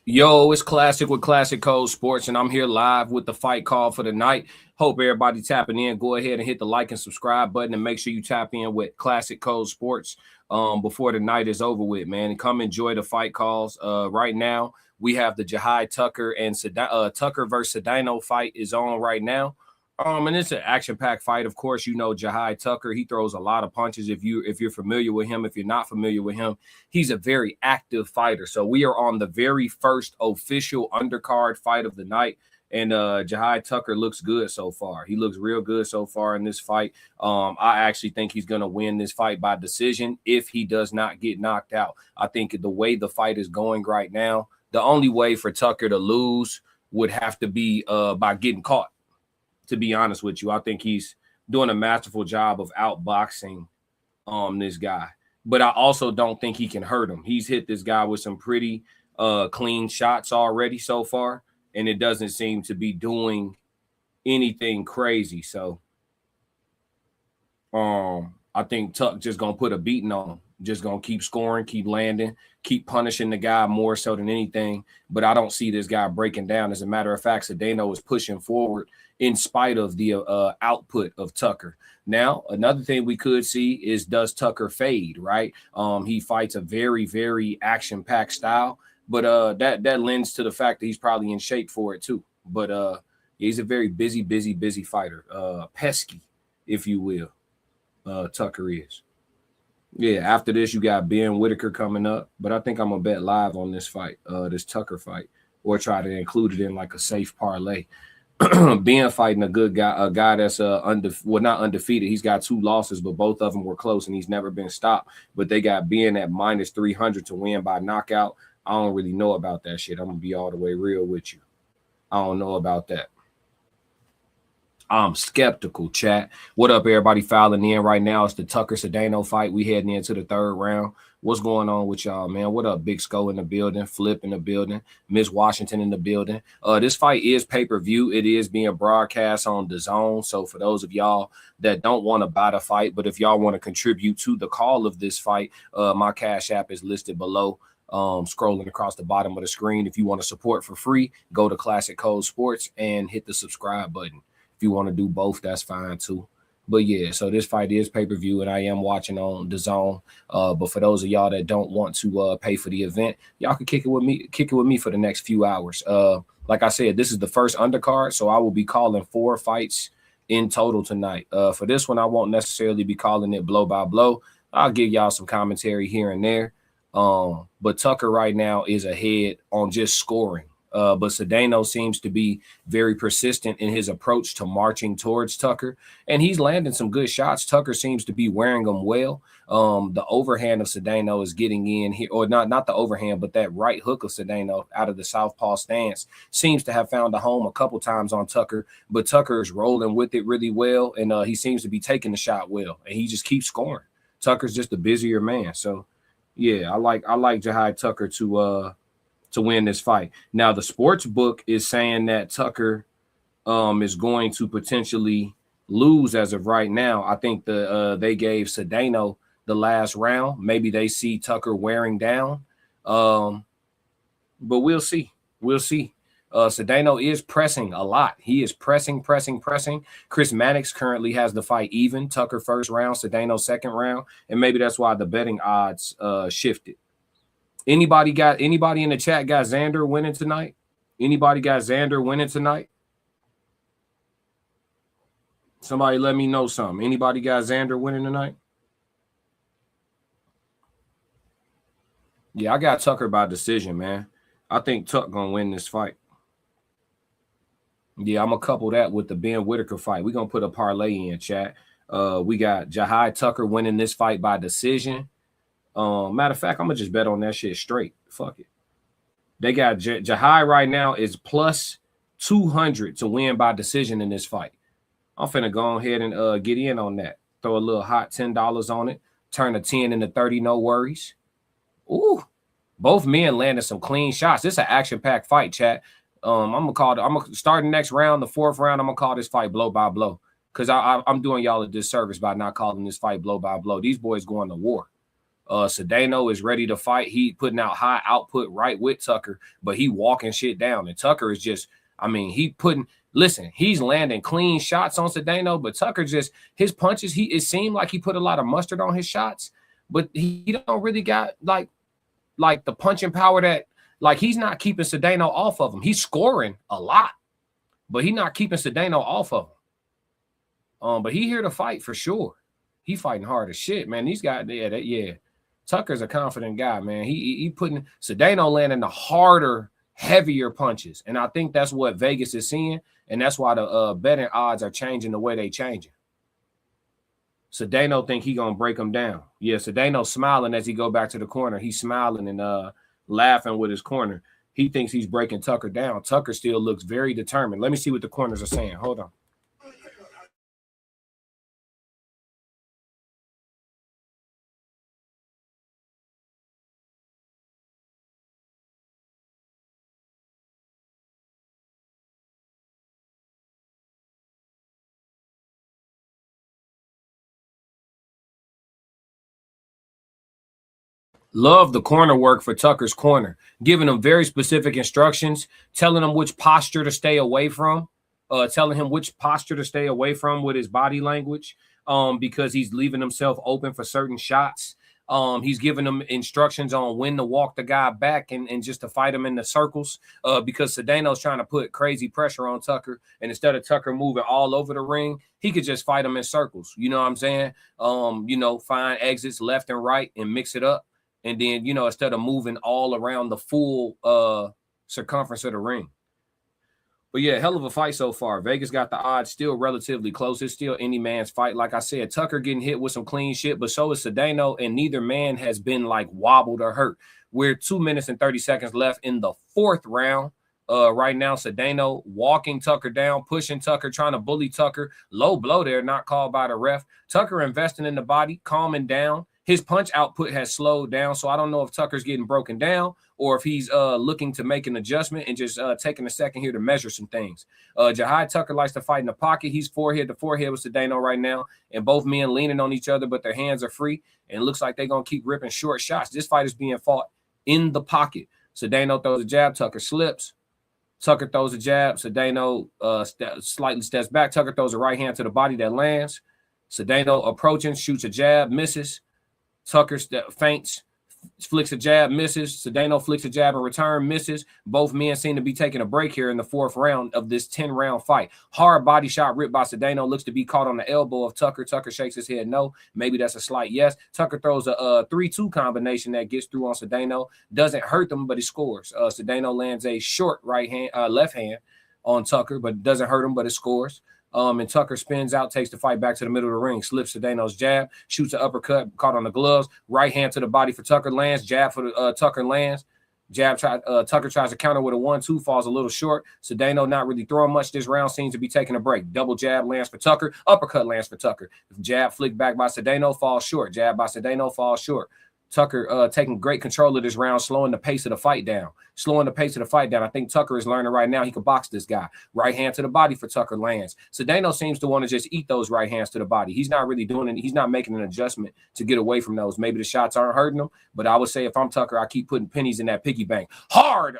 Yo, it's Classic with Classic Code Sports, and I'm here live with the fight call for the night. Hope everybody tapping in. Go ahead and hit the like and subscribe button, and make sure you tap in with Classic Code Sports before the night is over with, man. And come enjoy the fight calls. Right now, we have the Jahai Tucker and Tucker versus Sedano fight is on right now. And it's an action-packed fight. Of course, you know Jahai Tucker. He throws a lot of punches. If you're familiar with him, if you're not familiar with him, he's a very active fighter. So we are on the very first official undercard fight of the night. And Jahai Tucker looks good so far. He looks real good so far in this fight. I actually think he's going to win this fight by decision if he does not get knocked out. I think the way the fight is going right now, the only way for Tucker to lose would have to be by getting caught. To be honest with you, I think he's doing a masterful job of outboxing this guy. But I also don't think he can hurt him. He's hit this guy with some pretty clean shots already so far, and it doesn't seem to be doing anything crazy. So I think Tuck just going to put a beating on him. Just going to keep scoring, keep landing, keep punishing the guy more so than anything. But I don't see this guy breaking down. As a matter of fact, Sedano is pushing forward in spite of the output of Tucker. Now, another thing we could see is, does Tucker fade, right? He fights a very, very action-packed style, but that lends to the fact that he's probably in shape for it too. But he's a very busy fighter, pesky, if you will. Tucker is. Yeah, after this, you got Ben Whitaker coming up, but I think I'm going to bet live on this fight, this Tucker fight, or try to include it in like a safe parlay. Ben fighting a good guy, a guy that's not undefeated. He's got 2 losses, but both of them were close, and he's never been stopped. But they got Ben at minus 300 to win by knockout. I don't really know about that shit. I'm going to be all the way real with you. I don't know about that. I'm skeptical, chat. What up, everybody filing in right now? It's the Tucker Sedano fight. We heading into the 3rd round. What's going on with y'all, man? What up, Big Sco in the building, Flip in the building, Miss Washington in the building. This fight is pay-per-view. It is being broadcast on DAZN. So for those of y'all that don't want to buy the fight, but if y'all want to contribute to the call of this fight, my Cash App is listed below. Scrolling across the bottom of the screen. If you want to support for free, go to Classic Code Sports and hit the subscribe button. If you want to do both, that's fine too. But yeah, so this fight is pay-per-view, and I am watching on DAZN. But for those of y'all that don't want to pay for the event, y'all can kick it with me for the next few hours. Like I said, this is the first undercard, so I will be calling 4 fights in total tonight. For this one, I won't necessarily be calling it blow by blow. I'll give y'all some commentary here and there. But Tucker right now is ahead on just scoring. But Sedano seems to be very persistent in his approach to marching towards Tucker, and he's landing some good shots. Tucker seems to be wearing them well. The overhand of Sedano is getting in here, or not the overhand, but that right hook of Sedano out of the southpaw stance seems to have found a home a couple times on Tucker, but Tucker is rolling with it really well, and he seems to be taking the shot well, and he just keeps scoring. Tucker's just a busier man. So yeah, I like Jahai Tucker to win this fight. Now, the sports book is saying that Tucker is going to potentially lose as of right now. I think they gave Sedano the last round. Maybe they see Tucker wearing down. But we'll see. We'll see. Sedano is pressing a lot. He is pressing. Chris Mannix currently has the fight even. Tucker first round, Sedano second round. And maybe that's why the betting odds shifted. Anybody in the chat got Xander winning tonight? Anybody got Xander winning tonight? Somebody let me know something. Anybody got Xander winning tonight? Yeah, I got Tucker by decision, man. I think Tuck gonna win this fight. Yeah, I'm gonna couple that with the Ben Whitaker fight. We're gonna put a parlay in, chat. We got Jahai Tucker winning this fight by decision. Matter of fact, I'm gonna just bet on that shit straight. Fuck it. They got Jahai right now is plus 200 to win by decision in this fight. I'm finna go ahead and get in on that. Throw a little hot $10 on it. Turn a 10 into 30, no worries. Ooh, both men landed some clean shots. This is an action-packed fight, chat. I'm gonna start the next round, the 4th round. I'm gonna call this fight blow by blow because I'm doing y'all a disservice by not calling this fight blow by blow. These boys going to war. Cedeno is ready to fight. He putting out high output right with Tucker, but he walking shit down. And Tucker is just, I mean, he's landing clean shots on Cedeno, but Tucker just, his punches, it seemed like he put a lot of mustard on his shots, but he don't really got like the punching power that, like, he's not keeping Cedeno off of him. He's scoring a lot, but he's not keeping Cedeno off of him. But he here to fight for sure. He fighting hard as shit, man. These guys, yeah. Tucker's a confident guy, man. He putting Cedeno landing the harder, heavier punches, and I think that's what Vegas is seeing, and that's why the betting odds are changing the way they changing. Cedeno think he gonna break him down. Yeah, Cedeno smiling as he go back to the corner. He's smiling and laughing with his corner. He thinks he's breaking Tucker down. Tucker still looks very determined. Let me see what the corners are saying. Hold on. Love the corner work for Tucker's corner, giving him very specific instructions, telling him which posture to stay away from, telling him which posture to stay away from with his body language, because he's leaving himself open for certain shots. He's giving him instructions on when to walk the guy back and just to fight him in the circles, because Cedeno's trying to put crazy pressure on Tucker. And instead of Tucker moving all over the ring, he could just fight him in circles. You know what I'm saying? Find exits left and right and mix it up. And then, instead of moving all around the full circumference of the ring. But yeah, hell of a fight so far. Vegas got the odds still relatively close. It's still any man's fight. Like I said, Tucker getting hit with some clean shit, but so is Cedeno, and neither man has been like wobbled or hurt. We're 2 minutes and 30 seconds left in the fourth round. Right now, Cedeno walking Tucker down, pushing Tucker, trying to bully Tucker. Low blow there, not called by the ref. Tucker investing in the body, calming down. His punch output has slowed down, so I don't know if Tucker's getting broken down or if he's looking to make an adjustment and just taking a second here to measure some things. Jahai Tucker likes to fight in the pocket. He's forehead to forehead with Cedeno right now, and both men leaning on each other, but their hands are free, and it looks like they're going to keep ripping short shots. This fight is being fought in the pocket. Cedeno throws a jab. Tucker slips. Tucker throws a jab. Cedeno slightly steps back. Tucker throws a right hand to the body that lands. Cedeno approaching, shoots a jab, misses. Tucker feints, flicks a jab, misses. Cedeno flicks a jab in return, misses. Both men seem to be taking a break here in the fourth round of this 10-round fight. Hard body shot ripped by Cedeno. Looks to be caught on the elbow of Tucker. Tucker shakes his head no. Maybe that's a slight yes. Tucker throws a 3-2 combination that gets through on Cedeno. Doesn't hurt them, but he scores. Cedeno lands a short left hand on Tucker, but doesn't hurt him, but it scores. And Tucker spins out, takes the fight back to the middle of the ring, slips Cedeno's jab, shoots an uppercut, caught on the gloves, right hand to the body for Tucker, lands, jab for the Tucker lands, Tucker tries to counter with a 1-2, falls a little short. Cedeno not really throwing much this round, seems to be taking a break. Double jab lands for Tucker, uppercut lands for Tucker. Jab flicked back by Cedeno, falls short. Jab by Cedeno, falls short. Tucker taking great control of this round, slowing the pace of the fight down. I think Tucker is learning right now he can box this guy. Right hand to the body for Tucker lands. Cedeno seems to want to just eat those right hands to the body. He's not really doing it. He's not making an adjustment to get away from those. Maybe the shots aren't hurting him, but I would say if I'm Tucker, I keep putting pennies in that piggy bank. Hard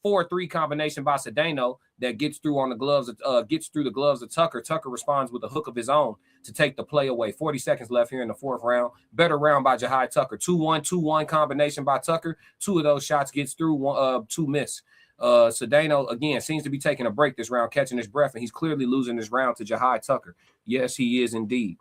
4-3 combination by Cedeno that gets through on the gloves, gets through the gloves of Tucker. Tucker responds with a hook of his own to take the play away. 40 seconds left here in the fourth round. Better round by Jahai Tucker. 2-1, 2-1 combination by Tucker. 2 of those shots gets through, 2 miss. Cedeno, again, seems to be taking a break this round, catching his breath, and he's clearly losing this round to Jahai Tucker. Yes, he is indeed.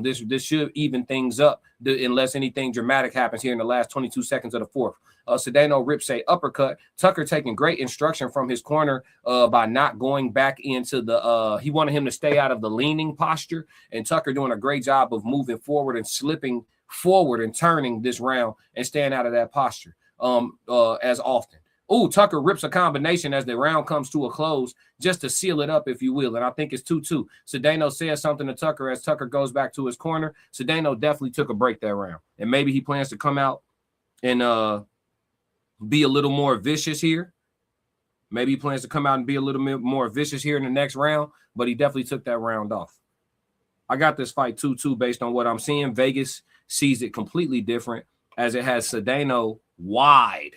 This should even things up unless anything dramatic happens here in the last 22 seconds of the fourth. Cedeno rips a uppercut. Tucker taking great instruction from his corner by not going back into the he wanted him to stay out of the leaning posture, and Tucker doing a great job of moving forward and slipping forward and turning this round and staying out of that posture as often. Oh, Tucker rips a combination as the round comes to a close just to seal it up, if you will. And I think it's 2-2. Cedeno says something to Tucker as Tucker goes back to his corner. Cedeno definitely took a break that round. And maybe he plans to come out and be a little more vicious here. Maybe he plans to come out and be a little bit more vicious here in the next round, but he definitely took that round off. I got this fight 2-2 based on what I'm seeing. Vegas sees it completely different, as it has Cedeno wide.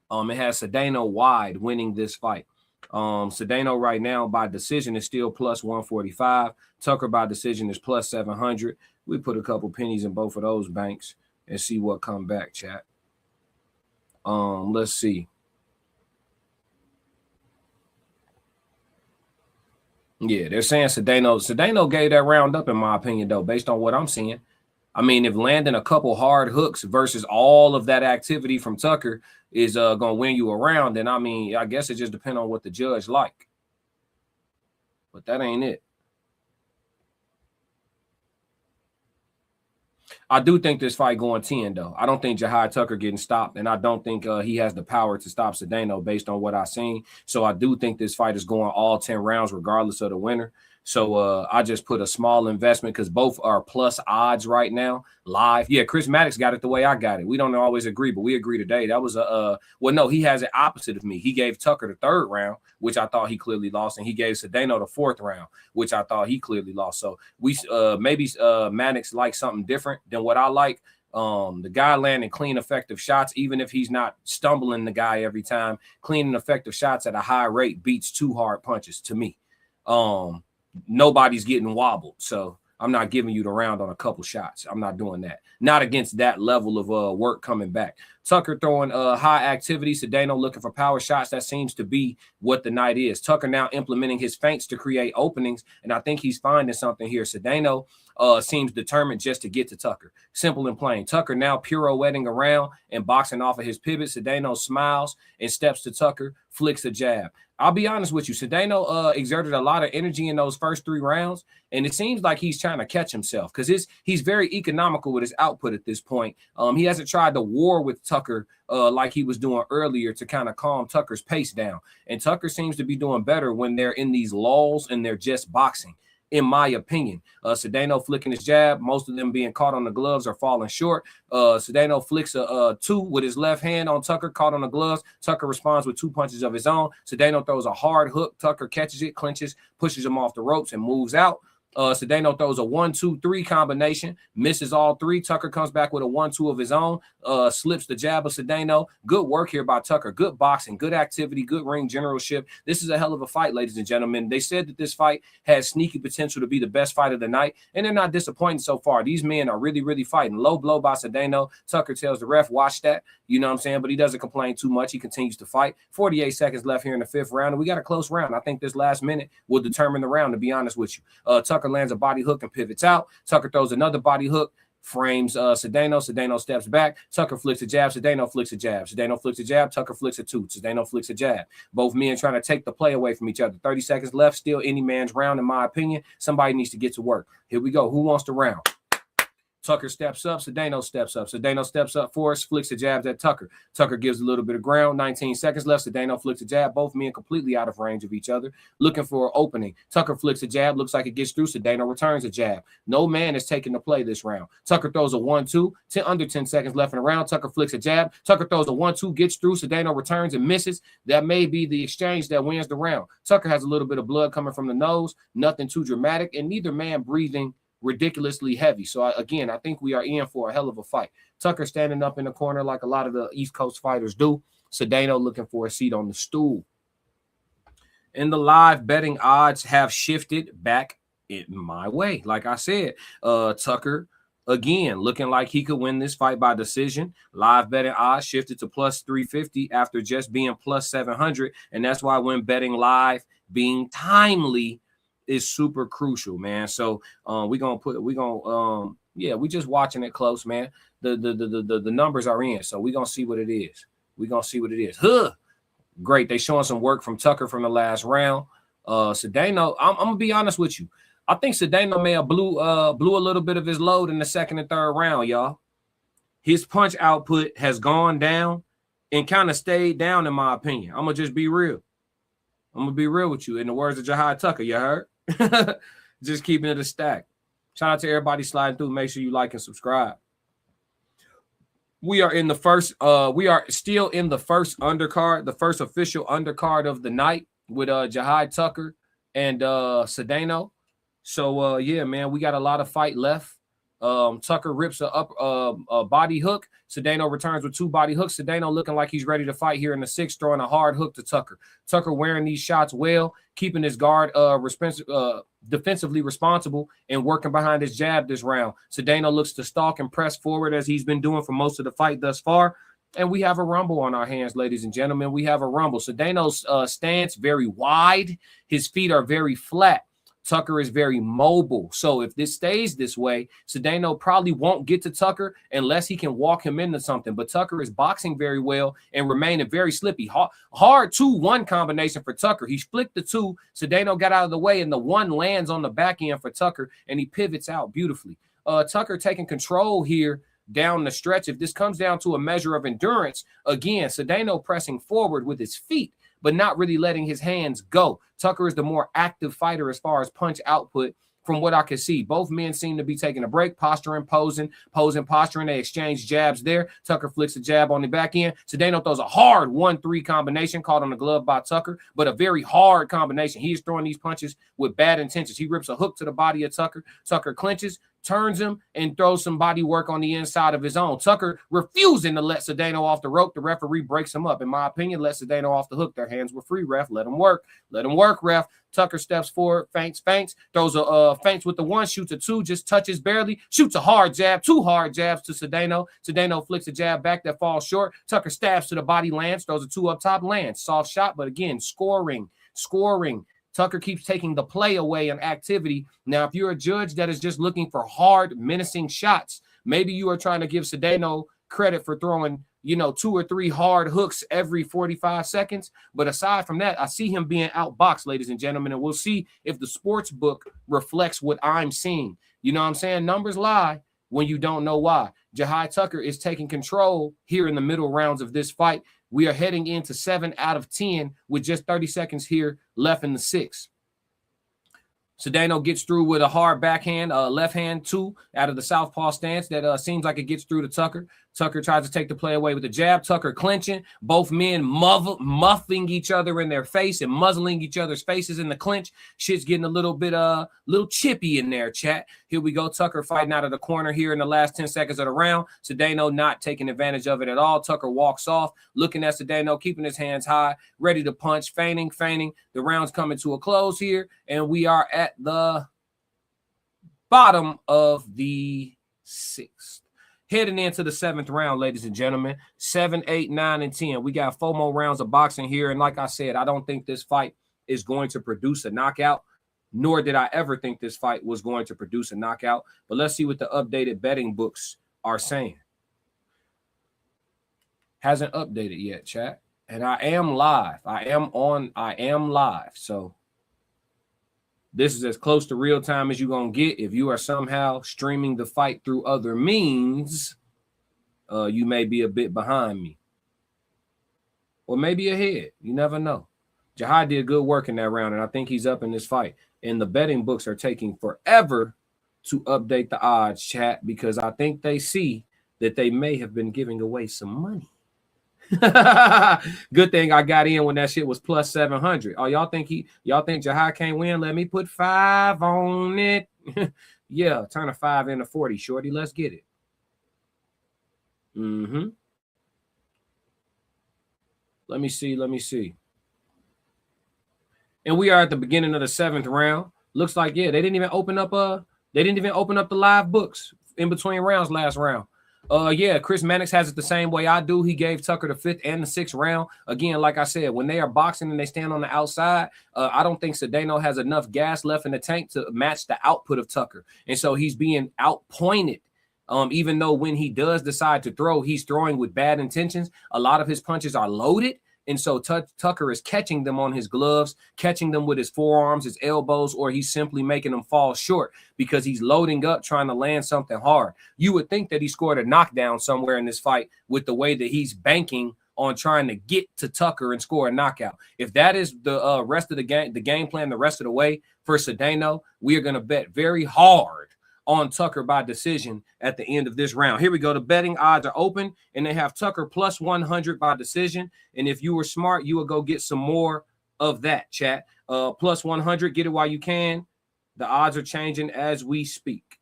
It has Cedeno wide winning this fight. Cedeno right now by decision is still plus 145. Tucker by decision is plus 700. We put a couple pennies in both of those banks and see what come back, chat. Let's see. Yeah, they're saying Cedeno gave that round up, in my opinion, though, based on what I'm seeing. I mean, if landing a couple hard hooks versus all of that activity from Tucker is going to win you a round, then, I mean, I guess it just depends on what the judge like. But that ain't it. I do think this fight going 10, though. I don't think Jahai Tucker getting stopped, and I don't think he has the power to stop Cedeno based on what I've seen. So I do think this fight is going all 10 rounds regardless of the winner. So I just put a small investment because both are plus odds right now live. Yeah, Chris Maddox got it the way I got it. We don't always agree, but we agree today. That was well, no, he has it opposite of me. He gave Tucker the 3rd round, which I thought he clearly lost, and he gave Cedeno the 4th round, which I thought he clearly lost. So we maybe Maddox likes something different than what I like. The guy landing clean, effective shots, even if he's not stumbling the guy every time, clean and effective shots at a high rate beats 2 hard punches to me. Nobody's getting wobbled. So I'm not giving you the round on a couple shots. I'm not doing that. Not against that level of work coming back. Tucker throwing high activity. Cedeno looking for power shots. That seems to be what the night is. Tucker now implementing his feints to create openings, and I think he's finding something here. Cedeno seems determined just to get to Tucker. Simple and plain. Tucker now pirouetting around and boxing off of his pivot. Cedeno smiles and steps to Tucker, flicks a jab. I'll be honest with you. Cedeno exerted a lot of energy in those first 3 rounds, and it seems like he's trying to catch himself because he's very economical with his output at this point. He hasn't tried to war with Tucker like he was doing earlier to kind of calm Tucker's pace down. And Tucker seems to be doing better when they're in these lulls and they're just boxing, in my opinion. Cedeno flicking his jab, most of them being caught on the gloves or falling short. Cedeno flicks a 2 with his left hand on Tucker, caught on the gloves. Tucker responds with 2 punches of his own. Cedeno throws a hard hook. Tucker catches it, clinches, pushes him off the ropes, and moves out. Cedeno throws a 1-2-3 combination, misses all 3. Tucker comes back with a 1-2 of his own, slips the jab of Cedeno. Good work here by Tucker. Good boxing, good activity, good ring generalship. This is a hell of a fight, ladies and gentlemen. They said that this fight has sneaky potential to be the best fight of the night, and they're not disappointing so far. These men are really, really fighting. Low blow by Cedeno. Tucker tells the ref, watch that. You know what I'm saying? But he doesn't complain too much. He continues to fight. 48 seconds left here in the 5th round, and we got a close round. I think this last minute will determine the round, to be honest with you. Tucker lands a body hook and pivots out. Tucker throws another body hook, frames Cedeno. Cedeno steps back. Tucker flicks a jab. Cedeno flicks a jab. Cedeno flicks a jab. Tucker flicks a 2. Cedeno flicks a jab. Both men trying to take the play away from each other. 30 seconds left. Still any man's round, in my opinion. Somebody needs to get to work. Here we go. Who wants the round? Tucker steps up. Cedeno steps up. Cedeno steps up for us, flicks the jabs at Tucker. Tucker gives a little bit of ground. 19 seconds left. Cedeno flicks a jab. Both men completely out of range of each other, looking for an opening. Tucker flicks a jab. Looks like it gets through. Cedeno returns a jab. No man is taking the play this round. Tucker throws a 1-2. Under 10 seconds left in the round. Tucker flicks a jab. Tucker throws a 1-2, gets through. Cedeno returns and misses. That may be the exchange that wins the round. Tucker has a little bit of blood coming from the nose. Nothing too dramatic, and neither man breathing ridiculously heavy. So again, I think we are in for a hell of a fight. Tucker standing up in the corner like a lot of the East Coast fighters do. Cedeno looking for a seat on the stool. And the live betting odds have shifted back in my way. Like I said, Tucker again looking like he could win this fight by decision. Live betting odds shifted to plus 350 after just being plus 700, and that's why when betting live, being timely is super crucial, man. So we just watching it close, man. The numbers are in, so we're gonna see what it is. Great. They showing some work from Tucker from the last round. Cedeno, I'm gonna be honest with you. I think Cedeno may have blew a little bit of his load in the 2nd and 3rd round, y'all. His punch output has gone down and kind of stayed down, in my opinion. I'm gonna just be real. I'm gonna be real with you. In the words of Jahai Tucker, you heard? Just keeping it a stack. Shout out to everybody sliding through. Make sure you like and subscribe. We are in the first. We are still in the first undercard, the first official undercard of the night with Jahai Tucker and Cedeno. So yeah, man, we got a lot of fight left. Tucker rips a body hook. Cedeno returns with 2 body hooks. Cedeno looking like he's ready to fight here in the 6th, throwing a hard hook to Tucker. Tucker wearing these shots well, keeping his guard defensively responsible and working behind his jab this round. Cedeno looks to stalk and press forward as he's been doing for most of the fight thus far. And we have a rumble on our hands, ladies and gentlemen. We have a rumble. Cedeno's stance very wide. His feet are very flat. Tucker is very mobile. So if this stays this way, Cedeno probably won't get to Tucker unless he can walk him into something. But Tucker is boxing very well and remaining very slippy. Hard 2-1 combination for Tucker. He flicked the 2. Cedeno got out of the way, and the 1 lands on the back end for Tucker, and he pivots out beautifully. Tucker taking control here down the stretch. If this comes down to a measure of endurance, again, Cedeno pressing forward with his feet, but not really letting his hands go. Tucker is the more active fighter as far as punch output from what I can see. Both men seem to be taking a break, posturing, posing, posturing. They exchange jabs there. Tucker flicks a jab on the back end. Cedeno throws a hard 1-3 combination caught on the glove by Tucker, but a very hard combination. He is throwing these punches with bad intentions. He rips a hook to the body of Tucker. Tucker clinches, turns him, and throws some body work on the inside of his own. Tucker refusing to let Cedeno off the rope. The referee breaks him up. In my opinion, let Cedeno off the hook. Their hands were free, ref. Let him work. Let him work, ref. Tucker steps forward, feints, throws a feints with the 1, shoots a 2, just touches barely, shoots a hard jab, 2 hard jabs to Cedeno. Cedeno flicks a jab back that falls short. Tucker stabs to the body, lands, throws a 2 up top, lands. Soft shot, but again, scoring. Tucker keeps taking the play away in activity. Now, if you're a judge that is just looking for hard, menacing shots, maybe you are trying to give Cedeno credit for throwing, 2 or 3 hard hooks every 45 seconds. But aside from that, I see him being outboxed, ladies and gentlemen, and we'll see if the sports book reflects what I'm seeing. You know what I'm saying? Numbers lie when you don't know why. Jahai Tucker is taking control here in the middle rounds of this fight. We are heading into 7 out of 10 with just 30 seconds here left in the 6th. Cedeno gets through with a hard backhand, left hand 2 out of the southpaw stance that seems like it gets through to Tucker. Tucker tries to take the play away with a jab. Tucker clinching. Both men muffing each other in their face and muzzling each other's faces in the clinch. Shit's getting a little bit little chippy in there, chat. Here we go. Tucker fighting out of the corner here in the last 10 seconds of the round. Cedeno not taking advantage of it at all. Tucker walks off, looking at Cedeno, keeping his hands high, ready to punch, feigning. The round's coming to a close here, and we are at the bottom of the 6th. Heading into the 7th round, ladies and gentlemen. 7, 8, 9, and 10. We got 4 more rounds of boxing here. And like I said, I don't think this fight is going to produce a knockout, nor did I ever think this fight was going to produce a knockout. But let's see what the updated betting books are saying. Hasn't updated yet, chat. And I am live. I am live. So this is as close to real time as you're going to get. If you are somehow streaming the fight through other means, you may be a bit behind me. Or maybe ahead. You never know. Jahai did good work in that round, and I think he's up in this fight. And the betting books are taking forever to update the odds, chat, because I think they see that they may have been giving away some money. Good thing I got in when that shit was plus 700. Oh, y'all think Jahai can't win? Let me put 5 on it. Yeah, turn a 5 into 40, shorty. Let's get it. Let me see. And we are at the beginning of the 7th round. Looks like, yeah, they didn't even open up the live books in between rounds last round. Yeah, Chris Mannix has it the same way I do. He gave Tucker the 5th and the 6th round. Again, like I said, when they are boxing and they stand on the outside, I don't think Cedeno has enough gas left in the tank to match the output of Tucker. And so he's being outpointed. Even though when he does decide to throw, he's throwing with bad intentions. A lot of his punches are loaded. And so Tucker is catching them on his gloves, catching them with his forearms, his elbows, or he's simply making them fall short because he's loading up, trying to land something hard. You would think that he scored a knockdown somewhere in this fight with the way that he's banking on trying to get to Tucker and score a knockout. If that is the rest of the game plan the rest of the way for Cedeno, we are going to bet very hard on Tucker by decision at the end of this round. Here we go. The betting odds are open, and they have Tucker plus 100 by decision. And if you were smart, you would go get some more of that, chat. Plus 100, get it while you can. The odds are changing as we speak.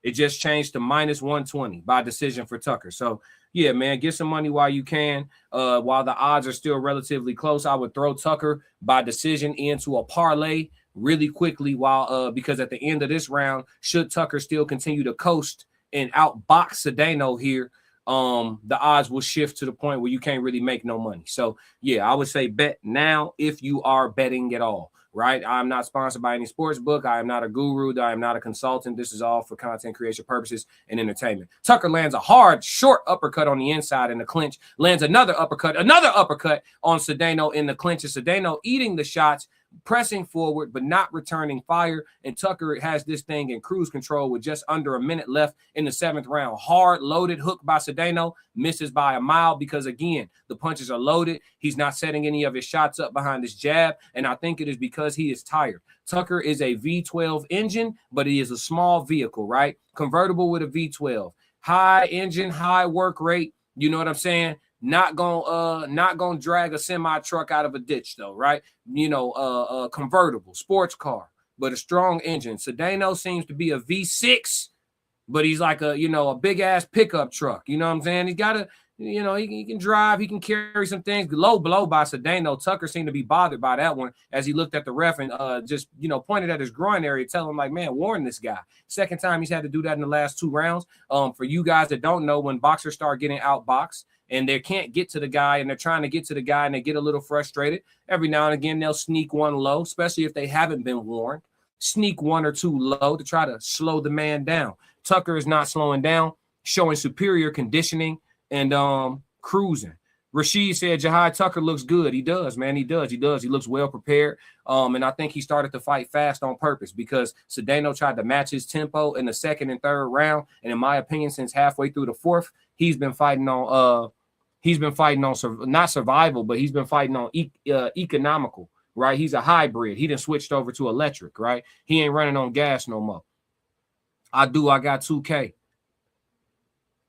It just changed to -120 by decision for Tucker. So yeah, man, get some money while you can. While the odds are still relatively close, I would throw Tucker by decision into a parlay really quickly while because at the end of this round, should Tucker still continue to coast and outbox Cedeno here, the odds will shift to the point where you can't really make no money. So yeah, I would say bet now if you are betting at all. Right? I'm not sponsored by any sports book. I am not a guru. I am not a consultant. This is all for content creation purposes and entertainment. Tucker lands a hard, short uppercut on the inside in the clinch, lands another uppercut on Cedeno in the clinch. And Cedeno eating the shots, pressing forward, but not returning fire. And Tucker has this thing in cruise control with just under a minute left in the 7th round. Hard loaded hook by Cedeno, misses by a mile because, again, the punches are loaded. He's not setting any of his shots up behind his jab, and I think it is because he is tired. Tucker is a V12 engine, but he is a small vehicle, right? Convertible with a V12. High engine, high work rate. You know what I'm saying? Not gonna drag a semi truck out of a ditch though, right? You know, convertible, sports car, but a strong engine. Cedeno seems to be a V6, but he's like a big ass pickup truck. You know what I'm saying? He's got he can drive, he can carry some things. Low blow by Cedeno. Tucker seemed to be bothered by that one as he looked at the ref and just pointed at his groin area, telling him like, man, warn this guy. Second time he's had to do that in the last 2 rounds. For you guys that don't know, when boxers start getting outboxed and they can't get to the guy and they're trying to get to the guy and they get a little frustrated, every now and again they'll sneak one low, especially if they haven't been warned. Sneak 1 or 2 low to try to slow the man down. Tucker is not slowing down, showing superior conditioning and cruising. Rashid said Jahai Tucker looks good. He does, man. He does. He looks well prepared. And I think he started to fight fast on purpose because Cedeno tried to match his tempo in the 2nd and 3rd round. And in my opinion, since halfway through the 4th, he's been fighting on not survival, but he's been fighting on economical, right? He's a hybrid. He done switched over to electric, right? He ain't running on gas no more. I got 2K.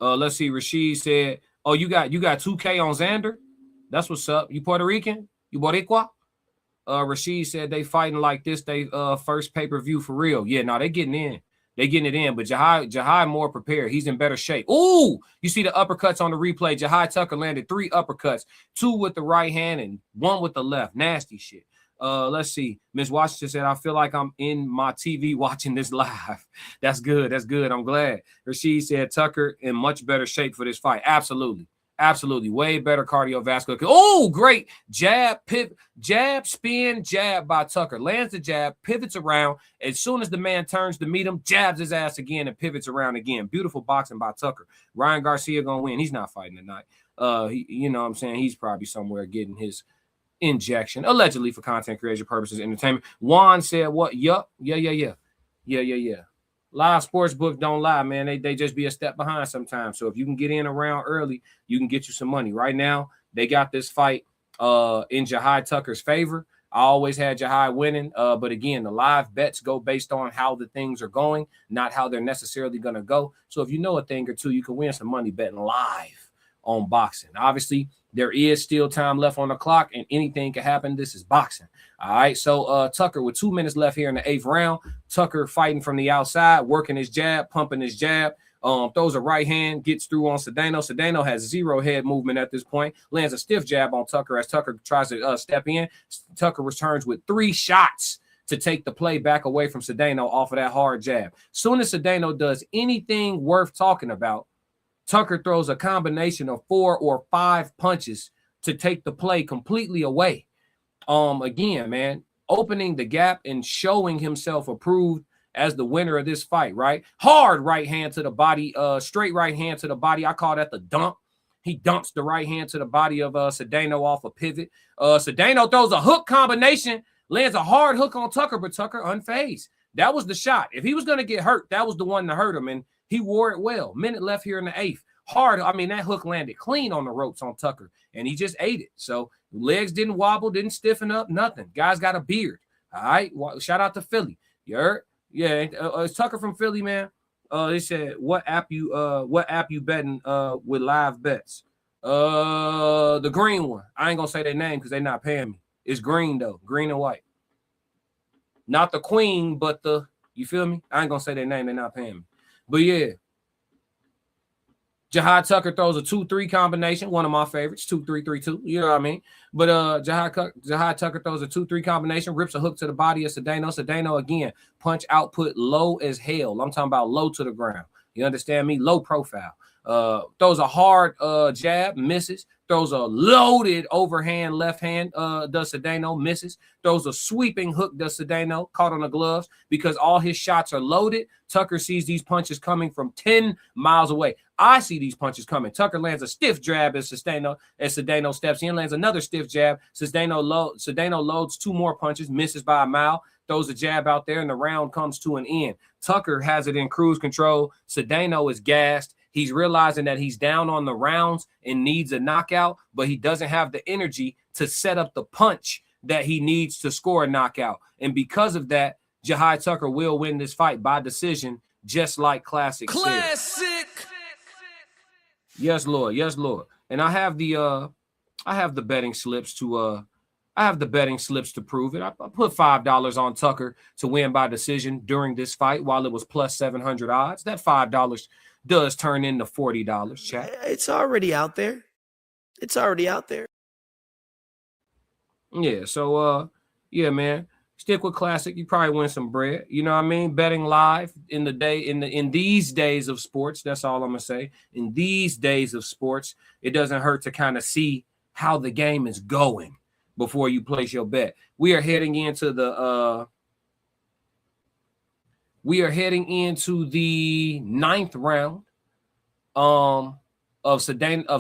Let's see. Rashid said, oh, you got 2K on Xander? That's what's up. You Puerto Rican? You Boricua? Rashid said they fighting like this. They first pay-per-view for real. Yeah, no, they getting in. They getting it in. But Jahai more prepared. He's in better shape. Ooh, you see the uppercuts on the replay. Jahai Tucker landed 3 uppercuts, 2 with the right hand and 1 with the left. Nasty shit. Let's see. Miss Washington said, I feel like I'm in my TV watching this live. That's good. That's good. I'm glad. Rashid said Tucker in much better shape for this fight. Absolutely. Absolutely. Way better cardiovascular. Oh, great. Jab, pivot, jab, spin, jab by Tucker. Lands the jab, pivots around. As soon as the man turns to meet him, jabs his ass again and pivots around again. Beautiful boxing by Tucker. Ryan Garcia going to win. He's not fighting tonight. You know what I'm saying? He's probably somewhere getting his injection, allegedly for content creation purposes, entertainment. Juan said, what? Yup. Yeah. Live sports books don't lie, man. They just be a step behind sometimes. So if you can get in around early, you can get you some money. Right now, they got this fight in Jahai Tucker's favor. I always had Jahai winning. But again, the live bets go based on how the things are going, not how they're necessarily going to go. So if you know a thing or two, you can win some money betting live on boxing. Obviously, there is still time left on the clock and anything can happen. This is boxing. All right. So Tucker with 2 minutes left here in the 8th round. Tucker fighting from the outside, working his jab, pumping his jab. Throws a right hand, gets through on Cedeno. Cedeno has 0 head movement at this point. Lands a stiff jab on Tucker as Tucker tries to step in. Tucker returns with 3 shots to take the play back away from Cedeno off of that hard jab. Soon as Cedeno does anything worth talking about, Tucker throws a combination of 4 or 5 punches to take the play completely away. Again, man, opening the gap and showing himself approved as the winner of this fight, right? Hard right hand to the body, straight right hand to the body. I call that the dump. He dumps the right hand to the body of Cedeno off a pivot. Cedeno throws a hook combination, lands a hard hook on Tucker, but Tucker unfazed. That was the shot. If he was going to get hurt, that was the one to hurt him, and he wore it well. Minute left here in the 8th. Hard. I mean, that hook landed clean on the ropes on Tucker, and he just ate it. So legs didn't wobble, didn't stiffen up, nothing. Guy's got a beard. All right. Shout out to Philly. You heard? Yeah. It's Tucker from Philly, man. They said, what app you betting with live bets? The green one. I ain't gonna say their name because they're not paying me. It's green though, green and white. Not the queen, but the, you feel me? I ain't gonna say their name, they're not paying me. But yeah, Jahai Tucker throws a 2-3 combination, one of my favorites, 2-3-3-2. You know what I mean? But Jahai Tucker throws a 2-3 combination, rips a hook to the body of Cedeno. Cedeno, again, punch output low as hell. I'm talking about low to the ground. You understand me? Low profile. Throws a hard jab, misses. Throws a loaded overhand left hand, does Cedeno, misses. Throws a sweeping hook, does Cedeno, caught on the gloves. Because all his shots are loaded, Tucker sees these punches coming from 10 miles away. I see these punches coming. Tucker lands a stiff jab as Cedeno steps in, lands another stiff jab. Cedeno loads 2 more punches, misses by a mile, throws a jab out there, and the round comes to an end. Tucker has it in cruise control. Cedeno is gassed. He's realizing that he's down on the rounds and needs a knockout, but he doesn't have the energy to set up the punch that he needs to score a knockout. And because of that, Jahai Tucker will win this fight by decision, just like Classic said. Yes, Lord. Yes, Lord. And I have the betting slips to prove it. I put $5 on Tucker to win by decision during this fight while it was plus 700 odds. That $5 does turn into $40, chat. It's already out there. Yeah, so yeah, man. Stick with Classic. You probably win some bread. You know what I mean? Betting live in these days of sports. That's all I'm gonna say. In these days of sports, it doesn't hurt to kind of see how the game is going before you place your bet. We are heading into the 9th round of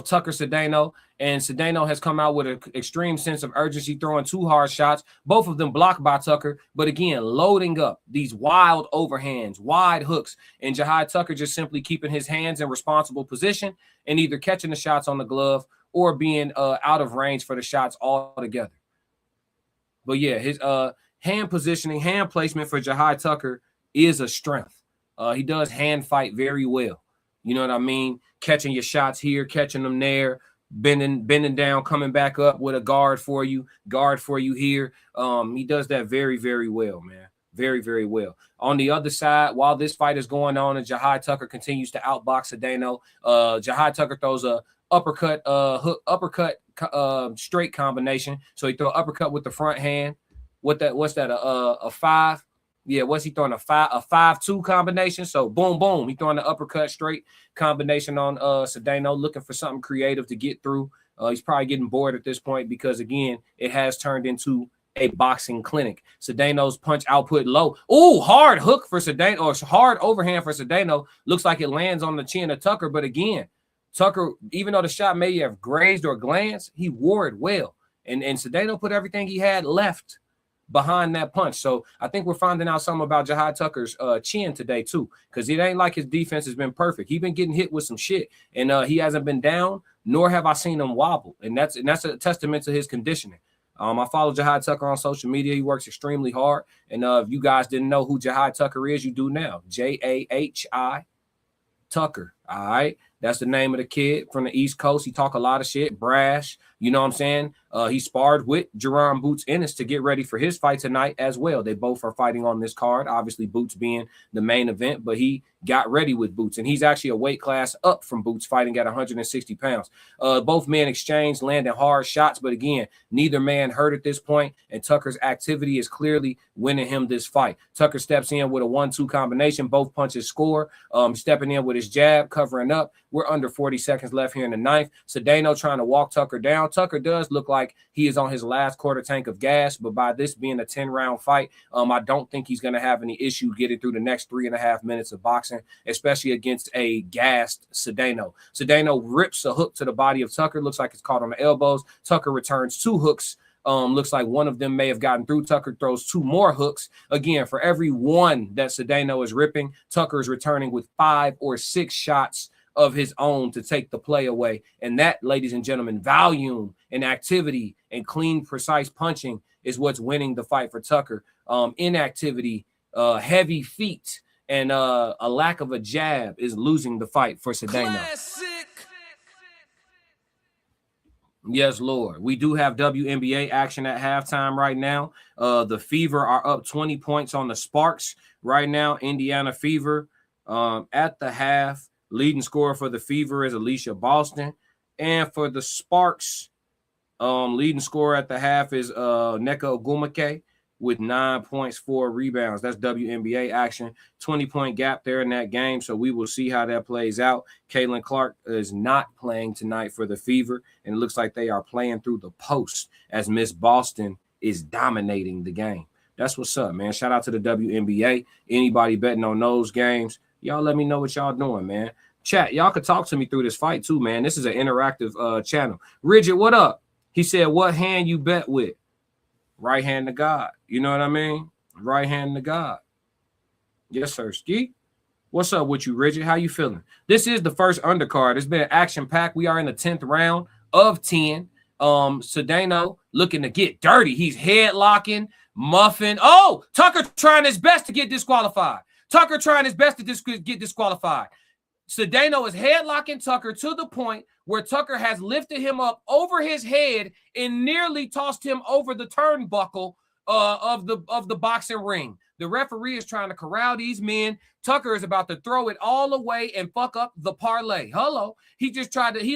Tucker Cedeno, and Cedeno has come out with an extreme sense of urgency, throwing 2 hard shots, both of them blocked by Tucker, but again, loading up these wild overhands, wide hooks, and Jahai Tucker just simply keeping his hands in responsible position and either catching the shots on the glove or being out of range for the shots altogether. But yeah, his hand positioning, hand placement for Jahai Tucker is a strength. He does hand fight very well. You know what I mean? Catching your shots here, catching them there, bending down, coming back up with a guard for you here. He does that very, very well, man. Very, very well. On the other side, while this fight is going on and Jahai Tucker continues to outbox Cedeno, Jahai Tucker throws a uppercut, straight combination. So he throw an uppercut with the front hand. What's that? A 5? Yeah, what's he throwing? A 5-2 combination. So boom, boom. He throwing the uppercut straight combination on Cedeno, looking for something creative to get through. He's probably getting bored at this point because again, it has turned into a boxing clinic. Cedeno's punch output low. Ooh, hard hook for Cedeno, or hard overhand for Cedeno. Looks like it lands on the chin of Tucker, but again, Tucker, even though the shot may have grazed or glanced, he wore it well. And Cedeno put everything he had left behind that punch. So I think we're finding out something about Jahai Tucker's chin today too, because it ain't like his defense has been perfect. He's been getting hit with some shit, and he hasn't been down, nor have I seen him wobble. And that's a testament to his conditioning. I follow Jahai Tucker on social media. He works extremely hard. And if you guys didn't know who Jahai Tucker is, you do now. Jahai Tucker. All right. That's the name of the kid from the East Coast. He talk a lot of shit, brash. You know what I'm saying? He sparred with Jaron Boots Ennis to get ready for his fight tonight as well. They both are fighting on this card. Obviously, Boots being the main event, but he got ready with Boots, and he's actually a weight class up from Boots, fighting at 160 pounds. Both men exchanged, landing hard shots, but again, neither man hurt at this point, and Tucker's activity is clearly winning him this fight. Tucker steps in with a 1-2 combination. Both punches score. Stepping in with his jab, covering up. We're under 40 seconds left here in the 9th. Cedeno trying to walk Tucker down. Tucker does look like he is on his last quarter tank of gas, but by this being a 10-round fight, I don't think he's going to have any issue getting through the next 3.5 minutes of boxing, especially against a gassed Cedeno. Cedeno rips a hook to the body of Tucker. Looks like it's caught on the elbows. Tucker returns 2 hooks. Looks like one of them may have gotten through. Tucker throws 2 more hooks. Again, for every one that Cedeno is ripping, Tucker is returning with 5 or 6 shots of his own to take the play away. And that, ladies and gentlemen, volume and activity and clean, precise punching is what's winning the fight for Tucker. Inactivity, heavy feet, and a lack of a jab is losing the fight for Cedeno. Yes, Lord. We do have WNBA action at halftime right now. The Fever are up 20 points on the Sparks right now. Indiana Fever At the half, leading scorer for the Fever is Alicia Boston. And for the Sparks, leading scorer at the half is Neka Ogumake with 9 points, 4 rebounds. That's WNBA action. 20-point gap there in that game, so we will see how that plays out. Caitlin Clark is not playing tonight for the Fever, and it looks like they are playing through the post as Miss Boston is dominating the game. That's what's up, man. Shout out to the WNBA. Anybody betting on those games, y'all let me know what y'all doing, man. Chat, y'all could talk to me through this fight too, man. This is an interactive channel. Rigid, what up? He said, what hand you bet with? Right hand to God. You know what I mean? Right hand to God. Yes, sir. Ski. What's up with you, Rigid? How you feeling? This is the first undercard. It's been an action-packed. We are in the 10th round of 10. Cedeno looking to get dirty. He's headlocking, muffin. Oh, Tucker trying his best to get disqualified. Tucker trying his best to get disqualified. Cedeno is headlocking Tucker to the point where Tucker has lifted him up over his head and nearly tossed him over the turnbuckle of the boxing ring. The referee is trying to corral these men. Tucker is about to throw it all away and fuck up the parlay. Hello. He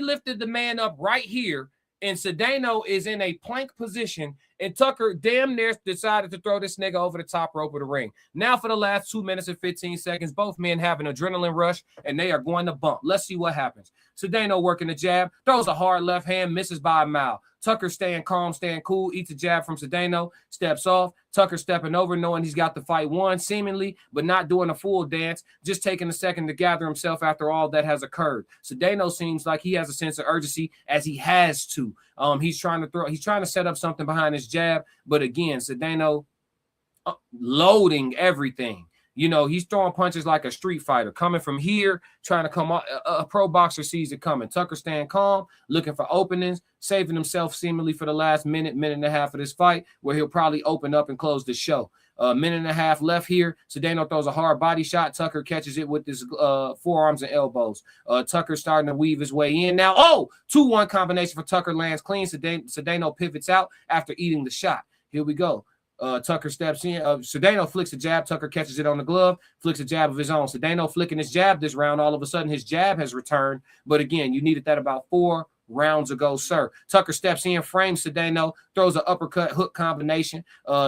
lifted the man up right here, and Cedeno is in a plank position, and Tucker damn near decided to throw this nigga over the top rope of the ring. Now for the last 2 minutes and 15 seconds, both men have an adrenaline rush, and they are going to bump. Let's see what happens. Cedeno working the jab, throws a hard left hand, misses by a mile. Tucker staying calm, staying cool, eats a jab from Cedeno, steps off. Tucker stepping over, knowing he's got the fight won, seemingly, but not doing a full dance, just taking a second to gather himself after all that has occurred. Cedeno seems like he has a sense of urgency, as he has to. He's trying to set up something behind his jab, but again, Cedeno loading everything. You know, he's throwing punches like a street fighter, coming from here, trying to come out. A pro boxer sees it coming. Tucker staying calm, looking for openings, saving himself seemingly for the last minute and a half of this fight, where he'll probably open up and close the show. A minute and a half left here. Cedeno throws a hard body shot. Tucker catches it with his forearms and elbows. Tucker starting to weave his way in now. Oh, 2-1 combination for Tucker, lands clean. Cedeno pivots out after eating the shot. Here we go. Tucker steps in. Cedeno flicks a jab. Tucker catches it on the glove, flicks a jab of his own. Cedeno flicking his jab this round. All of a sudden, his jab has returned. But again, you needed that about 4 rounds ago, sir. Tucker steps in, frames Cedeno, throws an uppercut hook combination.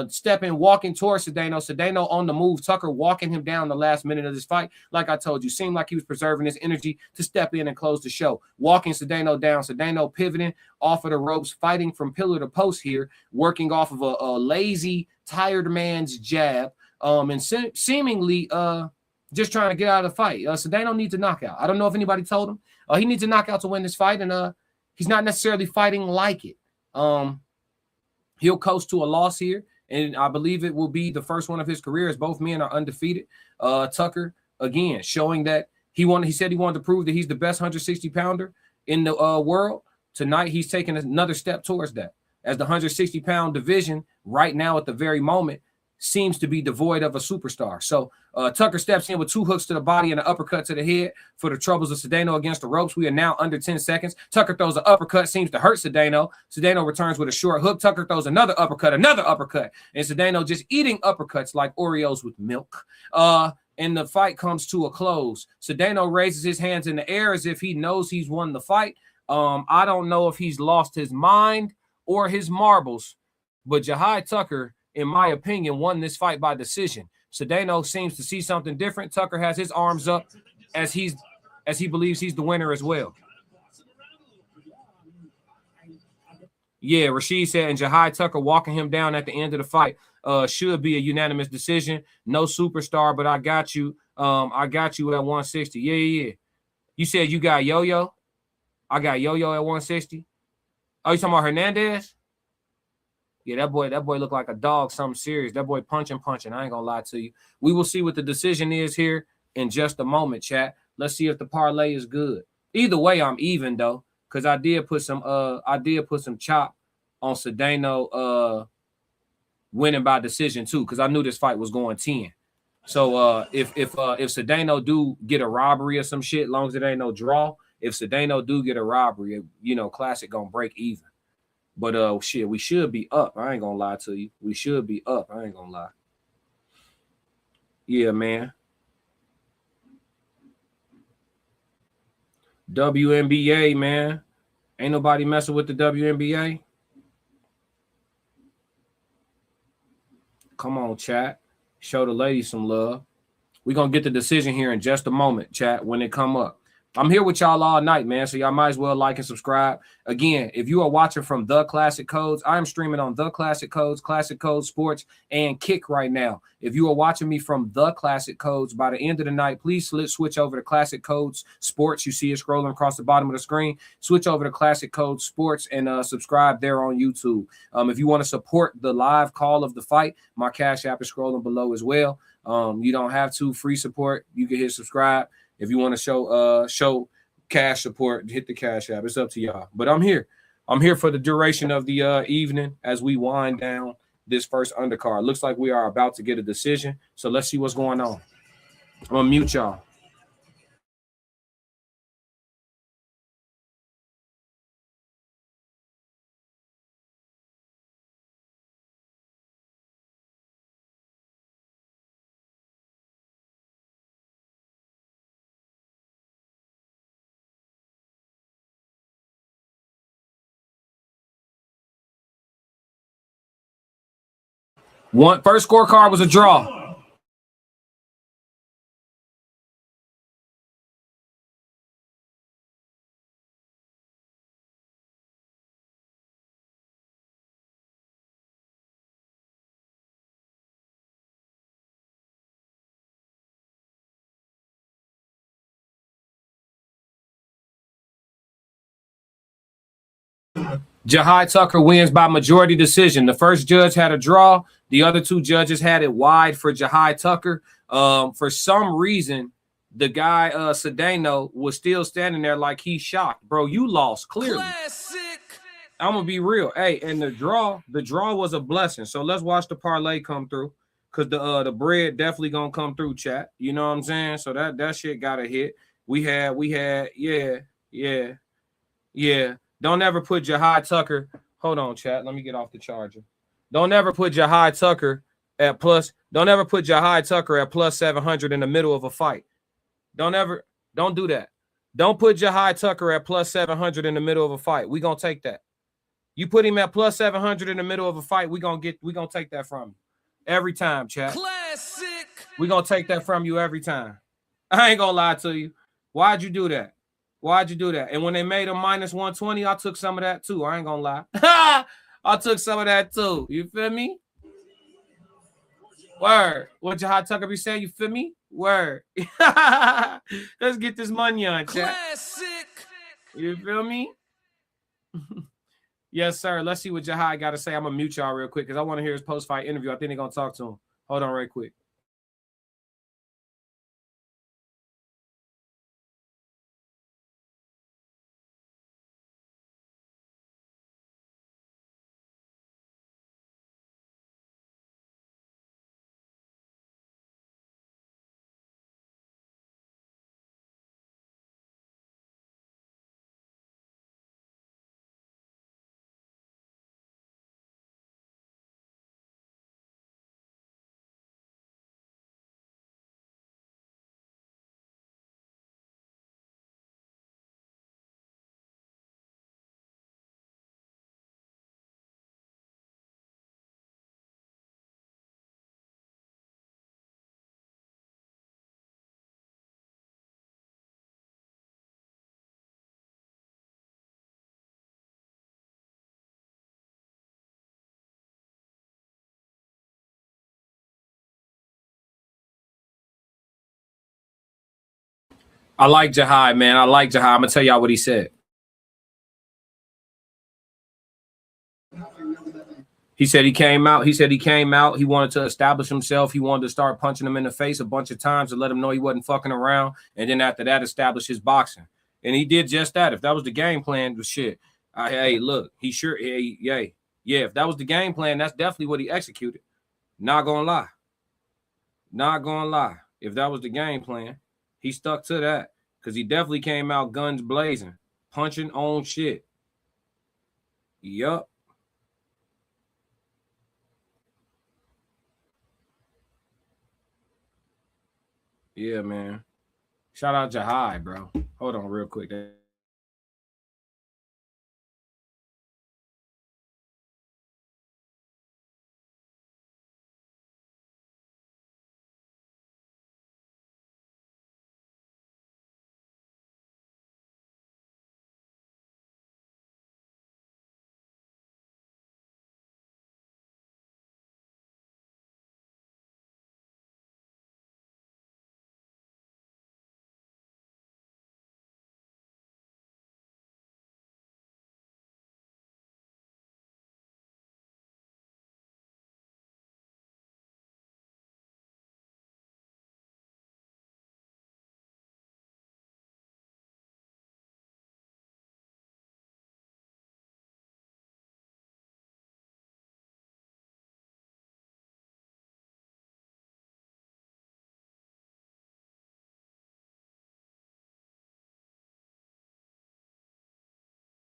Stepping, walking towards Cedeno. Cedeno on the move. Tucker walking him down the last minute of this fight. Like I told you, seemed like he was preserving his energy to step in and close the show. Walking Cedeno down. Cedeno pivoting off of the ropes, fighting from pillar to post here, working off of a lazy, tired man's jab, and seemingly just trying to get out of the fight. Cedeno needs a knockout. I don't know if anybody told him. He needs a knockout to win this fight, and he's not necessarily fighting like it. He'll coast to a loss here, and I believe it will be the first one of his career, as both men are undefeated. Tucker, again, showing that he said he wanted to prove that he's the best 160-pounder in the world. Tonight, he's taking another step towards that, as the 160-pound division right now at the very moment seems to be devoid of a superstar. So Tucker steps in with 2 hooks to the body and an uppercut to the head for the troubles of Cedeno against the ropes. We are now under 10 seconds. Tucker throws an uppercut, seems to hurt Cedeno. Cedeno returns with a short hook. Tucker throws another uppercut, and Cedeno just eating uppercuts like Oreos with milk. And the fight comes to a close. Cedeno raises his hands in the air as if he knows he's won the fight. I don't know if he's lost his mind or his marbles, but Jahai Tucker, in my opinion, won this fight by decision. Cedeno seems to see something different. Tucker has his arms up as he believes he's the winner as well. Yeah, Rashid said, and Jahai Tucker walking him down at the end of the fight should be a unanimous decision. No superstar, but I got you. I got you at 160. Yeah. You said you got Yo-Yo? I got Yo-Yo at 160. Oh, you talking about Hernandez? Yeah, that boy looked like a dog, something serious. That boy punching. I ain't gonna lie to you. We will see what the decision is here in just a moment, chat. Let's see if the parlay is good. Either way, I'm even though, because I did put some chop on Cedeno winning by decision too, because I knew this fight was going 10. So if Cedeno do get a robbery or some shit, as long as it ain't no draw, if Cedeno do get a robbery, Classic gonna break even. But shit, we should be up. I ain't gonna lie to you. We should be up. I ain't gonna lie. Yeah, man. WNBA, man. Ain't nobody messing with the WNBA. Come on, chat. Show the ladies some love. We're going to get the decision here in just a moment, chat, when it come up. I'm here with y'all all night, man, so y'all might as well like and subscribe. Again, if you are watching from The Classic Codes, I am streaming on The Classic Codes, Classic Codes Sports, and Kick right now. If you are watching me from The Classic Codes, by the end of the night, please switch over to Classic Codes Sports. You see it scrolling across the bottom of the screen. Switch over to Classic Codes Sports and subscribe there on YouTube. If you want to support the live call of the fight, my Cash App is scrolling below as well. You don't have to free support. You can hit subscribe. If you want to show cash support, hit the Cash App. It's up to y'all. But I'm here. I'm here for the duration of the evening as we wind down this first undercard. Looks like we are about to get a decision. So let's see what's going on. I'm going to mute y'all. First scorecard was a draw. Jahai Tucker wins by majority decision. The first judge had a draw. The other two judges had it wide for Jahai Tucker. For some reason, the guy Cedeno was still standing there like he's shocked. Bro, you lost clearly. Classic. I'm gonna be real. Hey, and the draw was a blessing. So let's watch the parlay come through. Cause the bread definitely gonna come through, chat. You know what I'm saying? So that shit got a hit. We had, yeah. Don't ever put Jahai Tucker. Hold on, chat. Let me get off the charger. Don't ever put Jahai Tucker at plus. Don't ever put Jahai Tucker at plus 700 in the middle of a fight. Don't do that. Don't put Jahai Tucker at plus 700 in the middle of a fight. We gonna take that. You put him at plus 700 in the middle of a fight, we gonna take that from you every time, chat. Classic. We gonna take that from you every time. I ain't gonna lie to you. Why'd you do that? Why'd you do that? And when they made him minus 120, I took some of that too. I ain't gonna lie. I took some of that too. You feel me? Word. What Jahai Tucker be saying? You feel me? Word. Let's get this money on, chat. Classic. You feel me? Yes, sir. Let's see what Jahai got to say. I'm going to mute y'all real quick because I want to hear his post-fight interview. I think they're going to talk to him. Hold on right quick. I like Jahai, man. I like Jahai. I'm going to tell y'all what he said. He said he came out. He wanted to establish himself. He wanted to start punching him in the face a bunch of times to let him know he wasn't fucking around. And then after that, establish his boxing. And he did just that. If that was the game plan, was shit. Hey, look, yeah. If that was the game plan, that's definitely what he executed. Not gonna lie. If that was the game plan, he stuck to that because he definitely came out guns blazing, punching on shit. Yup. Yeah, man. Shout out Jahai, bro. Hold on real quick.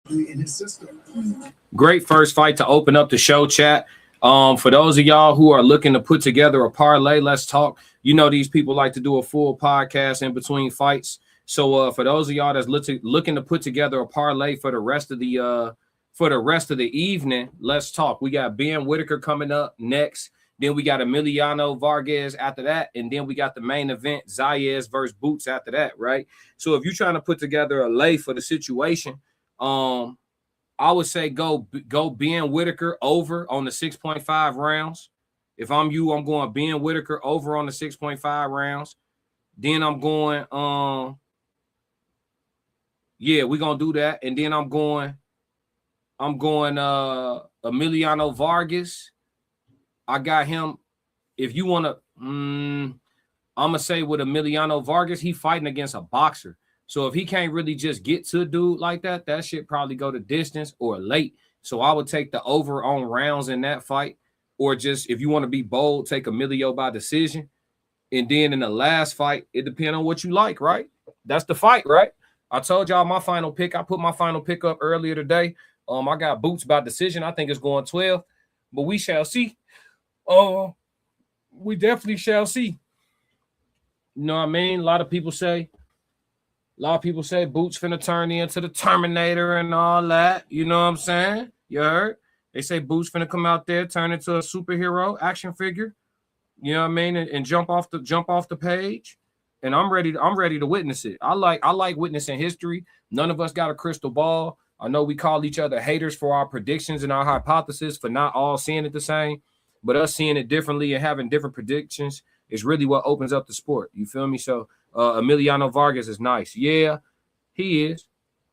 in his system. Great first fight to open up the show, chat. For those of y'all who are looking to put together a parlay, let's talk. You know, these people like to do a full podcast in between fights. So for those of y'all that's looking to put together a parlay for the rest of the evening, let's talk. We got Ben Whitaker coming up next. Then we got Emiliano Vargas after that. And then we got the main event, Zayas versus Boots after that, right? So if you're trying to put together a lay for the situation, I would say go Ben Whitaker over on the 6.5 rounds. If I'm you, I'm going Ben Whitaker over on the 6.5 rounds. Then I'm going, we're gonna do that. And then I'm going Emiliano Vargas. I got him. If you want to, I'm gonna say with Emiliano Vargas, he fighting against a boxer. So if he can't really just get to a dude like that, that shit probably go to distance or late. So I would take the over on rounds in that fight. Or just, if you want to be bold, take Emilio by decision. And then in the last fight, it depends on what you like, right? That's the fight, right? I told y'all my final pick. I put my final pick up earlier today. I got Boots by decision. I think it's going 12. But we shall see. We definitely shall see. You know what I mean? A lot of people say Boots finna turn into the Terminator and all that. You know what I'm saying? You heard? They say Boots finna come out there, turn into a superhero action figure. You know what I mean? And jump off the page. And I'm ready to witness it. I like witnessing history. None of us got a crystal ball. I know we call each other haters for our predictions and our hypothesis for not all seeing it the same, but us seeing it differently and having different predictions is really what opens up the sport. You feel me? So Emiliano Vargas is nice. Yeah, he is.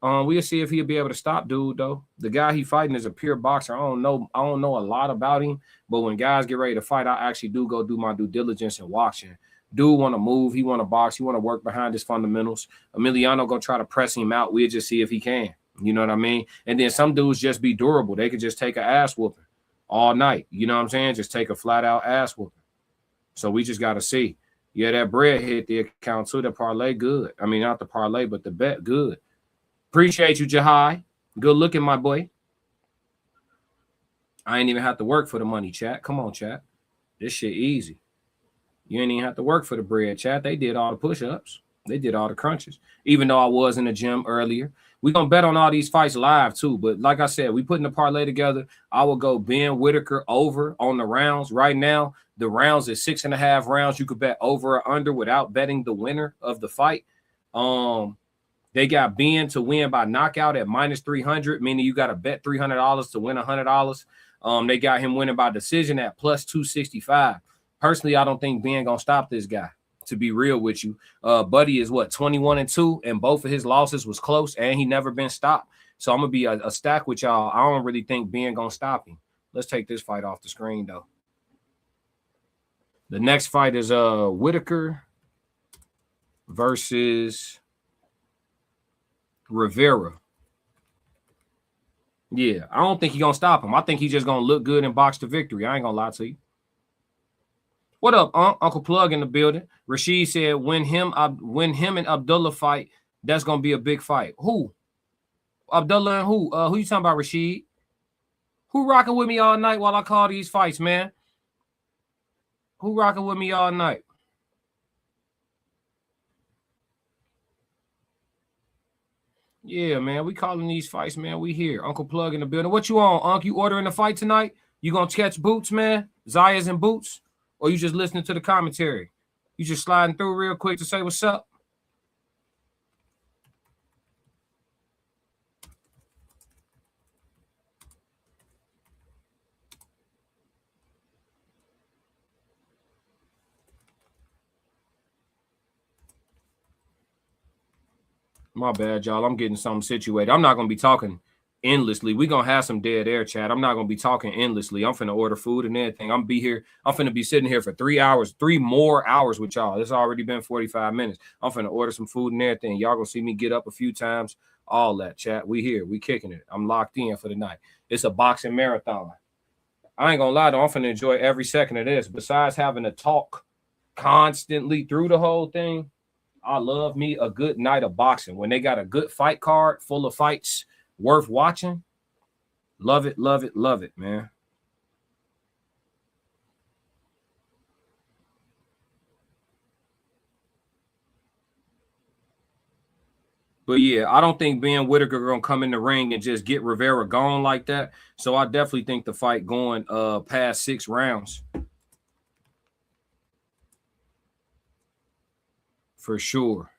We'll see if he'll be able to stop dude, though. The guy he fighting is a pure boxer. I don't know a lot about him, but when guys get ready to fight, I actually do go do my due diligence and watching. Dude want to move. He want to box. He want to work behind his fundamentals. Emiliano gonna try to press him out. We'll just see if he can. You know what I mean? And then some dudes just be durable. They could just take an ass whooping all night. You know what I'm saying? Just take a flat out ass whooping. So we just got to see. Yeah, that bread hit the account too. The parlay good. I mean, not the parlay, but the bet good. Appreciate you, Jahai. Good looking, my boy. I ain't even have to work for the money, chat. Come on, chat. This shit easy. You ain't even have to work for the bread, chat. They did all the push-ups. They did all the crunches. Even though I was in the gym earlier. We're going to bet on all these fights live, too. But like I said, we putting the parlay together. I will go Ben Whitaker over on the rounds. Right now, the rounds is 6.5 rounds. You could bet over or under without betting the winner of the fight. They got Ben to win by knockout at -300, meaning you got to bet $300 to win $100. They got him winning by decision at +265. Personally, I don't think Ben going to stop this guy. To be real with you, Buddy is 21-2, and both of his losses was close, and he never been stopped. So I'm gonna be a stack with y'all. I don't really think Ben gonna stop him. Let's take this fight off the screen though. The next fight is Whitaker versus Rivera. Yeah, I don't think he's gonna stop him. I think he's just gonna look good and box to victory. I ain't gonna lie to you. What up, Uncle Plug in the building? Rashid said, when him and Abdullah fight, that's gonna be a big fight. Who? Abdullah and who? Who you talking about, Rashid? Who rocking with me all night while I call these fights, man? Who rocking with me all night? Yeah, man, we calling these fights, man. We here. Uncle Plug in the building. What you on, Unc? You ordering the fight tonight? You gonna catch Boots, man? Zayas and Boots? Or you just listening to the commentary? You just sliding through real quick to say what's up? My bad, y'all. I'm getting something situated. I'm not going to be talking endlessly. We're going to have some dead air, chat. I'm not going to be talking endlessly. I'm finna order food and everything. I'm finna be sitting here for 3 hours, 3 more hours with y'all. It's already been 45 minutes. I'm finna order some food and everything. Y'all going to see me get up a few times. All that, chat. We here. We kicking it. I'm locked in for the night. It's a boxing marathon. I ain't going to lie, though. I'm finna enjoy every second of this. Besides having to talk constantly through the whole thing, I love me a good night of boxing. When they got a good fight card full of fights, Worth watching. Love it, love it, love it, man. But yeah, I don't think Ben Whitaker gonna come in the ring and just get Rivera gone like that. So I definitely think the fight going past 6 rounds. For sure.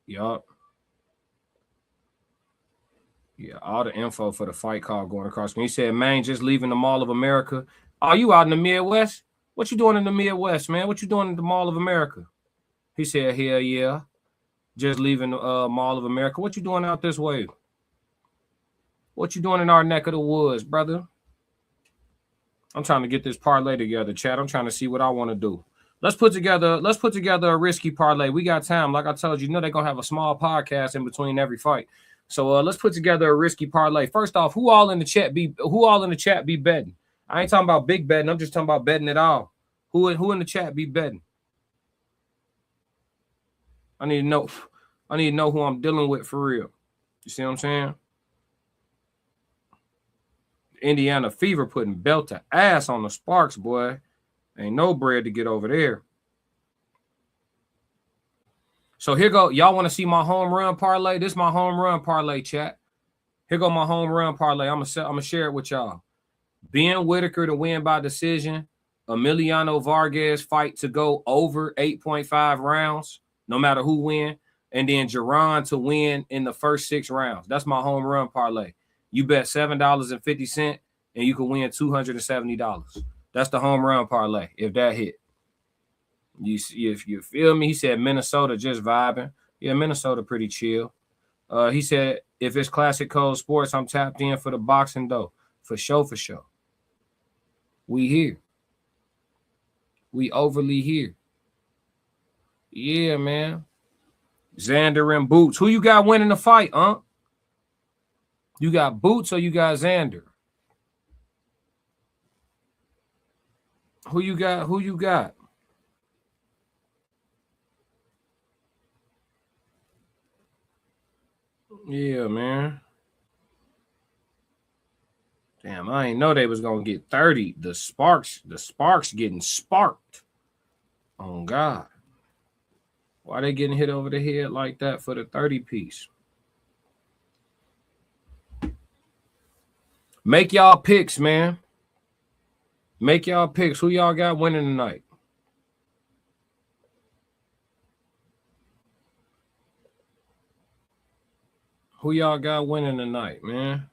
Yup. Yeah, all the info for the fight card going across. He said, man, just leaving the Mall of America. Are you out in the Midwest? What you doing in the Midwest, man? What you doing in the Mall of America? He said, hell yeah. Just leaving the Mall of America. What you doing out this way? What you doing in our neck of the woods, brother? I'm trying to get this parlay together, Chad. I'm trying to see what I want to do. Let's put together a risky parlay. We got time. Like I told you, they're gonna have a small podcast in between every fight. So let's put together a risky parlay. First off, who all in the chat be betting? I ain't talking about big betting. I'm just talking about betting at all. Who in the chat be betting? I need to know who I'm dealing with for real. You see what I'm saying? Indiana Fever putting belt to ass on the Sparks, boy. Ain't no bread to get over there. So here go. Y'all want to see my home run parlay? This is my home run parlay, chat. Here go my home run parlay. I'm gonna share it with y'all. Ben Whitaker to win by decision. Emiliano Vargas fight to go over 8.5 rounds, no matter who win. And then Jaron to win in the first 6 rounds. That's my home run parlay. You bet $7.50 and you can win $270. That's the home run parlay if that hit. If you feel me, he said Minnesota just vibing. Yeah, Minnesota pretty chill. He said if it's Classic Code Sports, I'm tapped in for the boxing though. For sure. We here. We overly here. Yeah, man. Xander and Boots. Who you got winning the fight, huh? You got Boots or you got Xander? Who you got? Yeah, man. Damn, I ain't know they was gonna get 30. The Sparks getting sparked. Oh God. Why they getting hit over the head like that for the 30 piece? Make y'all picks, man. Make y'all picks. Who y'all got winning tonight? Who y'all got winning tonight, man?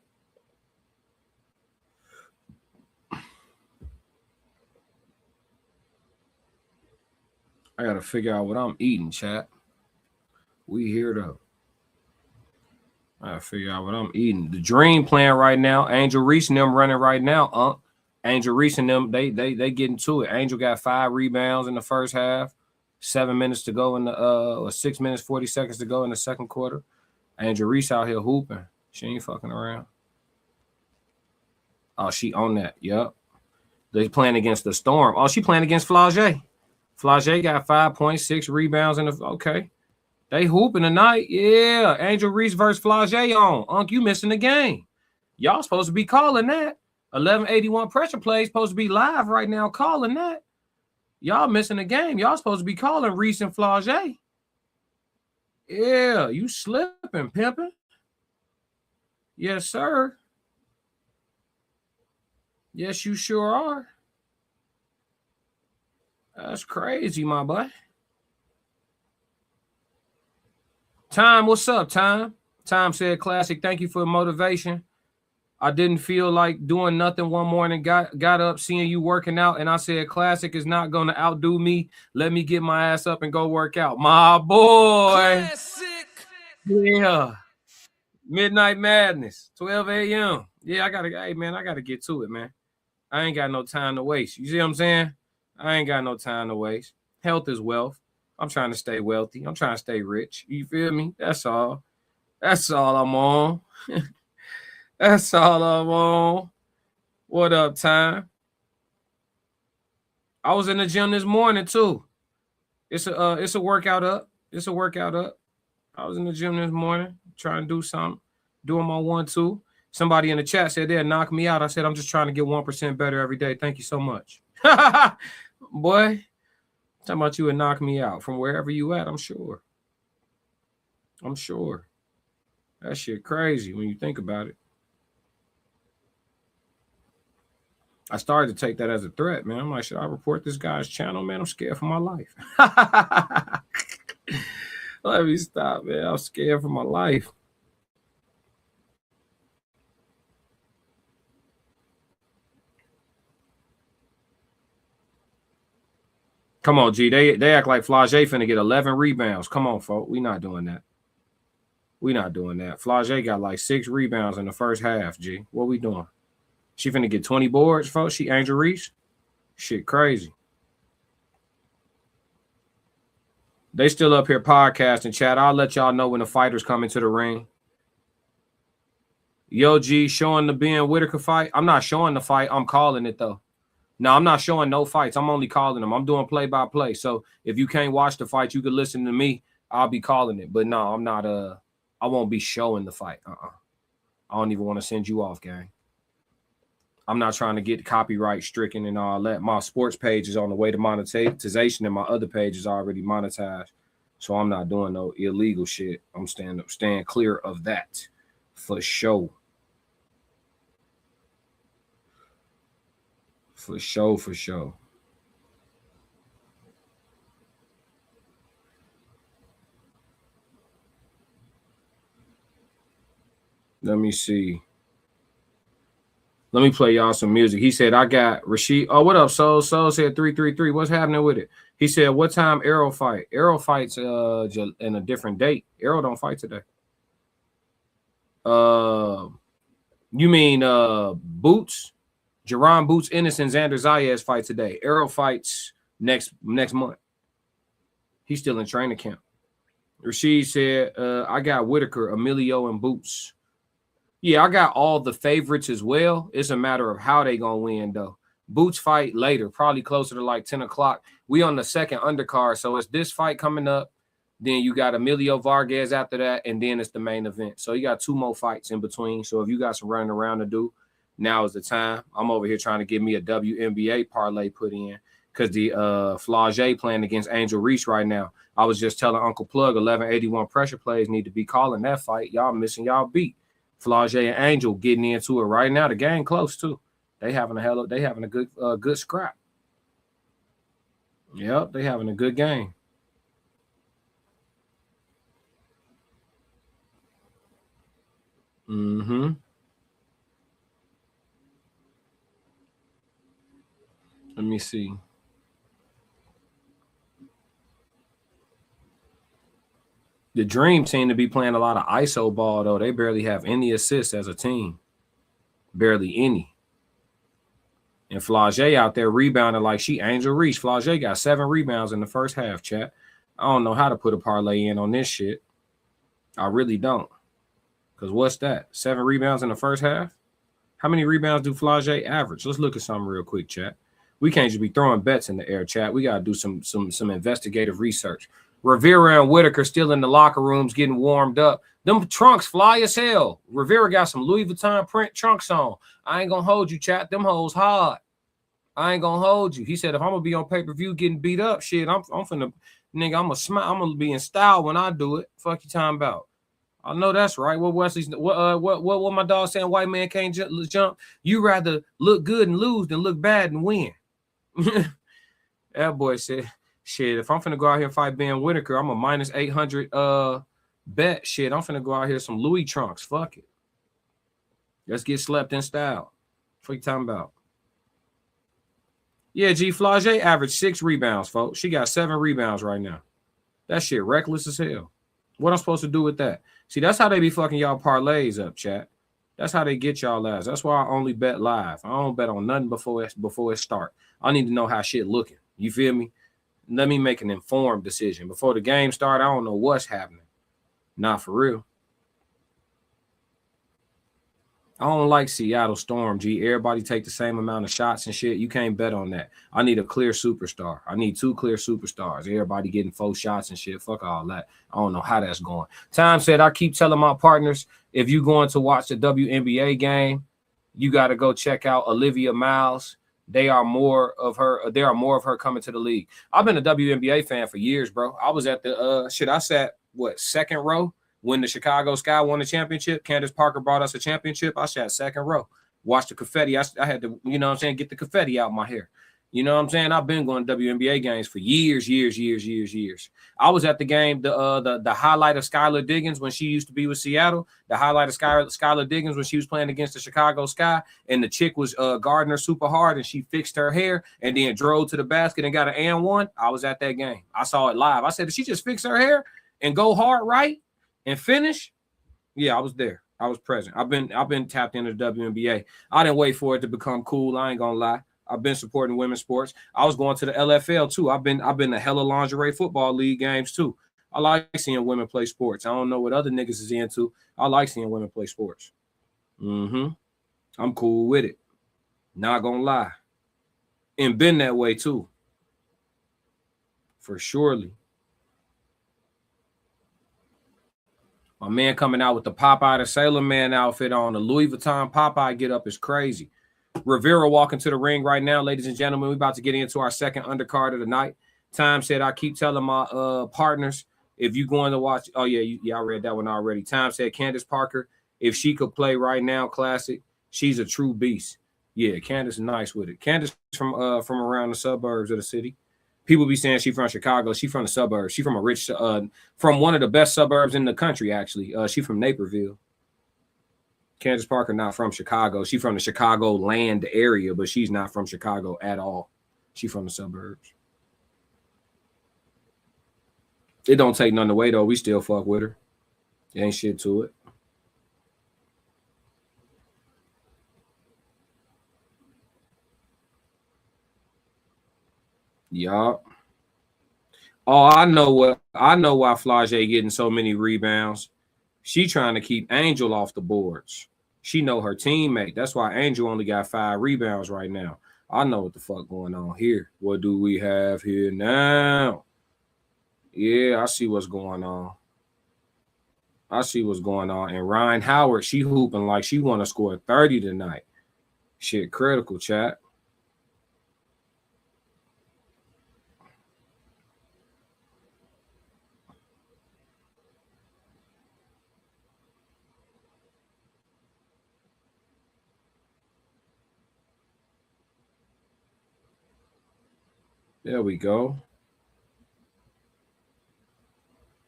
I gotta figure out what I'm eating, chat. We here though. I gotta figure out what I'm eating. The Dream playing right now. Angel Reese and them running right now. Angel Reese and them, they getting to it. Angel got 5 rebounds in the first half. 7 minutes to go in the or 6 minutes 40 seconds to go in the second quarter. Angel Reese out here hooping. She ain't fucking around. Oh, she on that. Yep. They playing against the Storm. Oh, she playing against Flage. Flage got 5.6 rebounds in the okay. They hooping tonight. Yeah. Angel Reese versus Flage on. You missing the game. Y'all supposed to be calling that. 1181 pressure play supposed to be live right now calling that. Y'all missing the game. Y'all supposed to be calling Reese and Flage. Yeah, you slipping, pimping. Yes, sir. Yes, you sure are. That's crazy, my boy. Time, what's up, Time? Time said, Classic, thank you for the motivation. I didn't feel like doing nothing one morning. Got up seeing you working out, and I said, Classic is not going to outdo me. Let me get my ass up and go work out. My boy. Classic. Yeah. Midnight Madness, 12 a.m. Yeah, I got to get to it, man. I ain't got no time to waste. You see what I'm saying? I ain't got no time to waste. Health is wealth. I'm trying to stay wealthy. I'm trying to stay rich. You feel me? That's all. That's all I'm on. That's all I'm on. What up, Time? I was in the gym this morning too. It's a workout up. It's a workout up. I was in the gym this morning trying to do something, doing my 1-2. Somebody in the chat said they'll knock me out. I said I'm just trying to get 1% better every day. Thank you so much. Boy, talking about you would knock me out from wherever you at, I'm sure. I'm sure. That shit crazy when you think about it. I started to take that as a threat, man. I'm like, should I report this guy's channel, man? I'm scared for my life. Let me stop, man. I'm scared for my life. Come on, G. They act like Flage finna get 11 rebounds. Come on, folks. We not doing that. We not doing that. Flage got like 6 rebounds in the first half, G. What we doing? She finna get 20 boards, folks. She Angel Reese. Shit crazy. They still up here podcasting, chat. I'll let y'all know when the fighters come into the ring. Yo, G, showing the Ben Whitaker fight. I'm not showing the fight. I'm calling it, though. No, I'm not showing no fights. I'm only calling them. I'm doing play-by-play. So if you can't watch the fight, you can listen to me. I'll be calling it. But no, I'm not. I won't be showing the fight. I don't even want to send you off, gang. I'm not trying to get copyright stricken and all that. My sports page is on the way to monetization, and my other page is already monetized. So I'm not doing no illegal shit. I'm staying clear of that for sure. For sure. Let me see. Let me play y'all some music. He said, I got Rashid. Oh, what up, Soul? Soul said 333. What's happening with it? He said, what time Arrow fight? Arrow fights in a different date. Arrow don't fight today. You mean Boots? Jaron Boots, Ennis, and Xander Zayas fight today. Arrow fights next month. He's still in training camp. Rashid said, I got Whitaker, Emilio, and Boots. Yeah, I got all the favorites as well. It's a matter of how they gonna win, though. Boots fight later, probably closer to like 10 o'clock. We on the second undercard, so it's this fight coming up. Then you got Emilio Vargas after that, and then it's the main event. So you got 2 more fights in between. So if you got some running around to do, now is the time. I'm over here trying to get me a WNBA parlay put in because the Flage playing against Angel Reese right now. I was just telling Uncle Plug 1181 pressure plays need to be calling that fight. Y'all missing y'all beat. Flage and Angel getting into it right now. The game close too. They having a good scrap. Yep, they having a good game. Mm-hmm. Let me see. The Dream seem to be playing a lot of ISO ball, though. They barely have any assists as a team. Barely any. And Flage out there rebounding like she Angel Reese. Flage got 7 rebounds in the first half, chat. I don't know how to put a parlay in on this shit. I really don't. Because what's that? 7 rebounds in the first half? How many rebounds do Flage average? Let's look at something real quick, chat. We can't just be throwing bets in the air, chat. We got to do some investigative research. Rivera and Whitaker still in the locker rooms getting warmed up. Them trunks fly as hell. Rivera got some Louis Vuitton print trunks on. I ain't going to hold you, chat. Them hoes hard. I ain't going to hold you. He said, if I'm going to be on pay-per-view getting beat up, shit, I'm finna, nigga, I'm going to be in style when I do it. Fuck you talking about. I know that's right. What Wesley's, what my dog saying, white man can't jump. You rather look good and lose than look bad and win. That boy said, shit, if I'm finna go out here and fight Ben Whitaker, I'm a minus 800 bet. Shit, I'm finna go out here some Louis trunks. Fuck it. Let's get slept in style. What you talking about? Yeah, G. Flage averaged 6 rebounds, folks. She got 7 rebounds right now. That shit reckless as hell. What I'm supposed to do with that? See, that's how they be fucking y'all parlays up, chat. That's how they get y'all ass. That's why I only bet live. I don't bet on nothing before it start. I need to know how shit looking. You feel me? Let me make an informed decision. Before the game start, I don't know what's happening. Not for real. I don't like Seattle Storm, G. Everybody take the same amount of shots and shit. You can't bet on that. I need a clear superstar. I need 2 clear superstars. Everybody getting 4 shots and shit. Fuck all that. I don't know how that's going. Time said, I keep telling my partners, if you going to watch the WNBA game, you got to go check out Olivia Miles. There are more of her coming to the league. I've been a WNBA fan for years, bro. I was at the I sat second row when the Chicago Sky won the championship. Candace Parker brought us a championship. I sat second row, watched the confetti. I had to, you know what I'm saying, get the confetti out my hair. You know what I'm saying? I've been going to WNBA games for years. I was at the game, the highlight of Skylar Diggins when she used to be with Seattle, the highlight of Skylar Diggins when she was playing against the Chicago Sky, and the chick was guarding her super hard, and she fixed her hair and then drove to the basket and got an and one. I was at that game. I saw it live. I said, did she just fix her hair and go hard right and finish? Yeah, I was there. I was present. I've been tapped into the WNBA. I didn't wait for it to become cool. I ain't gonna lie. I've been supporting women's sports. I was going to the LFL too. I've been to hella lingerie football league games too. I like seeing women play sports. I don't know what other niggas is into. I like seeing women play sports. I'm cool with it. Not gonna lie. And been that way too. For surely. My man coming out with the Popeye the Sailor Man outfit on. The Louis Vuitton Popeye get up is crazy. Rivera walking to the ring right now, ladies and gentlemen. We're about to get into our second undercard of the night. Time said, I keep telling my partners, if you going to watch, I read that one already. Time said, Candace Parker, if she could play right now, classic, she's a true beast. Yeah, Candace is nice with it. Candace from around the suburbs of the city. People be saying she from Chicago. She from the suburbs. She from a rich, from one of the best suburbs in the country, actually. She from Naperville. Candace Parker not from Chicago. She from the Chicago land area, but she's not from Chicago at all. She from the suburbs. It don't take nothing away, though. We still fuck with her. Ain't shit to it. Yup. Oh, I know why Flage getting so many rebounds. She trying to keep Angel off the boards. She know her teammate. That's why Angel only got 5 rebounds right now. I know what the fuck going on here. What do we have here now? Yeah, I see what's going on. And Ryan Howard, she hooping like she want to score 30 tonight. Shit, critical, chat. There we go.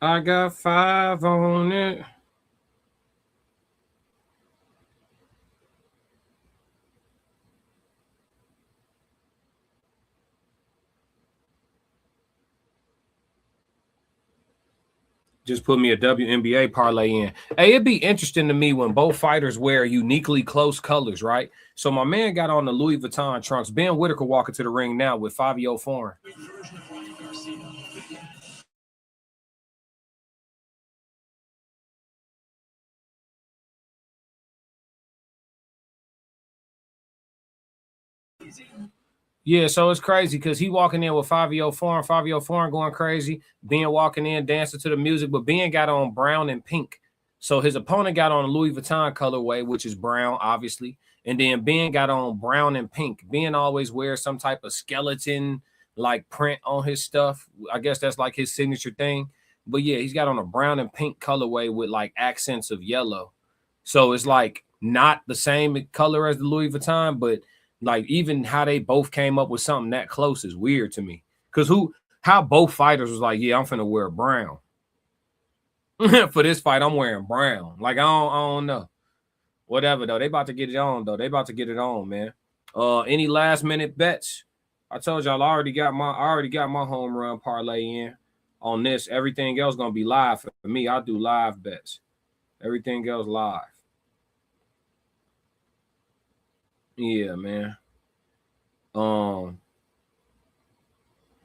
I got 5 on it. Just put me a WNBA parlay in. Hey, it'd be interesting to me when both fighters wear uniquely close colors, right? So my man got on the Louis Vuitton trunks. Ben Whitaker walking to the ring now with Fabio Foreign. Yeah, so it's crazy because he walking in with Fabio Foreign going crazy. Ben walking in, dancing to the music, but Ben got on brown and pink. So his opponent got on a Louis Vuitton colorway, which is brown, obviously. And then Ben got on brown and pink. Ben always wears some type of skeleton like print on his stuff. I guess that's like his signature thing. But yeah, he's got on a brown and pink colorway with like accents of yellow. So it's like not the same color as the Louis Vuitton, but like even how they both came up with something that close is weird to me. Because how both fighters was like, yeah, I'm finna wear brown. For this fight, I'm wearing brown. Like, I don't know. Whatever, though. They about to get it on, though. They about to get it on, man. Any last minute bets? I told y'all I already got my home run parlay in on this. Everything else gonna be live for me. I do live bets. Everything else live. Yeah, man.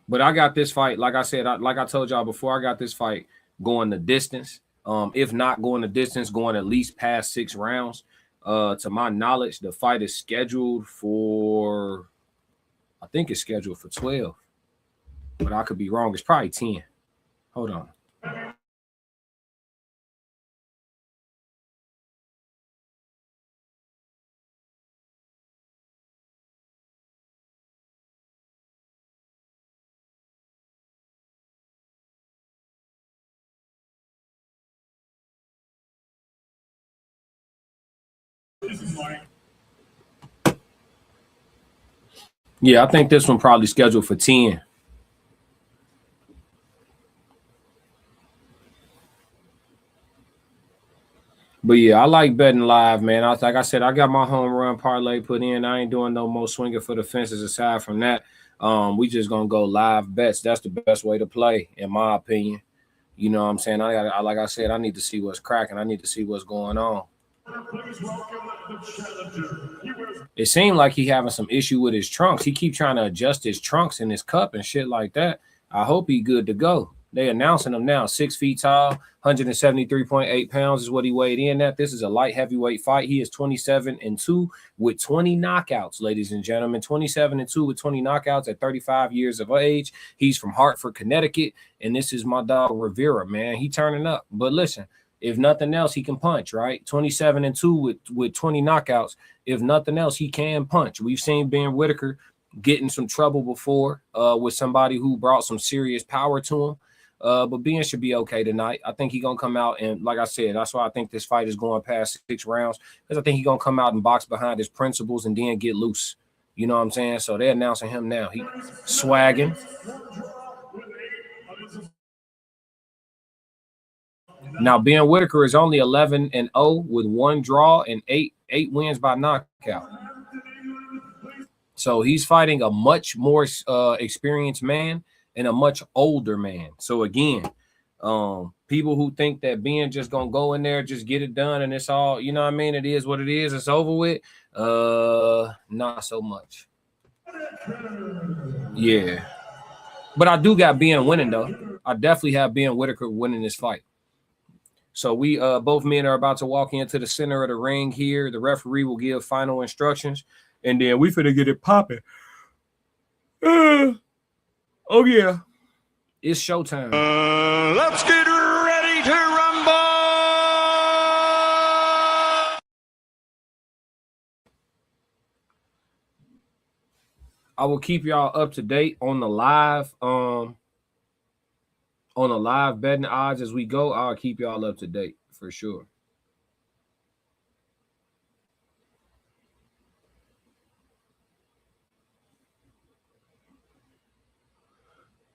But I got this fight, like I said, like I told y'all before, I got this fight going the distance. If not going the distance, going at least past 6 rounds. To my knowledge, the fight is scheduled for, I think it's scheduled for 12, but I could be wrong. It's probably 10. Hold on. Yeah, I think this one probably scheduled for 10. But yeah, I like betting live, man. Like I said, I got my home run parlay put in. I ain't doing no more swinging for the fences. Aside from that, we just gonna go live bets. That's the best way to play, in my opinion. You know what I'm saying? Like I said, I need to see what's cracking. I need to see what's going on. It seemed like he having some issue with his trunks. He keep trying to adjust his trunks in his cup and shit like that. I hope he good to go. They announcing him now. 6 feet tall, 173.8 pounds is what he weighed in at. This is a light heavyweight fight. He is 27-2 with 20 knockouts, ladies and gentlemen. 27-2 with 20 knockouts at 35 years of age. He's from Hartford, Connecticut, and this is my dog Rivera, man. He turning up. But listen, if nothing else, he can punch, right? 27-2 with 20 knockouts. If nothing else, he can punch. We've seen Ben Whitaker get in some trouble before with somebody who brought some serious power to him. But Ben should be okay tonight. I think he's going to come out and, like I said, that's why I think this fight is going past 6 rounds, because I think he's going to come out and box behind his principles and then get loose. You know what I'm saying? So they're announcing him now. He swagging. Now, Ben Whitaker is only 11-0 with 1 draw and 8 wins by knockout. So he's fighting a much more experienced man and a much older man. So again, people who think that Ben just gonna go in there, just get it done, and it's all, you know what I mean? It is what it is. It's over with. Not so much. Yeah. But I do got Ben winning, though. I definitely have Ben Whitaker winning this fight. So we both men are about to walk into the center of the ring here. The referee will give final instructions, and then we finna get it popping. Oh yeah, it's showtime. Let's get ready to rumble. I will keep y'all up to date on the live betting odds as we go. I'll keep y'all up to date for sure.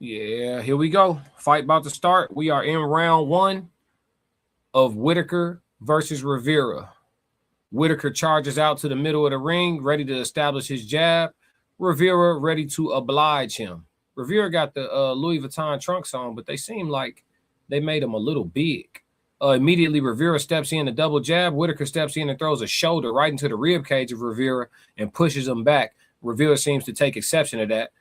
Yeah, here we go. Fight about to start. We are in round 1 of Whitaker versus Rivera. Whitaker charges out to the middle of the ring, ready to establish his jab. Rivera ready to oblige him. Rivera got the Louis Vuitton trunks on, but they seem like they made him a little big. Immediately, Rivera steps in a double jab. Whitaker steps in and throws a shoulder right into the rib cage of Rivera and pushes him back. Rivera seems to take exception to that.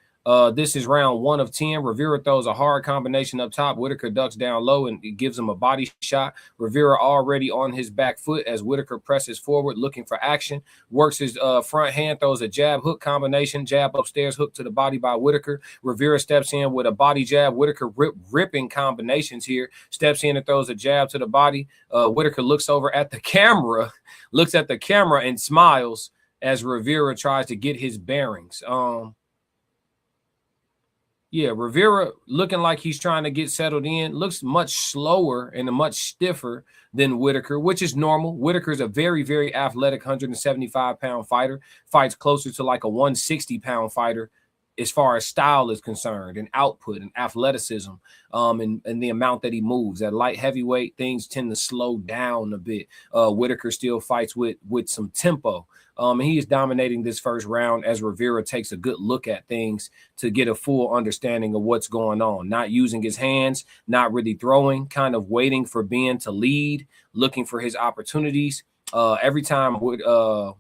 This is round 1 of 10. Rivera throws a hard combination up top. Whitaker ducks down low and gives him a body shot. Rivera already on his back foot as Whitaker presses forward, looking for action. Works his front hand, throws a jab hook combination. Jab upstairs, hook to the body by Whitaker. Rivera steps in with a body jab. Whitaker ripping combinations here. Steps in and throws a jab to the body. Whitaker looks over at the camera, and smiles as Rivera tries to get his bearings. Yeah, Rivera looking like he's trying to get settled in. Looks much slower and much stiffer than Whitaker, which is normal. Whitaker's a very, very athletic 175-pound fighter. Fights closer to like a 160-pound fighter as far as style is concerned and output and athleticism and the amount that he moves. At light heavyweight, things tend to slow down a bit. Whitaker still fights with some tempo. And he is dominating this first round as Rivera takes a good look at things to get a full understanding of what's going on. Not using his hands, not really throwing, kind of waiting for Ben to lead, looking for his opportunities. Every time Rivera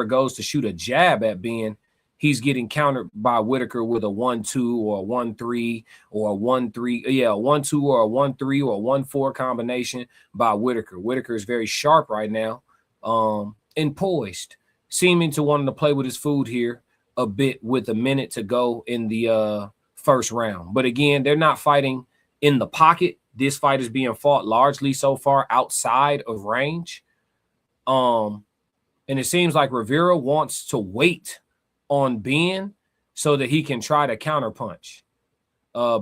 goes to shoot a jab at Ben, he's getting countered by Whitaker with a 1-2 or a 1-3 or a 1-3. Yeah, a 1-2 or a 1-3 or a 1-4 combination by Whitaker. Whitaker is very sharp right now. and poised, seeming to wanting to play with his food here a bit with a minute to go in the first round. But again, they're not fighting in the pocket. This fight is being fought largely so far outside of range. And it seems like Rivera wants to wait on Ben so that he can try to counterpunch.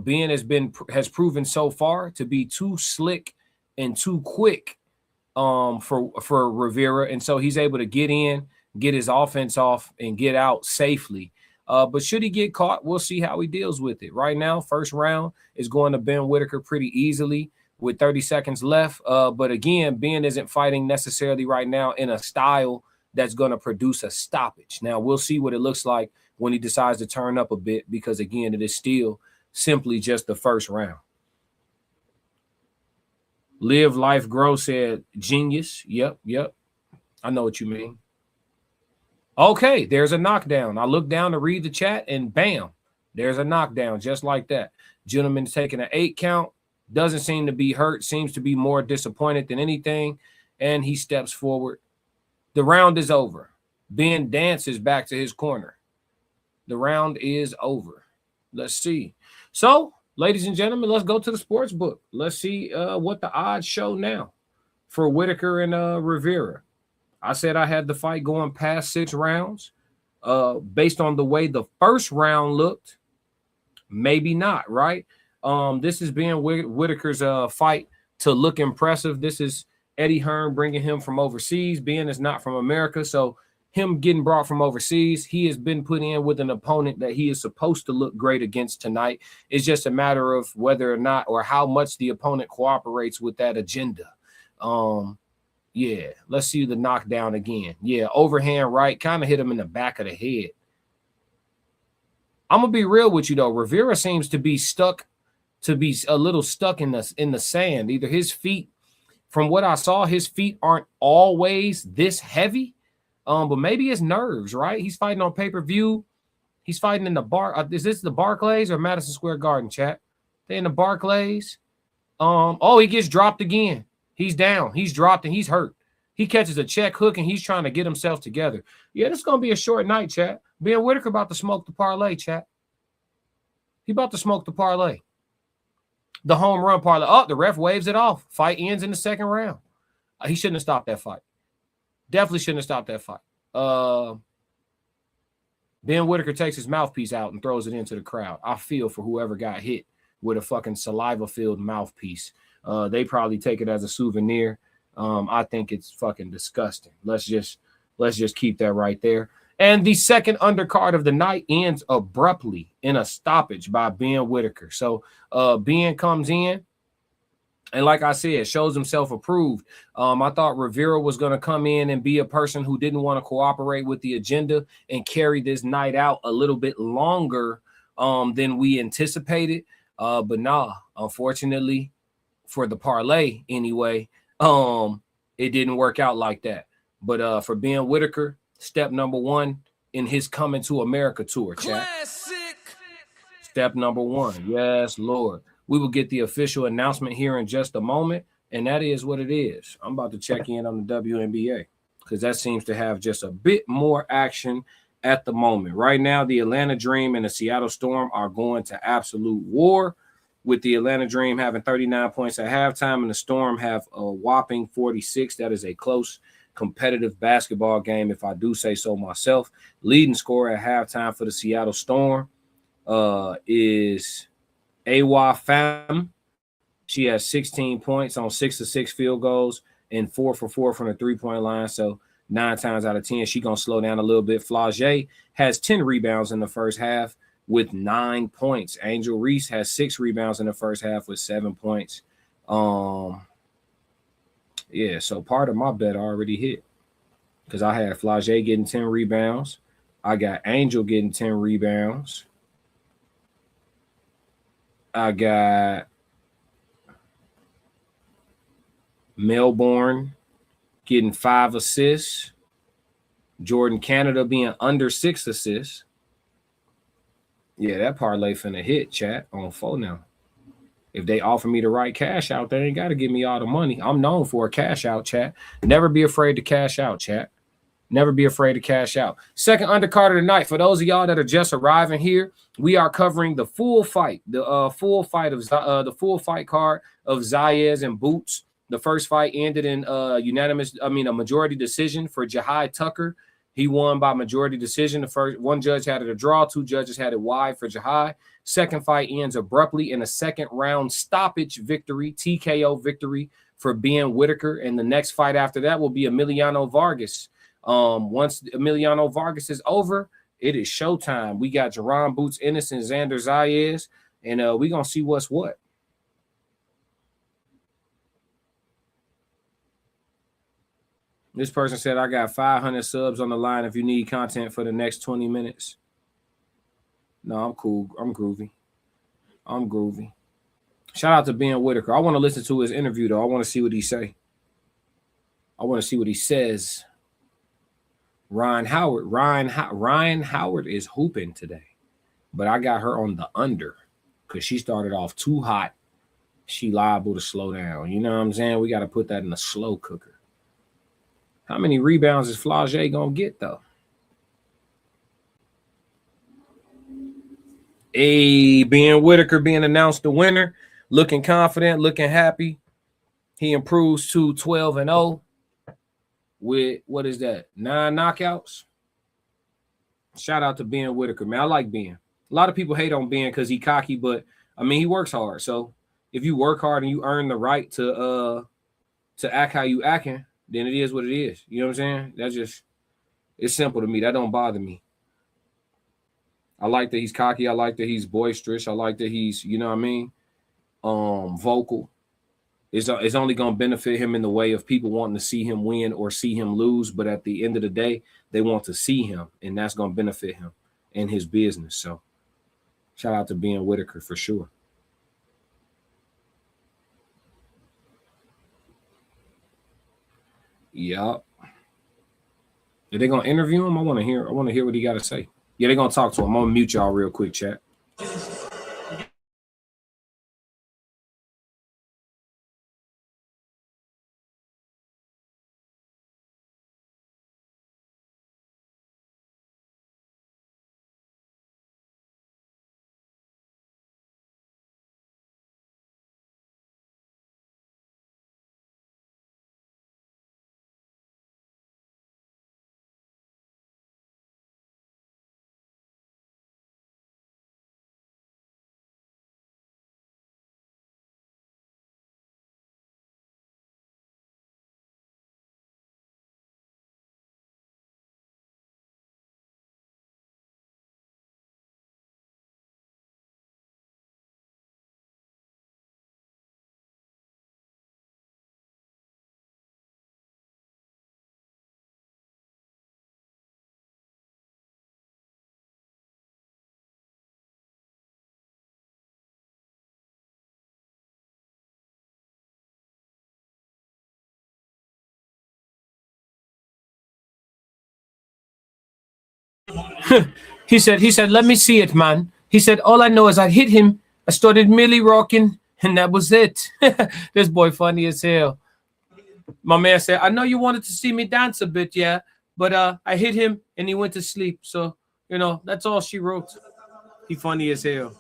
Ben has proven so far to be too slick and too quick for Rivera, and so he's able to get in, get his offense off, and get out safely. But should he get caught, we'll see how he deals with it. Right now, first round is going to Ben Whitaker pretty easily with 30 seconds left. But again, Ben isn't fighting necessarily right now in a style that's going to produce a stoppage. Now, we'll see what it looks like when he decides to turn up a bit, because again, it is still simply just the first round. Live Life Grow said, genius. Yep. I know what you mean. Okay, there's a knockdown. I look down to read the chat, and bam, there's a knockdown just like that. Gentleman's taking an 8 count. Doesn't seem to be hurt. Seems to be more disappointed than anything. And he steps forward. The round is over. Ben dances back to his corner. The round is over. Let's see. So, ladies and gentlemen, let's go to the sports book. Let's see what the odds show now for Whitaker and Rivera. I said I had the fight going past 6 rounds. Based on the way the first round looked, maybe not, right? This is Ben Whitaker's fight to look impressive. This is Eddie Hearn bringing him from overseas. Ben is not from America, so him getting brought from overseas, he has been put in with an opponent that he is supposed to look great against tonight. It's just a matter of whether or not or how much the opponent cooperates with that agenda. Yeah, let's see the knockdown again. Yeah, overhand right, kind of hit him in the back of the head. I'm going to be real with you, though. Rivera seems to be a little stuck in the sand. Either his feet, from what I saw, his feet aren't always this heavy. But maybe his nerves, right? He's fighting on pay-per-view. He's fighting in the bar. Is this the Barclays or Madison Square Garden, chat? They in the Barclays. He gets dropped again. He's down. He's dropped and he's hurt. He catches a check hook and he's trying to get himself together. Yeah, this is going to be a short night, chat. Ben Whitaker about to smoke the parlay, chat. He about to smoke the parlay. The home run parlay. Oh, the ref waves it off. Fight ends in the second round. He shouldn't have stopped that fight. Definitely shouldn't have stopped that fight. Ben Whitaker takes his mouthpiece out and throws it into the crowd. I feel for whoever got hit with a fucking saliva-filled mouthpiece. They probably take it as a souvenir. I think it's fucking disgusting. Let's just keep that right there. And the second undercard of the night ends abruptly in a stoppage by Ben Whitaker. So Ben comes in, and like I said, shows himself approved. I thought Rivera was going to come in and be a person who didn't want to cooperate with the agenda and carry this night out a little bit longer than we anticipated. But nah, unfortunately, for the parlay anyway, it didn't work out like that. But for Ben Whitaker, step number 1 in his Coming to America tour, chat. Classic. Step number 1. Yes, Lord. We will get the official announcement here in just a moment, and that is what it is. I'm about to check in on the WNBA because that seems to have just a bit more action at the moment. Right now, the Atlanta Dream and the Seattle Storm are going to absolute war, with the Atlanta Dream having 39 points at halftime and the Storm have a whopping 46. That is a close, competitive basketball game, if I do say so myself. Leading scorer at halftime for the Seattle Storm is Awa Pham. She has 16 points on 6 of 6 field goals and 4 for 4 from the three-point line. So 9 times out of 10, she's going to slow down a little bit. Flau'jae has 10 rebounds in the first half with 9 points. Angel Reese has 6 rebounds in the first half with 7 points. Yeah, so part of my bet already hit because I had Flau'jae getting 10 rebounds. I got Angel getting 10 rebounds. I got Melbourne getting 5 assists. Jordan Canada being under 6 assists. Yeah, that parlay finna hit, chat, on 4 now. If they offer me the right cash out, they ain't got to give me all the money. I'm known for a cash out, chat. Never be afraid to cash out, chat. Never be afraid to cash out. Second undercard of the night. For those of y'all that are just arriving here, we are covering the full fight, the full fight card of Zayas and Boots. The first fight ended in a majority decision for Jahai Tucker. He won by majority decision. The first one judge had it a draw, two judges had it wide for Jahai. Second fight ends abruptly in a second round stoppage victory, TKO victory for Ben Whitaker. And the next fight after that will be Emiliano Vargas. Once Emiliano Vargas is over, it is showtime. We got Jaron, Boots, Ennis, and Xander Zayas, and we're gonna see what's what. This person said, I got 500 subs on the line if you need content for the next 20 minutes. No, I'm cool. I'm groovy. Shout out to Ben Whitaker. I want to listen to his interview, though. I want to see what he say. I want to see what he says. Ryan Howard is hooping today, but I got her on the under because she started off too hot. She liable to slow down. You know what I'm saying? We got to put that in a slow cooker. How many rebounds is Flage gonna get though? Hey, Ben Whitaker being announced the winner, looking confident, looking happy. He improves to 12-0 with what is that? 9 knockouts. Shout out to Ben Whitaker, man. I like Ben. A lot of people hate on Ben because he cocky, but I mean he works hard. So if you work hard and you earn the right to act how you acting, then it is what it is. You know what I'm saying? That's just, it's simple to me. That don't bother me. I like that he's cocky. I like that he's boisterous. I like that he's, you know what I mean, vocal. It's only going to benefit him in the way of people wanting to see him win or see him lose. But at the end of the day, they want to see him, and that's going to benefit him and his business. So shout out to Ben Whitaker for sure. Yup. Are they gonna interview him? I want to hear what he got to say. Yeah, they're gonna talk to him. I'm gonna mute y'all real quick, chat. He said, let me see it, man. He said, all I know is I hit him. I started merely rocking, and that was it. This boy funny as hell. My man said, I know you wanted to see me dance a bit, yeah, but I hit him and he went to sleep. So, you know, that's all she wrote. He funny as hell.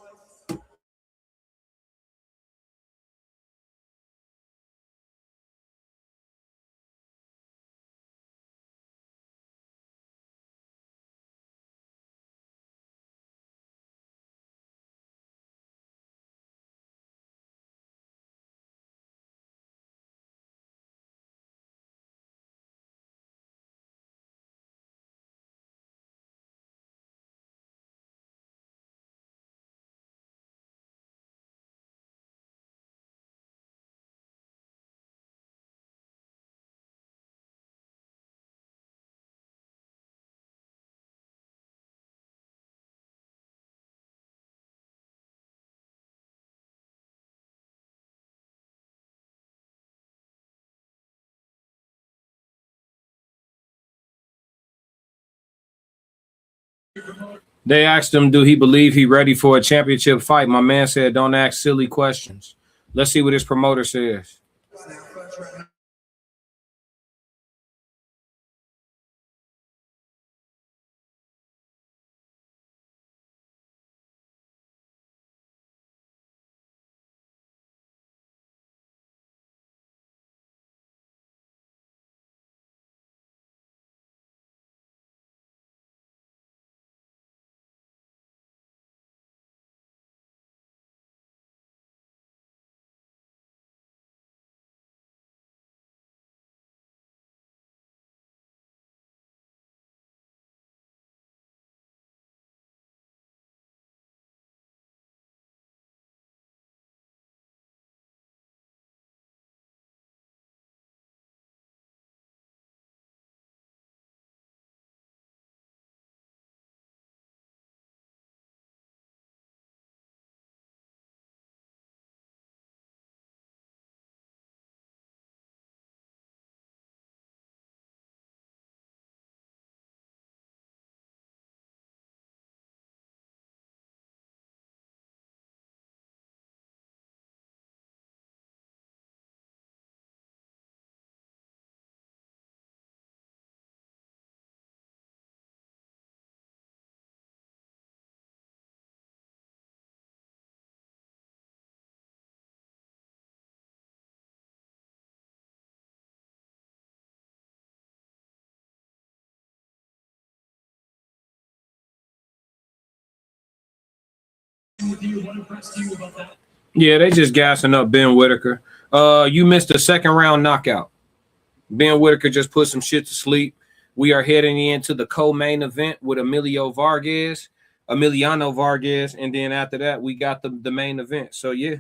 They asked him, do he believe he ready for a championship fight? My man said, don't ask silly questions. Let's see what his promoter says. Yeah, they just gassing up Ben Whitaker. You missed a second round knockout. Ben Whitaker just put some shit to sleep. We are heading into the co-main event with Emiliano Vargas, and then after that, we got the main event. So yeah,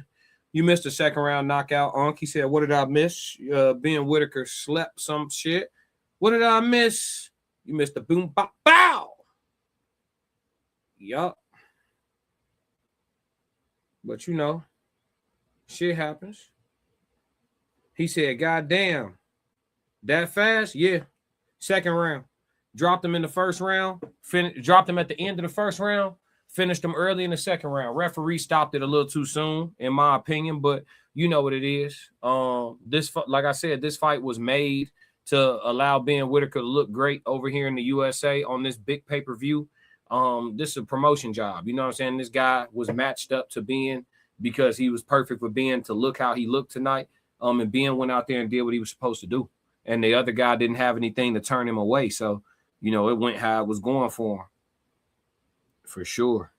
you missed a second round knockout. He said, "What did I miss?" Ben Whitaker slept some shit. What did I miss? You missed the boom bop bow. Yup. But you know, shit happens. He said, "God damn, that fast?" Yeah. Second round. Dropped him in the first round. Dropped him at the end of the first round. Finished him early in the second round. Referee stopped it a little too soon, in my opinion, but you know what it is. Like I said, this fight was made to allow Ben Whitaker to look great over here in the USA on this big pay-per-view. This is a promotion job. You know what I'm saying? This guy was matched up to Ben because he was perfect for Ben to look how he looked tonight. And Ben went out there and did what he was supposed to do. And the other guy didn't have anything to turn him away. So, you know, it went how it was going for him. For sure.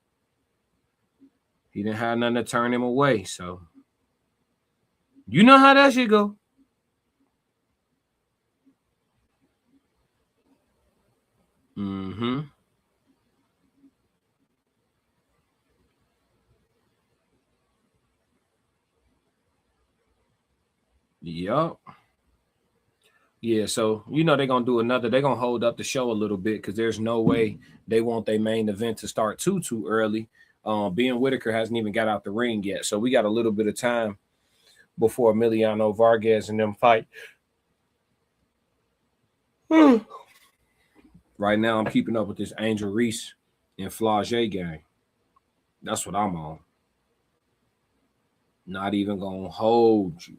He didn't have nothing to turn him away. So, you know how that shit go. Mm-hmm. Yup. Yeah, so you know they're gonna do another. They're gonna hold up the show a little bit because there's no way they want their main event to start too early. Ben Whitaker hasn't even got out the ring yet, so we got a little bit of time before Emiliano Vargas and them fight. Right now, I'm keeping up with this Angel Reese and Flage game. That's what I'm on. Not even gonna hold you.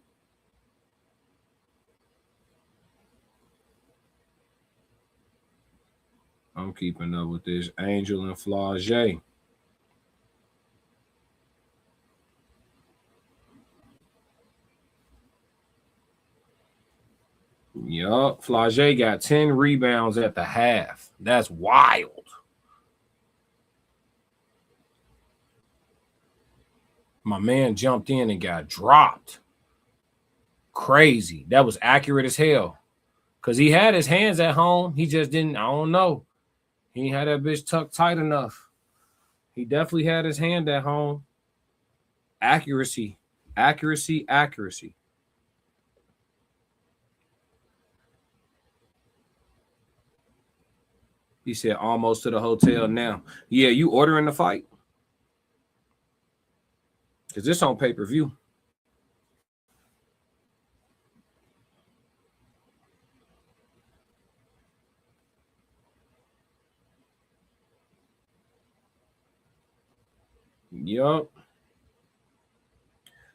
I'm keeping up with this Angel and Flage. Yup, Flage got 10 rebounds at the half. That's wild. My man jumped in and got dropped. Crazy. That was accurate as hell. Because he had his hands at home. He just didn't, I don't know. He ain't had that bitch tucked tight enough. He definitely had his hand at home. Accuracy. Accuracy. Accuracy. He said almost to the hotel now. Yeah, you ordering the fight? Because this on pay-per-view. Yup.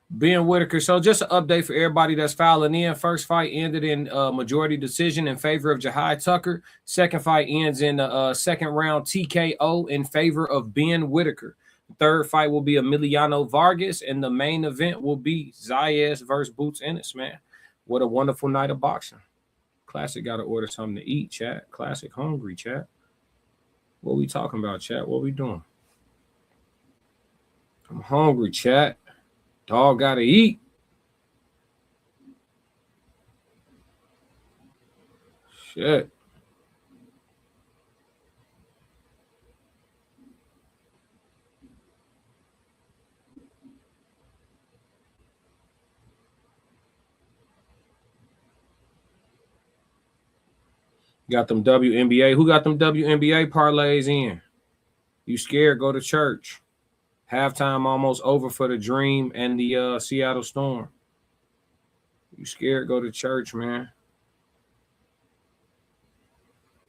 Ben Whitaker. So just an update for everybody that's filing in. First fight ended in majority decision in favor of Jahai Tucker. Second fight ends in the second round TKO in favor of Ben Whitaker. Third fight will be Emiliano Vargas, and the main event will be Zayas versus Boots Ennis, man. What a wonderful night of boxing. Classic got to order something to eat, chat. Classic hungry, chat. What we talking about, chat? What we doing? I'm hungry, chat. Dog got to eat. Shit. Got them WNBA. Who got them WNBA parlays in? You scared? Go to church. Halftime almost over for the Dream and the Seattle Storm. You scared? Go to church, man.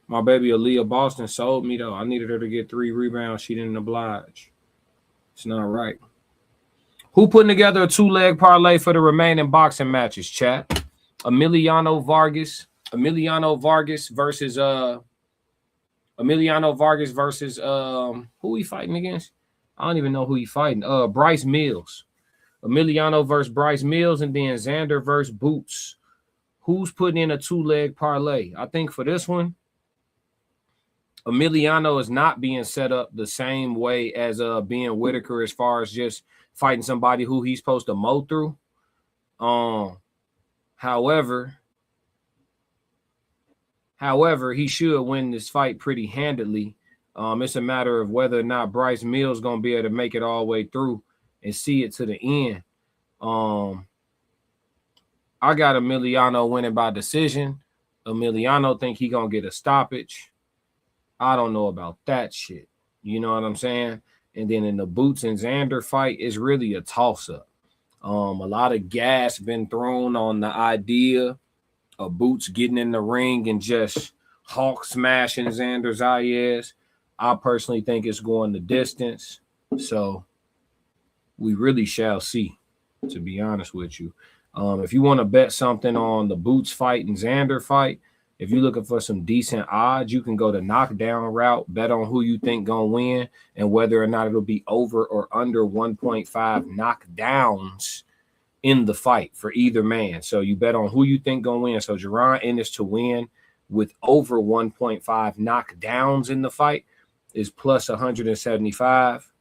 My baby Aaliyah Boston sold me, though. I needed her to get 3 rebounds. She didn't oblige. It's not right. Who putting together a 2-leg parlay for the remaining boxing matches, chat? Emiliano Vargas versus who he fighting against? I don't even know who he fighting. Bryce Mills. Emiliano versus Bryce Mills, and then Xander versus Boots. Who's putting in a 2-leg parlay? I think for this one, Emiliano is not being set up the same way as Ben Whitaker as far as just fighting somebody who he's supposed to mow through. However, he should win this fight pretty handedly. It's a matter of whether or not Bryce Mills going to be able to make it all the way through and see it to the end. I got Emiliano winning by decision. Emiliano think he going to get a stoppage. I don't know about that shit. You know what I'm saying? And then in the Boots and Xander fight, it's really a toss-up. A lot of gas been thrown on the idea of Boots getting in the ring and just hawk smashing Xander Zayas. I personally think it's going the distance. So we really shall see, to be honest with you. If you want to bet something on the Boots fight and Xander fight, if you're looking for some decent odds, you can go the knockdown route, bet on who you think going to win and whether or not it'll be over or under 1.5 knockdowns in the fight for either man. So you bet on who you think going to win. So Jaron Ennis to win with over 1.5 knockdowns in the fight is plus 175.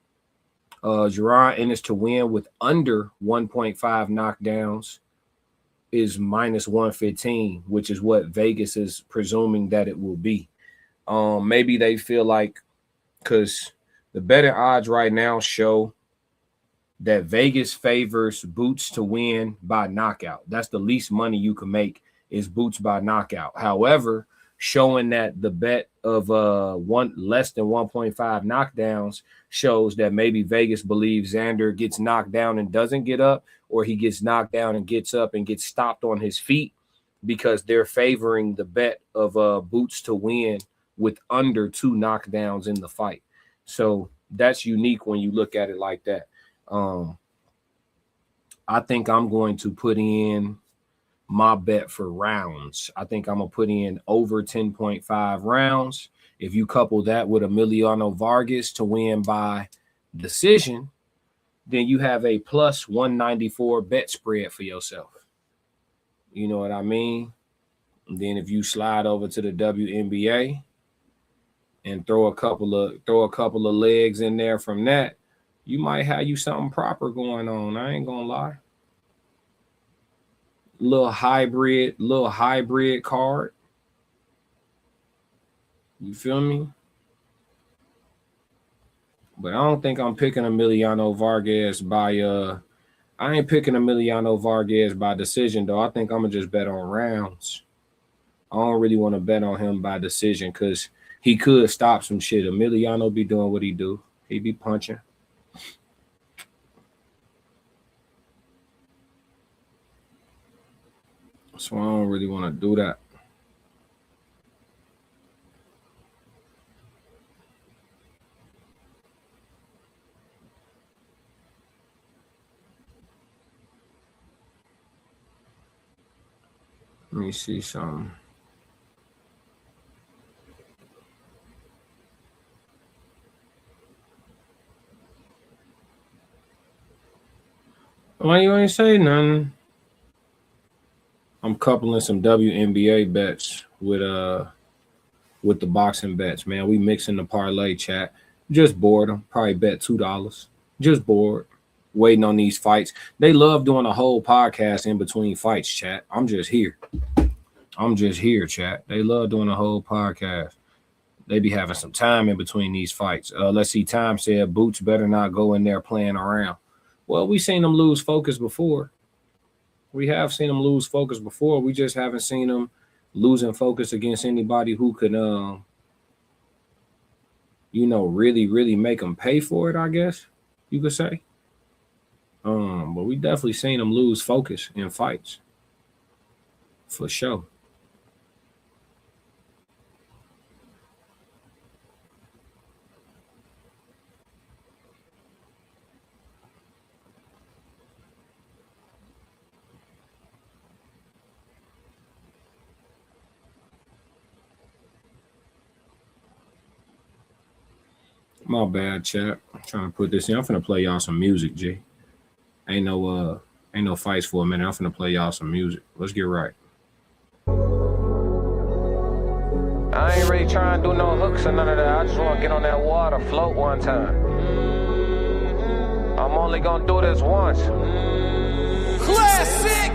Jaron Ennis to win with under 1.5 knockdowns is minus 115, which is what Vegas is presuming that it will be. Maybe they feel like, because the betting odds right now show that Vegas favors Boots to win by knockout. That's the least money you can make is Boots by knockout. However, showing that the bet of less than 1.5 knockdowns shows that maybe Vegas believes Xander gets knocked down and doesn't get up, or he gets knocked down and gets up and gets stopped on his feet, because they're favoring the bet of Boots to win with under 2 knockdowns in the fight. So that's unique when you look at it like that. I think I'm going to put in my bet for rounds. I think I'm going to put in over 10.5 rounds. If you couple that with Emiliano Vargas to win by decision, then you have a plus 194 bet spread for yourself. You know what I mean? And then if you slide over to the WNBA and throw a couple of legs in there from that, you might have you something proper going on. I ain't gonna lie. Little hybrid card. You feel me? But I don't think I'm picking Emiliano Vargas by I ain't picking Emiliano Vargas by decision, though. I think I'm gonna just bet on rounds. I don't really want to bet on him by decision because he could stop some shit. Emiliano be doing what he do. He be punching. So I don't really want to do that. Let me see something. Why you ain't say nothing? I'm coupling some WNBA bets with the boxing bets, man. We mixing the parlay chat. Just bored them. Probably bet $2. Just bored. Waiting on these fights. They love doing a whole podcast in between fights, chat. I'm just here, chat. They love doing a whole podcast. They be having some time in between these fights. Let's see. Time said Boots better not go in there playing around. Well, we seen them lose focus before. We have seen them lose focus before. We just haven't seen them losing focus against anybody who could, really, really make them pay for it, I guess you could say. But we definitely seen them lose focus in fights. For sure. My bad, chat. I'm trying to put this in. I'm finna play y'all some music, G. Ain't no fights for a minute. I'm finna play y'all some music. Let's get right. I ain't really trying to do no hooks or none of that. I just want to get on that water, float one time. I'm only gonna do this once. Classic!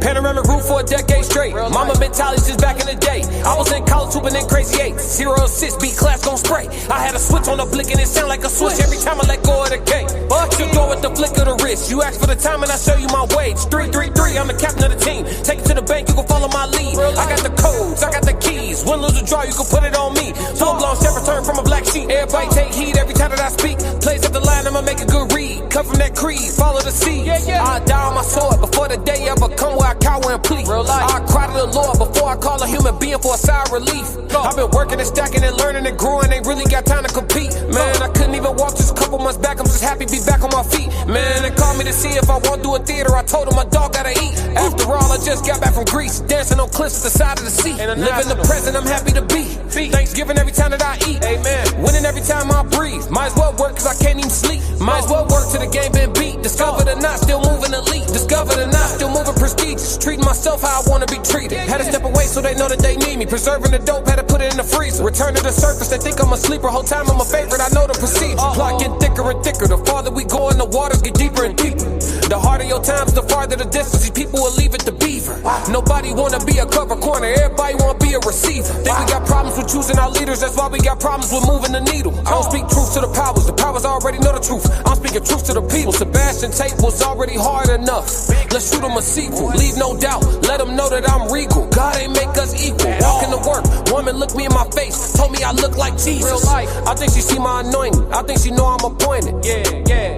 Panoramic roof for a decade straight. Mama mentality since back in the day. I was in college hooping in crazy eight. 0-6, beat class gon' spray. I had a switch on the blick and it sound like a switch every time I let go of the gate. Should go with the flick of the wrist. You ask for the time and I show you my wage. 3-3-3, I'm the captain of the team. Take it to the bank, you can follow my lead. I got the codes, I got the keys. Win, lose, or draw, you can put it on me. Full blown step return from a black sheep. Everybody take heed every time that I speak. Plays up the line, I'ma make a good read. Cut from that creed, follow the seed. I die on my sword before the day ever come where I cower and plead. I cry to the Lord before I call a human being for a sigh of relief. I've been working and stacking and learning and growing, ain't really got time to compete. Man, I couldn't even walk just a couple months back, I'm just happy to be back on my feet. Man, they called me to see if I won't do a theater, I told them my dog gotta eat. After all, I just got back from Greece, dancing on cliffs at the side of the sea. Living the present, I'm happy to be. Thanksgiving every time that I eat. Amen. Winning every time I breathe. Might as well work cause I can't even sleep. Might as well work till the game been beat. Discovered or not, still moving elite. Discovered or not, still moving prestigious. Treating myself how I wanna be treated. Had to step away so they know that they need me. Preserving the dope, had to put it in the freezer. Return to the surface, they think I'm a sleeper. Whole time I'm a favorite, I know the procedure. Plot get thicker and thicker. The farther we go in the waters get deeper and deeper. The harder your times, the farther the distance. These people will leave it to beaver. Nobody wanna be a cover corner, everybody wanna be a receiver. Think we got problems with choosing our leaders, that's why we got problems with moving the needle. I don't speak truth to the powers already know the truth. I'm speaking truth to the people. Sebastian Tate was already hard enough. Let's shoot him a sequel, leave no doubt. Let them know that I'm regal. God ain't make us equal. Walking to work, woman looked me in my face, told me I look like Jesus. I think she see my anointing, I think she know I'm appointed.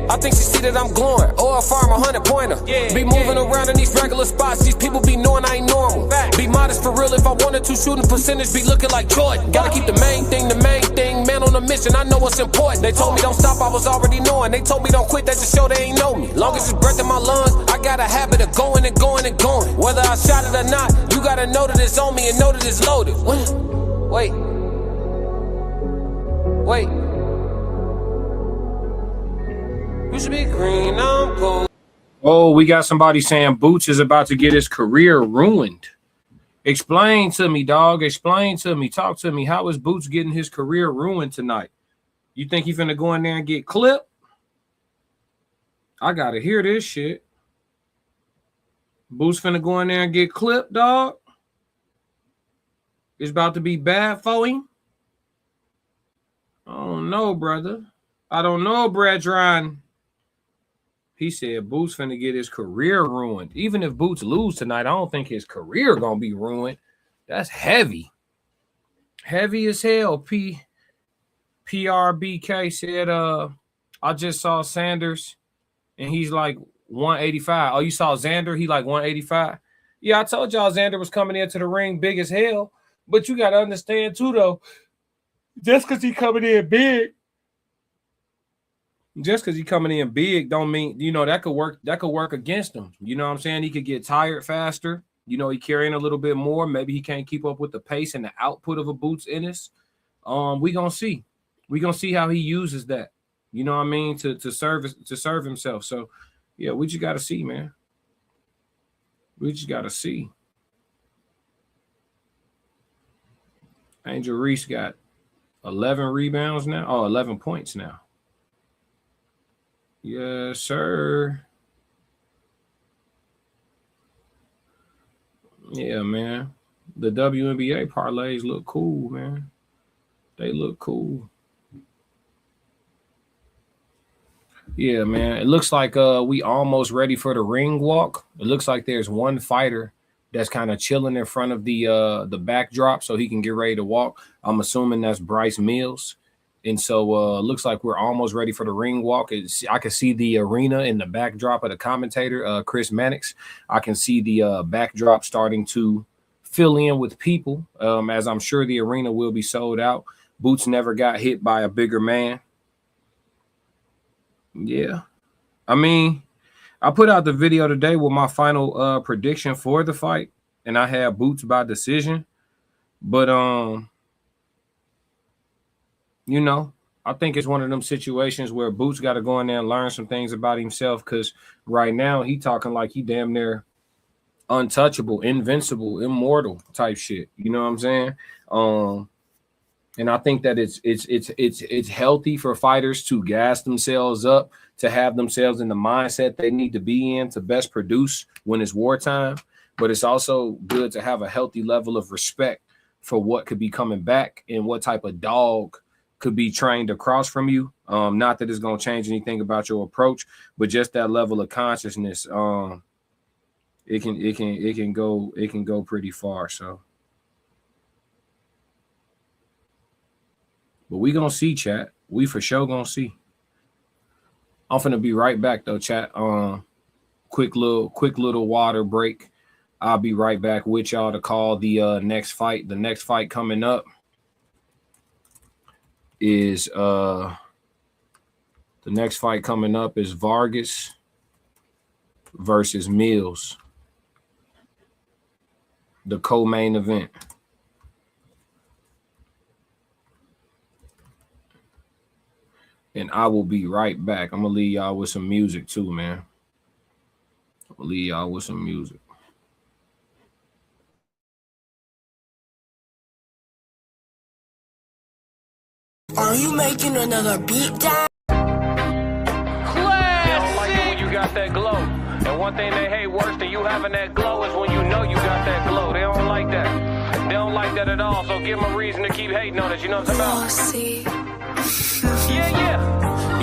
I think she see that I'm glowing, or if I'm 100-pointer. Be moving around in these regular spots, these people be knowing I ain't normal. Be modest for real, if I wanted to, shooting percentage be looking like Jordan. Gotta keep the main thing, man on a mission, I know what's important. They told me don't stop, I was already knowing. They told me don't quit, that just show they ain't know me. Long as it's breath in my lungs, I got a habit of going and going and going. Whether I shot it or not, you gotta know that it's on me and know that it's loaded. Wait. You should be green, I'm cold. Oh, we got somebody saying Boots is about to get his career ruined. Explain to me, dog. Explain to me. Talk to me. How is Boots getting his career ruined tonight? You think he's finna go in there and get clipped? I gotta hear this shit. Boots finna go in there and get clipped, dog. It's about to be bad for him. I don't know, brother. I don't know, brethren. He said Boots finna get his career ruined. Even if Boots lose tonight, I don't think his career gonna be ruined. That's heavy. Heavy as hell. PRBK said, I just saw Sanders and he's like 185. Oh, you saw Xander? He like 185. Yeah, I told y'all Xander was coming into the ring big as hell. But you got to understand too, though, just because he coming in big don't mean, that could work against him. You know what I'm saying? He could get tired faster. You know, he carrying a little bit more. Maybe he can't keep up with the pace and the output of a Boots Ennis. We gonna see. We gonna see how he uses that. You know what I mean? To serve himself. So yeah, we just gotta see, man. We just gotta see. Angel Reese got 11 rebounds now. Oh, 11 points now. Yes, sir. Yeah, man. The WNBA parlays look cool, man. They look cool. Yeah, man. It looks like we almost ready for the ring walk. It looks like there's one fighter that's kind of chilling in front of the backdrop so he can get ready to walk. I'm assuming that's Bryce Mills. And so looks like we're almost ready for the ring walk. I can see the arena in the backdrop of the commentator, Chris Mannix. I can see the backdrop starting to fill in with people, as I'm sure the arena will be sold out. Boots never got hit by a bigger man. Yeah. I mean, I put out the video today with my final prediction for the fight, and I had Boots by decision. But, you know, I think it's one of them situations where Boots got to go in there and learn some things about himself, because right now he talking like he damn near untouchable, invincible, immortal type shit. You know what I'm saying? And I think that it's healthy for fighters to gas themselves up, to have themselves in the mindset they need to be in to best produce when it's wartime. But it's also good to have a healthy level of respect for what could be coming back and what type of dog could be trained across from you. Not that it's going to change anything about your approach, but just that level of consciousness. It can go pretty far. So, but we gonna see, chat. We for sure gonna see. I'm finna be right back though, chat. Quick little water break. I'll be right back with y'all to call the next fight. The next fight coming up is Vargas versus Mills, the co-main event. And I will be right back. I'm gonna leave y'all with some music too, man. I'm gonna leave y'all with some music. Are you making another beat down? They don't like it when you got that glow. And one thing they hate worse than you having that glow is when you know you got that glow. They don't like that. They don't like that at all. So give them a reason to keep hating on us. You know what I'm talking about? See.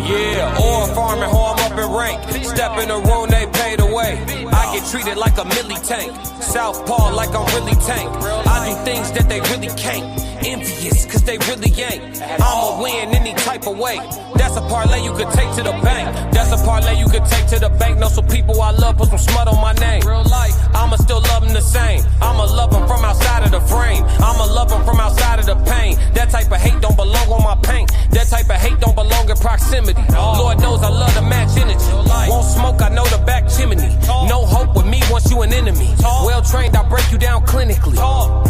Yeah, oil farming, how I'm up in rank. Step in the room, they paid away. I get treated like a milli tank. Southpaw like I'm really tank. I do things that they really can't. Envious, cause they really ain't. I'ma win any type of way. That's a parlay you could take to the bank. That's a parlay you could take to the bank. Know some people I love, put some smut on my name. Real life, I'ma still love them the same. I'ma love them from outside of the frame. I'ma love them from outside of the pain. That type of hate don't belong on my paint. That type of hate don't belong in proximity. Lord knows I love to match energy. Won't smoke, I know the back chimney. No hope with me once you an enemy. Well trained, I break you down clinically.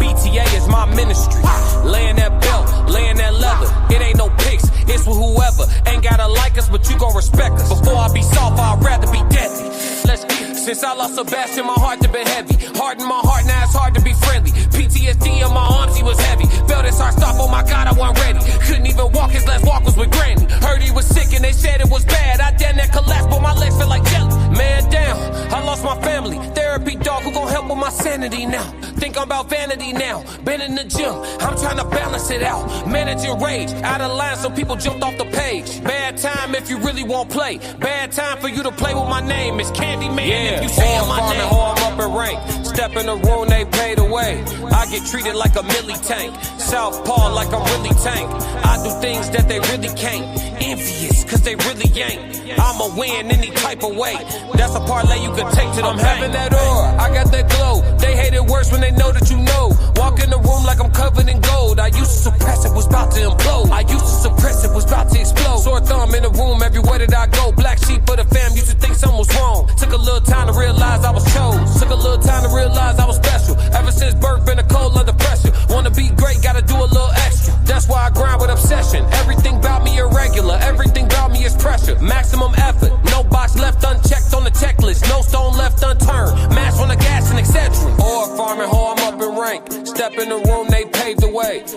BTA is my ministry. Laying that belt, laying that leather. It ain't no pics, it's with whoever. Ain't gotta like us, but you gon' respect us. Before I be soft, I'd rather be deadly. Let's get it. Since I lost Sebastian, my heart been heavy. Hard in my heart, now it's hard to be friendly. PTSD in my arms, he was heavy. Felt his heart stop, oh my God, I wasn't ready. Couldn't even walk, his last walk was with Granny. Heard he was sick and they said it was bad. I damn that collapsed, but my legs feel like jelly. Man down, I lost my family. Therapy dog, who gon' help with my sanity now? Think I'm about vanity now. Been in the gym, I'm trying to balance it out. Managing rage, out of line so people jumped off the page. Bad time if you really won't play. Bad time for you to play with my name. It's Candyman if you say my name. I'm up in rank. Step in the room, they paid away. I get treated like a milli tank. Southpaw like I'm really tank. I do things that they really can't. Envious, cause they really ain't. I'ma win any type of way. That's a parlay you could take to the bank. I'm having that aura, I got that glow. They hate it worse when they know that you know. Walk in the room like I'm covered in gold. I used to suppress it, was about to implode. I used to suppress it, was about to explode. Sore thumb in the room, everywhere that I go. Black sheep for the fam, used to think something was wrong. Took a little time to realize I was chose. Took a little time to realize I was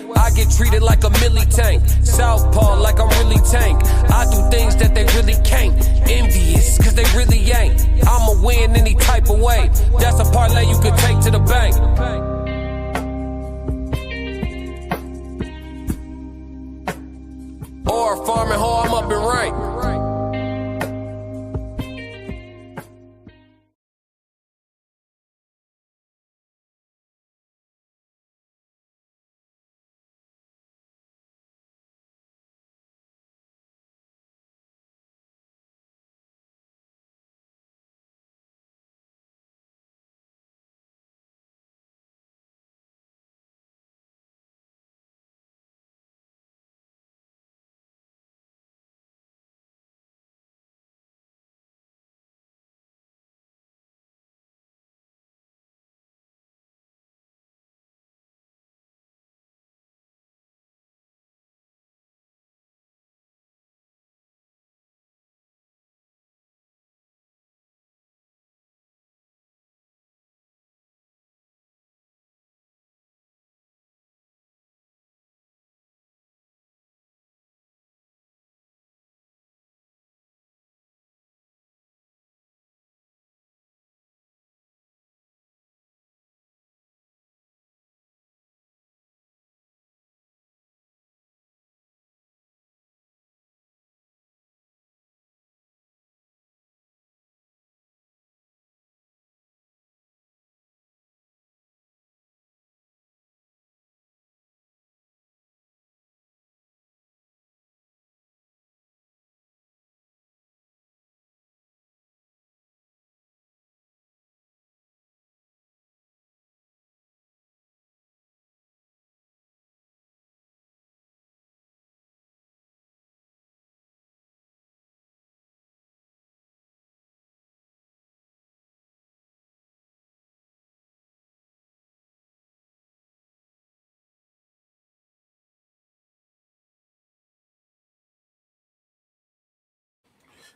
way. I get treated like a milli tank. Southpaw like I'm really tank. I do things that they really can't. Envious, cause they really ain't. I'ma win any type of way. That's a parlay you could take to the bank. Or farming hoe, I'm up in rank.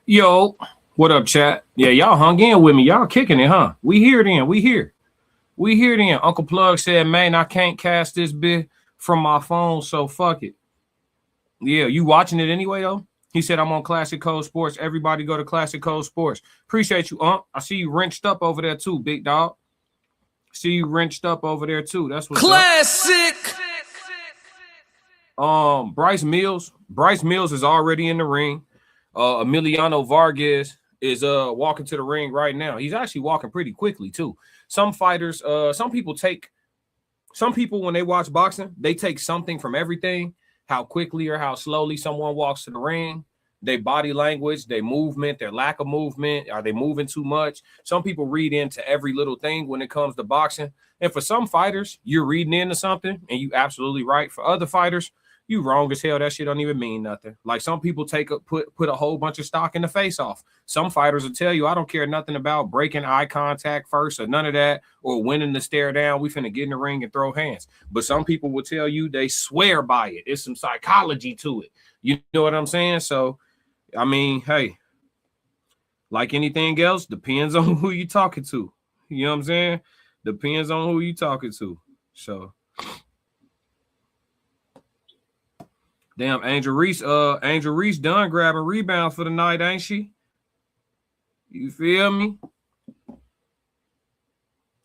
Yo, what up, chat? Yeah, y'all hung in with me. Y'all kicking it, huh? We here then. We here then. Uncle Plug said, man, I can't cast this bit from my phone, so fuck it. Yeah, you watching it anyway, though? He said, I'm on Classic Code Sports. Everybody go to Classic Code Sports. Appreciate you, Unc. I see you wrenched up over there, too, big dog. See you wrenched up over there, too. That's what's Classic! Up. Bryce Mills is already in the ring. Emiliano Vargas is walking to the ring right now. He's actually walking pretty quickly too. Some fighters, some people when they watch boxing, they take something from everything, how quickly or how slowly someone walks to the ring, their body language, their movement, their lack of movement, are they moving too much? Some people read into every little thing when it comes to boxing. And for some fighters, you're reading into something and you absolutely right. For other fighters, you wrong as hell. That shit don't even mean nothing. Like some people put a whole bunch of stock in the face off. Some fighters will tell you, I don't care nothing about breaking eye contact first or none of that, or winning the stare down. We finna get in the ring and throw hands. But some people will tell you they swear by it. It's some psychology to it. You know what I'm saying? So, I mean, hey, like anything else, depends on who you talking to. You know what I'm saying? Depends on who you talking to. So. Damn, Angel Reese done grabbing rebounds for the night, ain't she? You feel me?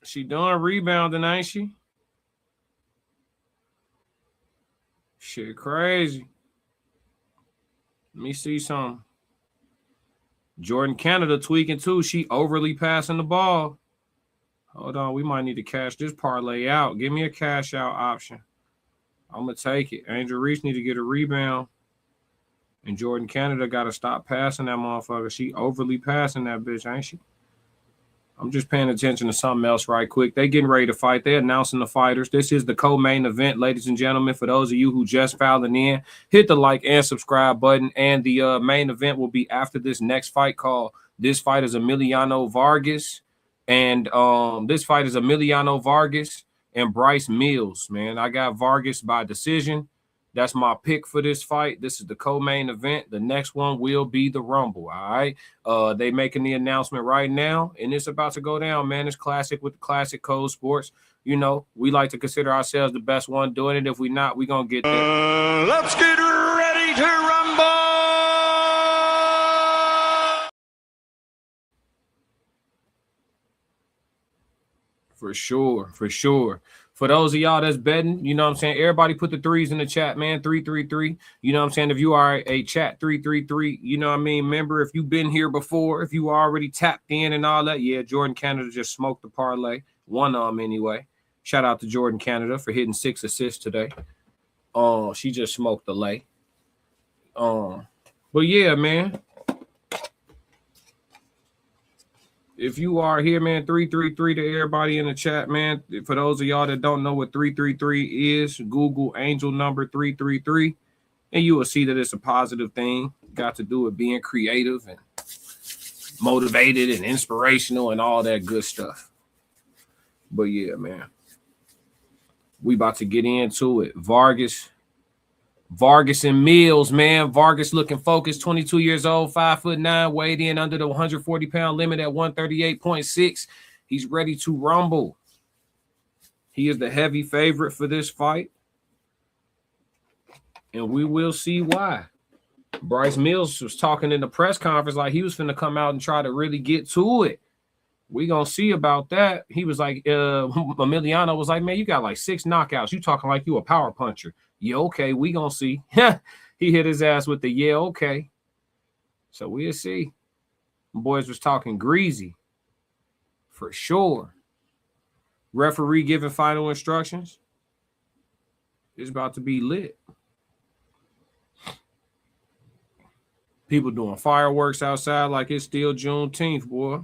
She done rebounding, ain't she? Shit crazy. Let me see some. Jordan Canada tweaking too. She overly passing the ball. Hold on, we might need to cash this parlay out. Give me a cash out option. I'm going to take it. Angel Reese need to get a rebound. And Jordan Canada got to stop passing that motherfucker. She overly passing that bitch, ain't she? I'm just paying attention to something else right quick. They getting ready to fight. They announcing the fighters. This is the co-main event, ladies and gentlemen. For those of you who just filing in, hit the like and subscribe button. And the main event will be after this next fight called. This fight is Emiliano Vargas. And this fight is Emiliano Vargas and Bryce Mills, man. I got Vargas by decision. That's my pick for this fight. This is the co-main event. The next one will be the Rumble. All right. They making the announcement right now, and it's about to go down, man. It's classic with the classic Code Sports. You know, we like to consider ourselves the best one doing it. If we not, we gonna get there. Let's get ready to rumble. For sure, for sure. For those of y'all that's betting, you know what I'm saying? Everybody put the threes in the chat, man. 333. You know what I'm saying? If you are a chat 333, you know what I mean? Remember, if you've been here before, if you already tapped in and all that, yeah, Jordan Canada just smoked the parlay. One of them anyway. Shout out to Jordan Canada for hitting 6 assists today. She just smoked the lay. But yeah, man. If you are here, man, 333 to everybody in the chat, man. For those of y'all that don't know what 333 is, Google angel number 333, and you will see that it's a positive thing. Got to do with being creative and motivated and inspirational and all that good stuff. But yeah, man. We about to get into it. Vargas and Mills, man. Vargas looking focused, 22 years old, 5'9", weighed in under the 140-pound limit at 138.6. He's ready to rumble. He is the heavy favorite for this fight, and we will see why. Bryce Mills was talking in the press conference like he was finna come out and try to really get to it. We gonna see about that. He was like, Emiliano was like, man, you got like 6 knockouts. You talking like you a power puncher. Yeah, okay, we gonna see. He hit his ass with the yeah, okay. So we'll see. Boys was talking greasy. For sure. Referee giving final instructions. It's about to be lit. People doing fireworks outside like it's still Juneteenth, boy.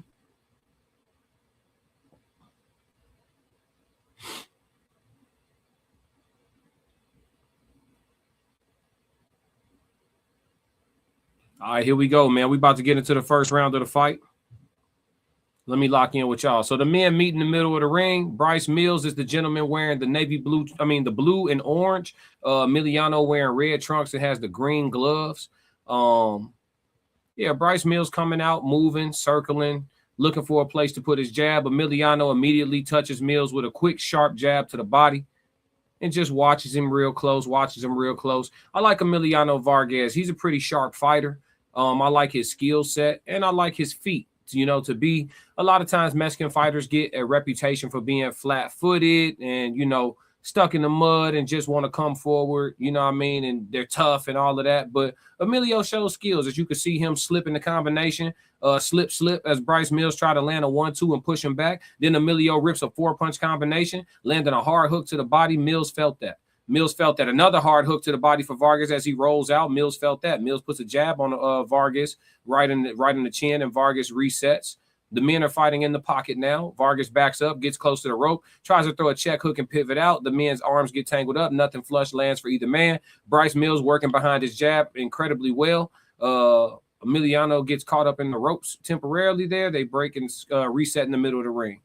All right, here we go, man. We about to get into the first round of the fight. Let me lock in with y'all. So the men meet in the middle of the ring. Bryce Mills is the gentleman wearing the the blue and orange. Emiliano wearing red trunks and has the green gloves. Yeah, Bryce Mills coming out, moving, circling, looking for a place to put his jab. Emiliano immediately touches Mills with a quick, sharp jab to the body and just watches him real close, I like Emiliano Vargas. He's a pretty sharp fighter. I like his skill set, and I like his feet. You know, to be a lot of times Mexican fighters get a reputation for being flat-footed and, you know, stuck in the mud and just want to come forward, you know what I mean? And they're tough and all of that. But Emilio shows skills. As you can see him slipping the combination, slip, as Bryce Mills tried to land a 1-2 and push him back. Then Emilio rips a 4-punch combination, landing a hard hook to the body. Mills felt that. Another hard hook to the body for Vargas as he rolls out. Mills felt that. Mills puts a jab on Vargas right in the chin, and Vargas resets. The men are fighting in the pocket now. Vargas backs up, gets close to the rope, tries to throw a check hook and pivot out. The men's arms get tangled up. Nothing flush lands for either man. Bryce Mills working behind his jab incredibly well. Emiliano gets caught up in the ropes temporarily there. They break and reset in the middle of the ring.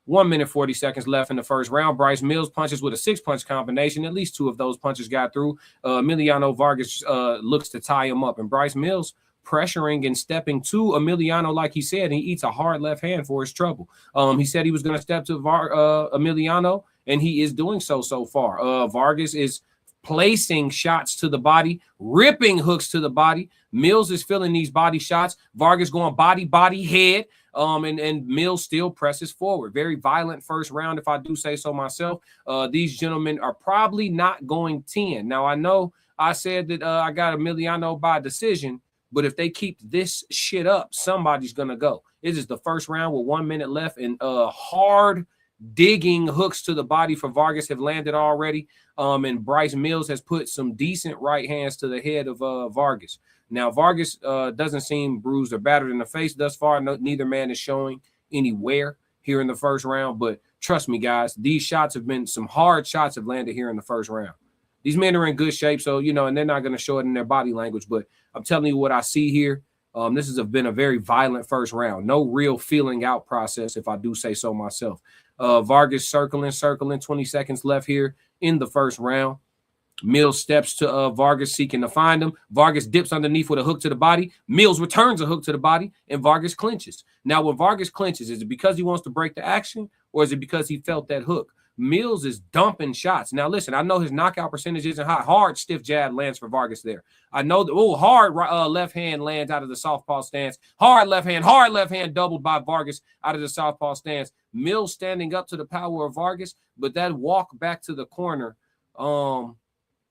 1 minute, 40 seconds left in the first round. Bryce Mills punches with a 6-punch combination. At least 2 of those punches got through. Emiliano Vargas looks to tie him up. And Bryce Mills pressuring and stepping to Emiliano like he said. He eats a hard left hand for his trouble. He said he was going to step to Emiliano, and he is doing so far. Vargas is placing shots to the body, ripping hooks to the body. Mills is feeling these body shots. Vargas going body, head. And Mills still presses forward. Very violent first round, if I do say so myself. These gentlemen are probably not going 10. Now, I know I said that I got Emiliano by decision, but if they keep this shit up, somebody's going to go. This is the first round with 1 minute left, and hard digging hooks to the body for Vargas have landed already. And Bryce Mills has put some decent right hands to the head of Vargas. Now, Vargas doesn't seem bruised or battered in the face thus far. Neither man is showing any wear here in the first round. But trust me, guys, these shots have been some hard shots have landed here in the first round. These men are in good shape, so, you know, and they're not going to show it in their body language. But I'm telling you what I see here. This has been a very violent first round. No real feeling out process, if I do say so myself. Vargas circling, 20 seconds left here in the first round. Mills steps to Vargas, seeking to find him. Vargas dips underneath with a hook to the body. Mills returns a hook to the body, and Vargas clinches. Now, when Vargas clinches, is it because he wants to break the action, or is it because he felt that hook? Mills is dumping shots. Now, listen, I know his knockout percentage isn't high. Hard, stiff jab lands for Vargas there. I know that, hard left hand lands out of the southpaw stance. Hard left hand doubled by Vargas out of the southpaw stance. Mills standing up to the power of Vargas, but that walk back to the corner, an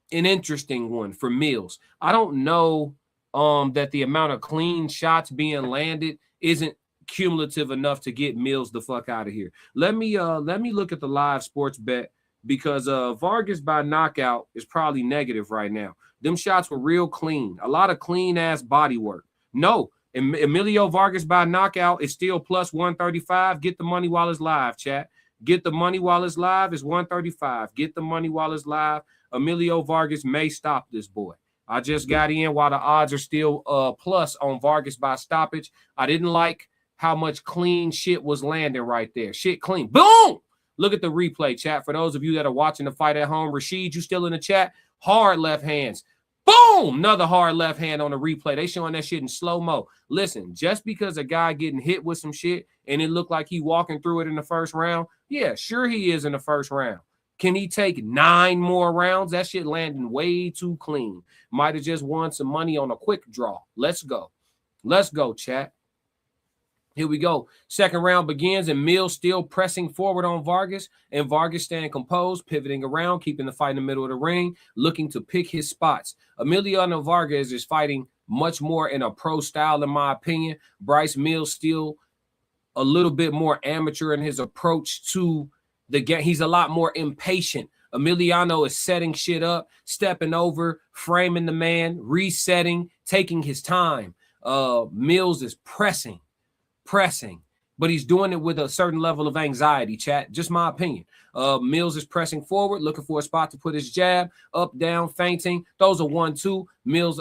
interesting one for Mills. I don't know that the amount of clean shots being landed isn't cumulative enough to get Mills the fuck out of here. Let me look at the live sports bet, because Vargas by knockout is probably negative right now. Them shots were real clean. A lot of clean ass body work. No, Emilio Vargas by knockout is still plus 135. Get the money while it's live, chat. Get the money while it's live. It's 135. Get the money while it's live. Emilio Vargas may stop this boy. I just got in while the odds are still plus on Vargas by stoppage. I didn't like how much clean shit was landing right there. Shit clean. Boom! Look at the replay, chat. For those of you that are watching the fight at home, Rashid, you still in the chat? Hard left hands. Boom! Another hard left hand on the replay. They showing that shit in slow-mo. Listen, just because a guy getting hit with some shit and it looked like he walking through it in the first round, yeah, sure he is in the first round. Can he take 9 more rounds? That shit landing way too clean. Might have just won some money on a quick draw. Let's go. Let's go, chat. Here we go. Second round begins, and Mills still pressing forward on Vargas, and Vargas staying composed, pivoting around, keeping the fight in the middle of the ring, looking to pick his spots. Emiliano Vargas is fighting much more in a pro style, in my opinion. Bryce Mills still a little bit more amateur in his approach to the game. He's a lot more impatient. Emiliano is setting shit up, stepping over, framing the man, resetting, taking his time. Mills is pressing, but he's doing it with a certain level of anxiety, chat. Just my opinion. Mills is pressing forward, looking for a spot to put his jab, up, down, feinting. Those are 1-2. Mills,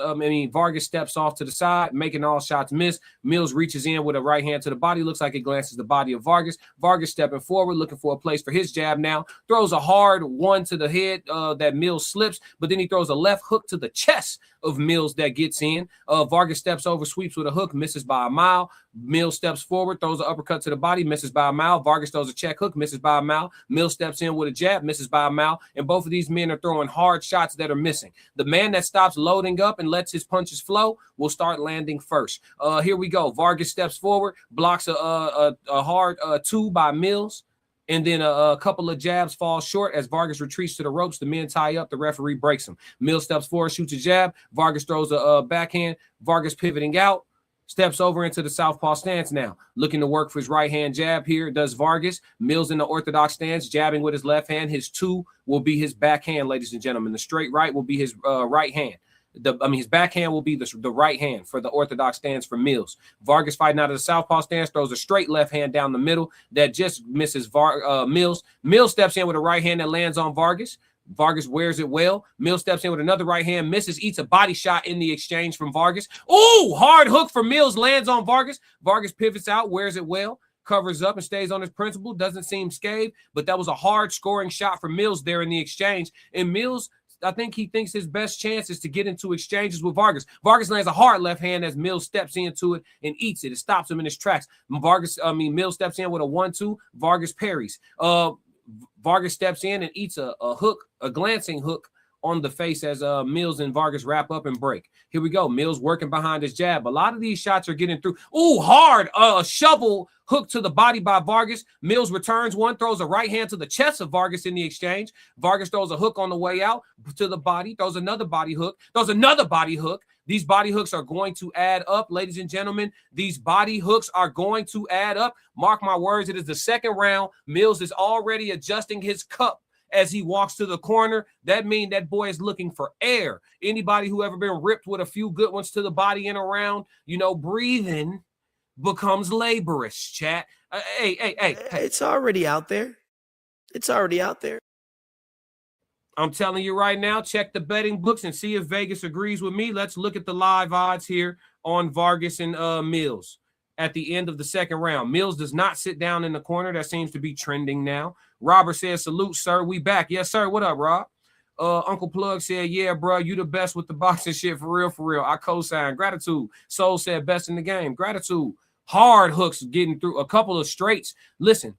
Vargas steps off to the side, making all shots miss. Mills reaches in with a right hand to the body. Looks like it glances the body of Vargas. Vargas stepping forward, looking for a place for his jab now. Throws a hard one to the head that Mills slips, but then he throws a left hook to the chest of Mills that gets in. Vargas steps over, sweeps with a hook, misses by a mile. Mills steps forward, throws an uppercut to the body, misses by a mile. Vargas throws a check hook, misses by a mile. Mills steps in with a jab, misses by a mile. And both of these men are throwing hard shots that are missing. The man that stops loading up and lets his punches flow will start landing first. Here we go. Vargas steps forward, blocks a hard 2 by Mills. And then a couple of jabs fall short as Vargas retreats to the ropes. The men tie up. The referee breaks him. Mills steps forward, shoots a jab. Vargas throws a backhand. Vargas pivoting out. Steps over into the southpaw stance now. Looking to work for his right-hand jab here. Does Vargas. Mills in the orthodox stance, jabbing with his left hand. His 2 will be his backhand, ladies and gentlemen. The straight right will be his right hand. His backhand will be the right hand for the orthodox stance for Mills. Vargas fighting out of the southpaw stance, throws a straight left hand down the middle that just misses Mills. Mills steps in with a right hand that lands on Vargas. Vargas wears it well. Mills steps in with another right hand, misses, eats a body shot in the exchange from Vargas. Ooh, hard hook for Mills, lands on Vargas. Vargas pivots out, wears it well, covers up and stays on his principle, doesn't seem scathed, but that was a hard scoring shot for Mills there in the exchange. And Mills, I think he thinks his best chance is to get into exchanges with Vargas. Vargas lands a hard left hand as Mills steps into it and eats it. It stops him in his tracks. Mills steps in with a 1-2. Vargas parries. Vargas steps in and eats a hook, a glancing hook on the face as Mills and Vargas wrap up and break. Here we go. Mills working behind his jab. A lot of these shots are getting through. Ooh, hard. A shovel hook to the body by Vargas. Mills returns one, throws a right hand to the chest of Vargas in the exchange. Vargas throws a hook on the way out to the body, throws another body hook, throws another body hook. These body hooks are going to add up, ladies and gentlemen. These body hooks are going to add up. Mark my words, it is the second round. Mills is already adjusting his cup as he walks to the corner. That means that boy is looking for air. Anybody who ever been ripped with a few good ones to the body and around, breathing becomes laborious, chat. Hey. It's already out there. It's already out there. I'm telling you right now, check the betting books and see if Vegas agrees with me. Let's look at the live odds here on Vargas and Mills at the end of the second round. Mills does not sit down in the corner. That seems to be trending now. Robert says, salute, sir. We back. Yes, sir. What up, Rob? Uncle Plug said, yeah, bro, you the best with the boxing shit for real, for real. I co-sign. Gratitude. Soul said best in the game. Gratitude. Hard hooks getting through a couple of straights. Listen,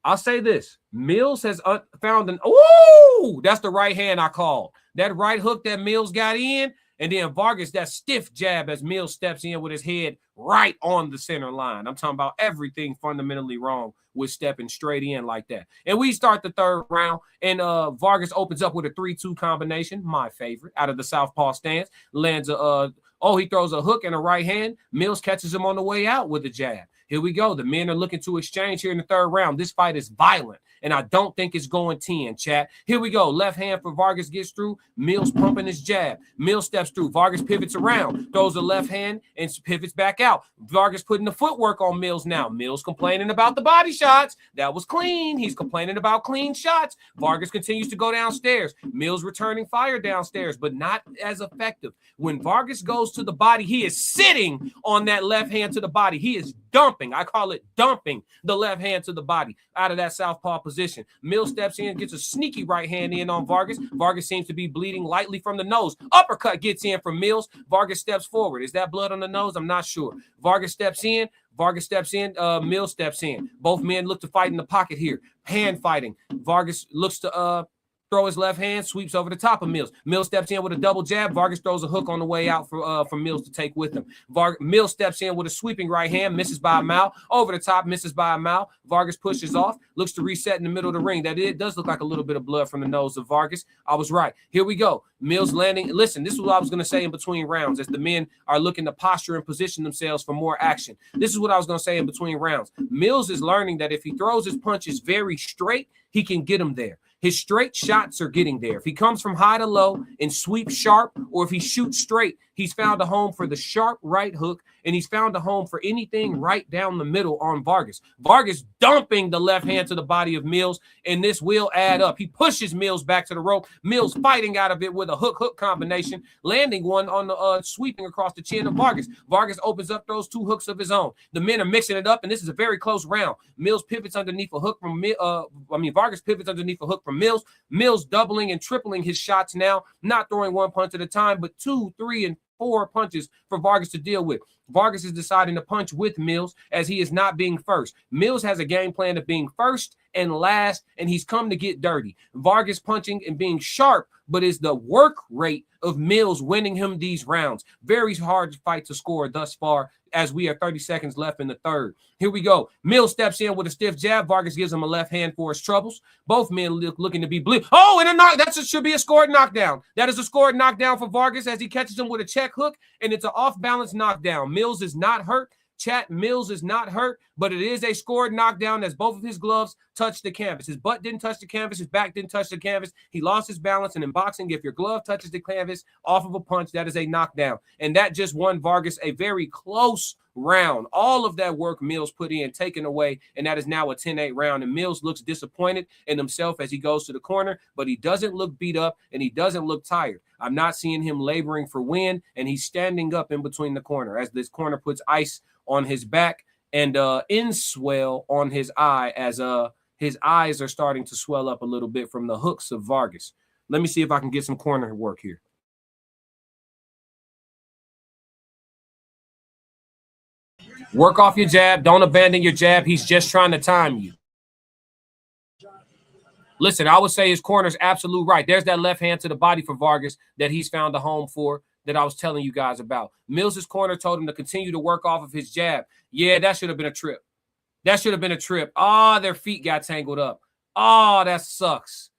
I'll say this. Mills has found an, ooh, that's the right hand I called. That right hook that Mills got in, and then Vargas, that stiff jab as Mills steps in with his head right on the center line. I'm talking about everything fundamentally wrong with stepping straight in like that. And we start the third round, and Vargas opens up with a 3-2 combination, my favorite, out of the southpaw stance. Lands a, he throws a hook and a right hand. Mills catches him on the way out with a jab. Here we go. The men are looking to exchange here in the third round. This fight is violent, and I don't think it's going 10, chat. Here we go. Left hand for Vargas gets through. Mills pumping his jab. Mills steps through. Vargas pivots around, throws a left hand, and pivots back out. Vargas putting the footwork on Mills now. Mills complaining about the body shots. That was clean. He's complaining about clean shots. Vargas continues to go downstairs. Mills returning fire downstairs, but not as effective. When Vargas goes to the body, he is sitting on that left hand to the body. He is dumping. I call it dumping the left hand to the body out of that southpaw position. Mills steps in, gets a sneaky right hand in on Vargas. Vargas seems to be bleeding lightly from the nose. Uppercut gets in from Mills. Vargas steps forward. Is that blood on the nose? I'm not sure. Vargas steps in. Mills steps in. Both men look to fight in the pocket here. Hand fighting. Vargas looks to throw his left hand, sweeps over the top of Mills. Mills steps in with a double jab. Vargas throws a hook on the way out for Mills to take with him. Mills steps in with a sweeping right hand, misses by a mile. Over the top, misses by a mile. Vargas pushes off, looks to reset in the middle of the ring. It does look like a little bit of blood from the nose of Vargas. I was right. Here we go. Mills landing. Listen, this is what I was going to say in between rounds as the men are looking to posture and position themselves for more action. This is what I was going to say in between rounds. Mills is learning that if he throws his punches very straight, he can get them there. His straight shots are getting there. If he comes from high to low and sweeps sharp, or if he shoots straight, he's found a home for the sharp right hook, and he's found a home for anything right down the middle on Vargas. Vargas dumping the left hand to the body of Mills, and this will add up. He pushes Mills back to the rope. Mills fighting out of it with a hook-hook combination, landing one on the sweeping across the chin of Vargas. Vargas opens up those two hooks of his own. The men are mixing it up, and this is a very close round. Mills pivots underneath a hook from Vargas pivots underneath a hook from Mills. Mills doubling and tripling his shots now, not throwing one punch at a time, but 2, 3, and 4 punches for Vargas to deal with. Vargas is deciding to punch with Mills as he is not being first. Mills has a game plan of being first and last, and he's come to get dirty. Vargas punching and being sharp, but is the work rate of Mills winning him these rounds. Very hard fight to score thus far as we have 30 seconds left in the third. Here we go. Mills steps in with a stiff jab. Vargas gives him a left hand for his troubles. Both men looking to be bleed. Oh, and a knock. That should be a scored knockdown. That is a scored knockdown for Vargas as he catches him with a check hook, and it's an off-balance knockdown. Mills is not hurt. Chat, Mills is not hurt, but it is a scored knockdown as both of his gloves touch the canvas. His butt didn't touch the canvas. His back didn't touch the canvas. He lost his balance. And in boxing, if your glove touches the canvas off of a punch, that is a knockdown. And that just won Vargas a very close round. All of that work Mills put in, taken away, and that is now a 10-8 round. And Mills looks disappointed in himself as he goes to the corner, but he doesn't look beat up and he doesn't look tired. I'm not seeing him laboring for wind, and he's standing up in between the corner as this corner puts ice on his back and inswell on his eye as his eyes are starting to swell up a little bit from the hooks of Vargas. Let me see if I can get some corner work here. Work off your jab. Don't abandon your jab. He's just trying to time you. Listen, I would say his corner's absolute right. There's that left hand to the body for Vargas that he's found a home for that I was telling you guys about. Mills's corner told him to continue to work off of his jab. Yeah, that should have been a trip. That should have been a trip. Their feet got tangled up. That sucks.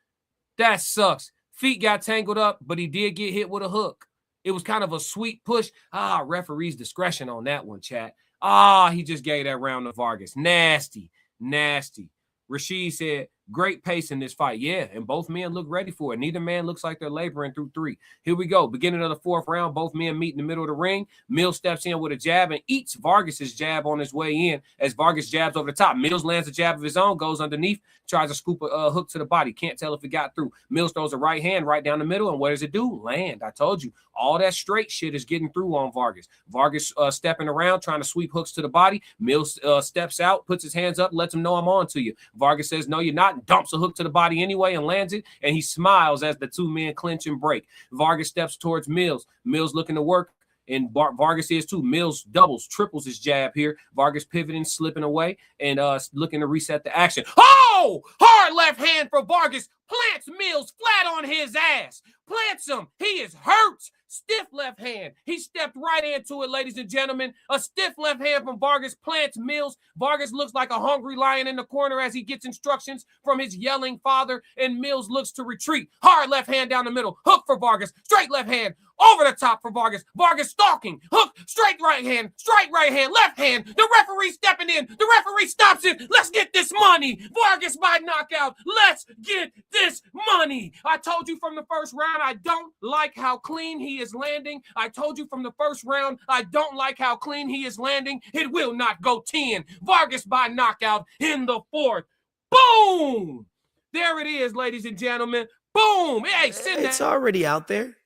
That sucks. Feet got tangled up, but he did get hit with a hook. It was kind of a sweet push. Referee's discretion on that one, chat. He just gave that round to Vargas. Nasty, nasty. Rashid said, great pace in this fight. Yeah, and both men look ready for it. Neither man looks like they're laboring through 3. Here we go. Beginning of the 4th round, both men meet in the middle of the ring. Mills steps in with a jab and eats Vargas's jab on his way in as Vargas jabs over the top. Mills lands a jab of his own, goes underneath, tries to scoop a hook to the body. Can't tell if it got through. Mills throws a right hand right down the middle, and what does it do? Land. I told you. All that straight shit is getting through on Vargas. Vargas stepping around, trying to sweep hooks to the body. Mills steps out, puts his hands up, lets him know I'm on to you. Vargas says, no, you're not, and dumps a hook to the body anyway and lands it, and he smiles as the two men clinch and break. Vargas steps towards Mills. Mills looking to work, and Vargas is too. Mills doubles, triples his jab here. Vargas pivoting, slipping away, and looking to reset the action. Oh! Hard left hand for Vargas. Plants Mills flat on his ass. Plants him. He is hurt. Stiff left hand. He stepped right into it, ladies and gentlemen. A stiff left hand from Vargas plants Mills. Vargas looks like a hungry lion in the corner as he gets instructions from his yelling father, and Mills looks to retreat. Hard left hand down the middle. Hook for Vargas. Straight left hand. Over the top for Vargas. Vargas stalking. Hook. Straight right hand. Straight right hand. Left hand. The referee stepping in. The referee stops it. Let's get this money. Vargas by knockout. Let's get this money. I told you from the first round, I don't like how clean he is landing. I told you from the first round, I don't like how clean he is landing. It will not go 10. Vargas by knockout in the fourth. Boom. There it is, ladies and gentlemen. Boom. Hey, It's already out there.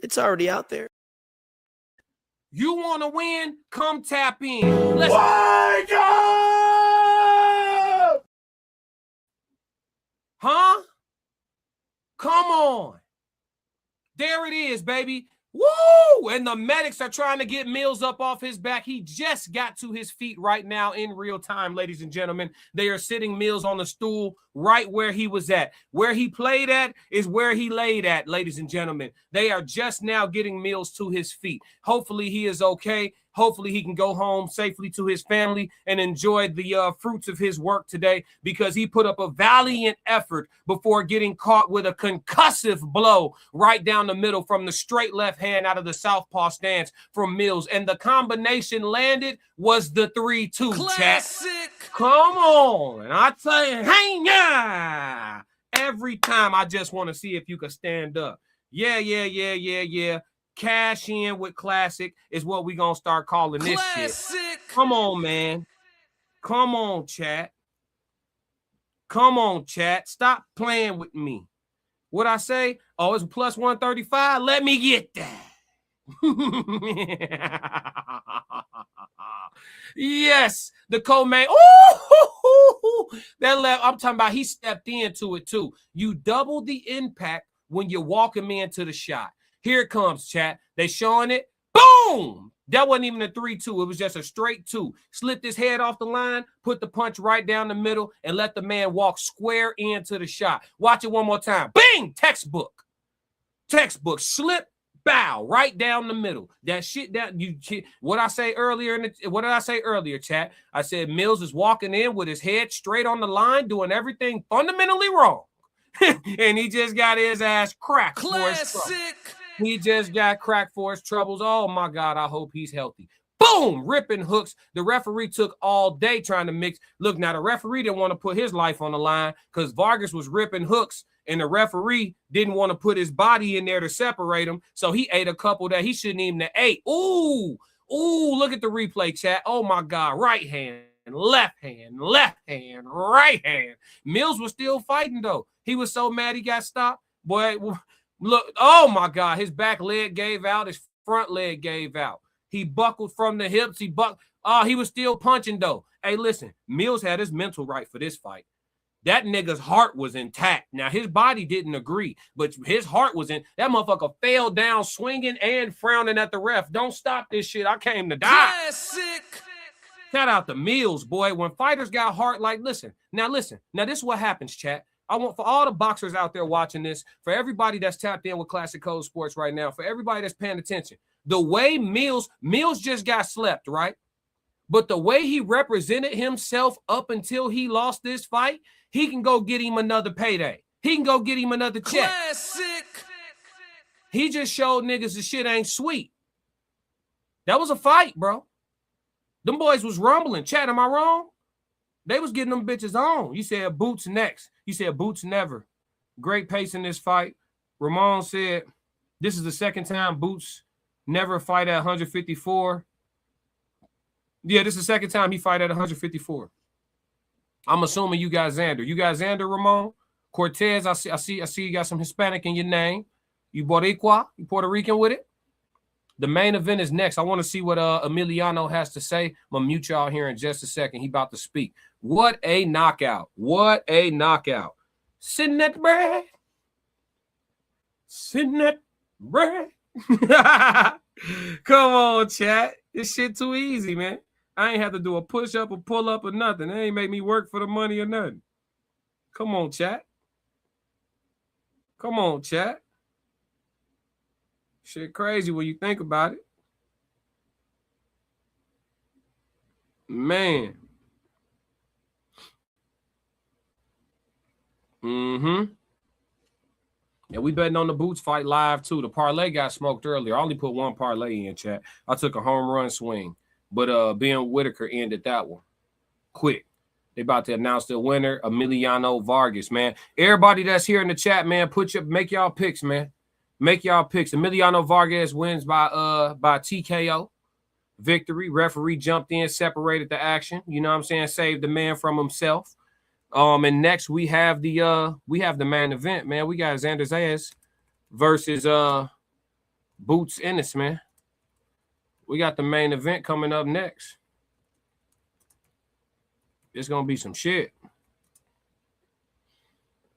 It's already out there. You want to win? Come tap in. Let's Wake up! Huh? Come on. There it is, baby. Woo! And the medics are trying to get Mills up off his back. He just got to his feet right now in real time, ladies and gentlemen. They are sitting Mills on the stool right where he was at. Where he played at is where he laid at, ladies and gentlemen. They are just now getting Mills to his feet. Hopefully he is okay. Hopefully he can go home safely to his family and enjoy the fruits of his work today, because he put up a valiant effort before getting caught with a concussive blow right down the middle from the straight left hand out of the southpaw stance from Mills. And the combination landed was the 3-2, chat. Come on. And I tell you, hey, yeah. Every time I just want to see if you can stand up. Yeah. Cash in with classic is what we gonna start calling this shit. Come on, man. Come on, chat. Come on, chat. Stop playing with me. What I say? Oh, it's plus 135. Let me get that. Yes, the co-main. Ooh, that left. I'm talking about he stepped into it too. You double the impact when you walk him into the shot. Here it comes, chat. They showing it. Boom! That wasn't even a 3-2. It was just a straight 2. Slipped his head off the line, put the punch right down the middle, and let the man walk square into the shot. Watch it one more time. Bing! Textbook. Slip, bow, right down the middle. That shit down. What I say earlier? What did I say earlier, chat? I said Mills is walking in with his head straight on the line, doing everything fundamentally wrong. And he just got his ass cracked. Classic. He just got cracked for his troubles. Oh, my God, I hope he's healthy. Boom, ripping hooks. The referee took all day trying to mix. Look, now the referee didn't want to put his life on the line because Vargas was ripping hooks, and the referee didn't want to put his body in there to separate him, so he ate a couple that he shouldn't even have ate. Ooh, look at the replay, chat. Oh, my God, right hand, right hand. Mills was still fighting, though. He was so mad he got stopped. Boy, look, oh my God, his back leg gave out, his front leg gave out. He buckled from the hips. He was still punching though. Hey, listen, Mills had his mental right for this fight. That nigga's heart was intact. Now, his body didn't agree, but his heart was in. That motherfucker fell down swinging and frowning at the ref. Don't stop this shit. I came to die. Classic. Shout out to Mills, boy. When fighters got heart, like, listen. Now, this is what happens, chat. I want for all the boxers out there watching this, for everybody that's tapped in with Classic Code Sports right now, for everybody that's paying attention, the way Mills just got slept, right? But the way he represented himself up until he lost this fight, he can go get him another payday. He can go get him another check. Classic. He just showed niggas the shit ain't sweet. That was a fight, bro. Them boys was rumbling. Chat, am I wrong? They was getting them bitches on. You said Boots next. You said Boots never. Great pace in this fight. Ramon said this is the second time Boots never fight at 154. Yeah, this is the second time he fight at 154. I'm assuming you got Xander. You got Xander, Ramon? Cortez, I see you got some Hispanic in your name. You Boricua? You Puerto Rican with it? The main event is next. I want to see what Emiliano has to say. I'm going to mute y'all here in just a second. He about to speak. What a knockout. What a knockout. Sitting that bread. Sitting that bread. Come on, chat. This shit too easy, man. I ain't have to do a push-up or pull-up or nothing. They ain't make me work for the money or nothing. Come on, chat. Come on, chat. Shit crazy when you think about it. Man. Mm-hmm. And we betting on the Boots fight live, too. The parlay got smoked earlier. I only put one parlay in, chat. I took a home run swing. But Ben Whitaker ended that one. Quick. They about to announce the winner, Emiliano Vargas, man. Everybody that's here in the chat, man, make y'all picks, man. Make y'all picks. Emiliano Vargas wins by TKO. Victory. Referee jumped in, separated the action. You know what I'm saying? Saved the man from himself. And next we have the main event, man. We got Xander Zayas versus Boots Ennis, man. We got the main event coming up next. It's gonna be some shit.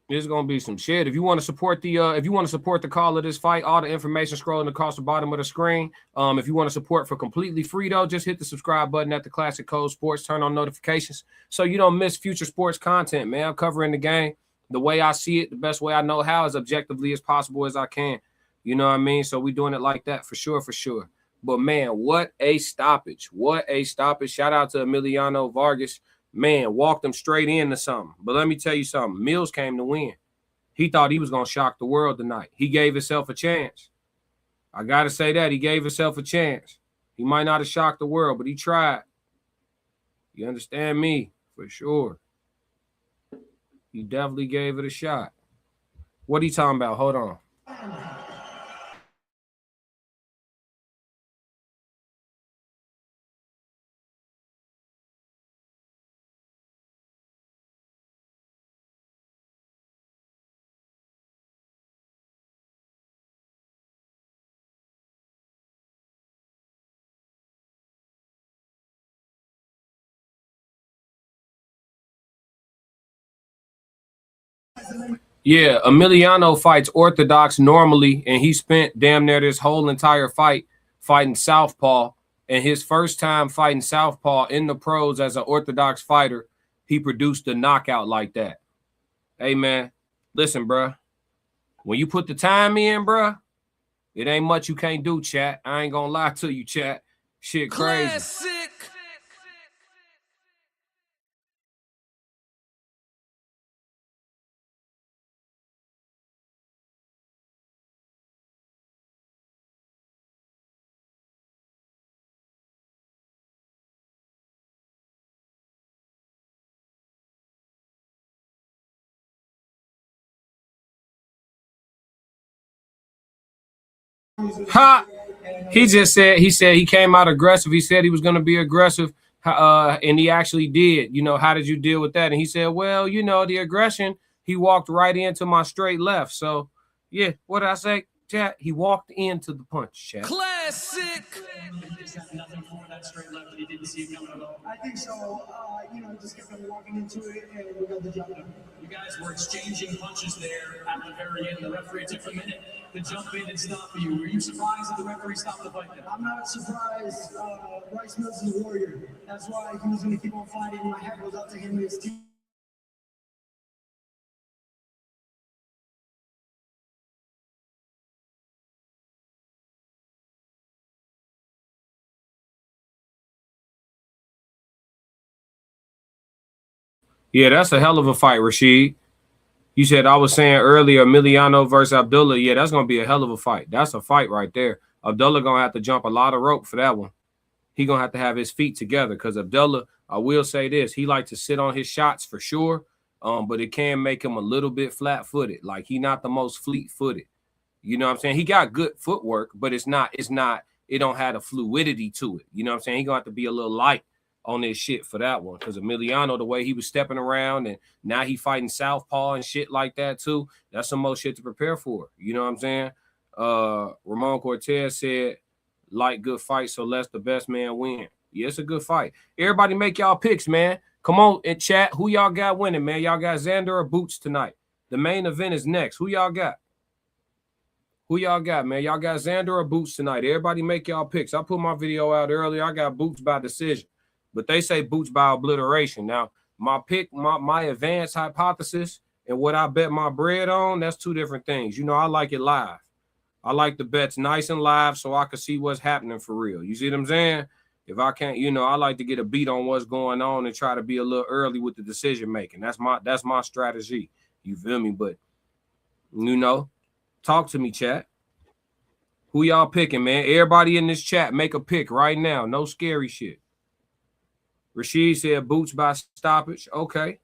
It's gonna be some shit. If you want to support the call of this fight, all the information scrolling across the bottom of the screen. If you want to support for completely free though, just hit the subscribe button at the Classic Code Sports. Turn on notifications so you don't miss future sports content, man. I'm covering the game the way I see it, the best way I know how, as objectively as possible as I can. You know what I mean? So we doing it like that for sure, for sure. But man, what a stoppage! What a stoppage! Shout out to Emiliano Vargas. Man, walked him straight into something. But let me tell you something. Mills came to win. He thought he was going to shock the world tonight. He gave himself a chance. I got to say that. He gave himself a chance. He might not have shocked the world, but he tried. You understand me? For sure. He definitely gave it a shot. What are you talking about? Hold on. Yeah, Emiliano fights orthodox normally, and he spent damn near this whole entire fight fighting southpaw. And his first time fighting southpaw in the pros as an orthodox fighter, he produced a knockout like that. Hey, man, listen, bruh. When you put the time in, bruh, it ain't much you can't do, chat. I ain't gonna lie to you, chat. Shit crazy. Classic. Ha! He said he came out aggressive. He said he was going to be aggressive, and he actually did. You know, how did you deal with that? And he said, well, you know, the aggression, he walked right into my straight left. So, yeah, what did I say, chat? He walked into the punch, chat. Classic. Nothing for that straight left, but he didn't see it coming at all. I think so. Just kept on walking into it, and we got the job done. You guys were exchanging punches there at the very end. The referee took a minute to jump in and stop you. Were you surprised that the referee stopped the fight then? I'm not surprised. Bryce Mills is a warrior. That's why he was going to keep on fighting. My hat goes out to him and his team. Yeah, that's a hell of a fight, Rashid. You said I was saying earlier, Emiliano versus Abdullah. Yeah, that's going to be a hell of a fight. That's a fight right there. Abdullah going to have to jump a lot of rope for that one. He going to have his feet together because Abdullah, I will say this, he like to sit on his shots for sure, but it can make him a little bit flat-footed. Like, he not the most fleet-footed. You know what I'm saying? He got good footwork, but it don't have the fluidity to it. You know what I'm saying? He going to have to be a little light on this shit for that one, because Emiliano, the way he was stepping around, and now he fighting southpaw and shit like that too, that's some more shit to prepare for. You know what I'm saying? Ramon Cortez said, like good fight, so let the best man win. Yeah, it's a good fight. Everybody make y'all picks, man. Come on in chat. Who y'all got winning, man? Y'all got Xander or Boots tonight? The main event is next. Who y'all got? Who y'all got, man? Y'all got Xander or Boots tonight? Everybody make y'all picks. I put my video out earlier. I got Boots by decision, but they say Boots by obliteration. Now, my pick, my advanced hypothesis and what I bet my bread on, that's two different things. You know, I like it live. I like the bets nice and live so I can see what's happening for real. You see what I'm saying? If I can't, you know, I like to get a beat on what's going on and try to be a little early with the decision making. That's my strategy. You feel me? But, you know, talk to me, chat. Who y'all picking, man? Everybody in this chat, make a pick right now. No scary shit. Rashid said Boots by stoppage. Okay.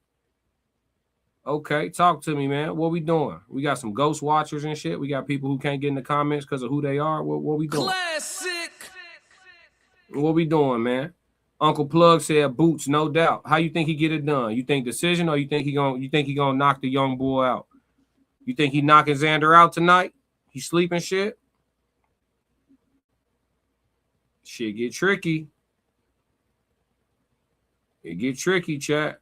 Okay, talk to me, man. What we doing? We got some ghost watchers and shit. We got people who can't get in the comments because of who they are. What we doing? Classic. What we doing, man? Uncle Plug said Boots, no doubt. How you think he get it done? You think decision, or you think he gonna knock the young boy out? You think he knocking Xander out tonight? He sleeping shit? Shit get tricky. It get tricky, chat.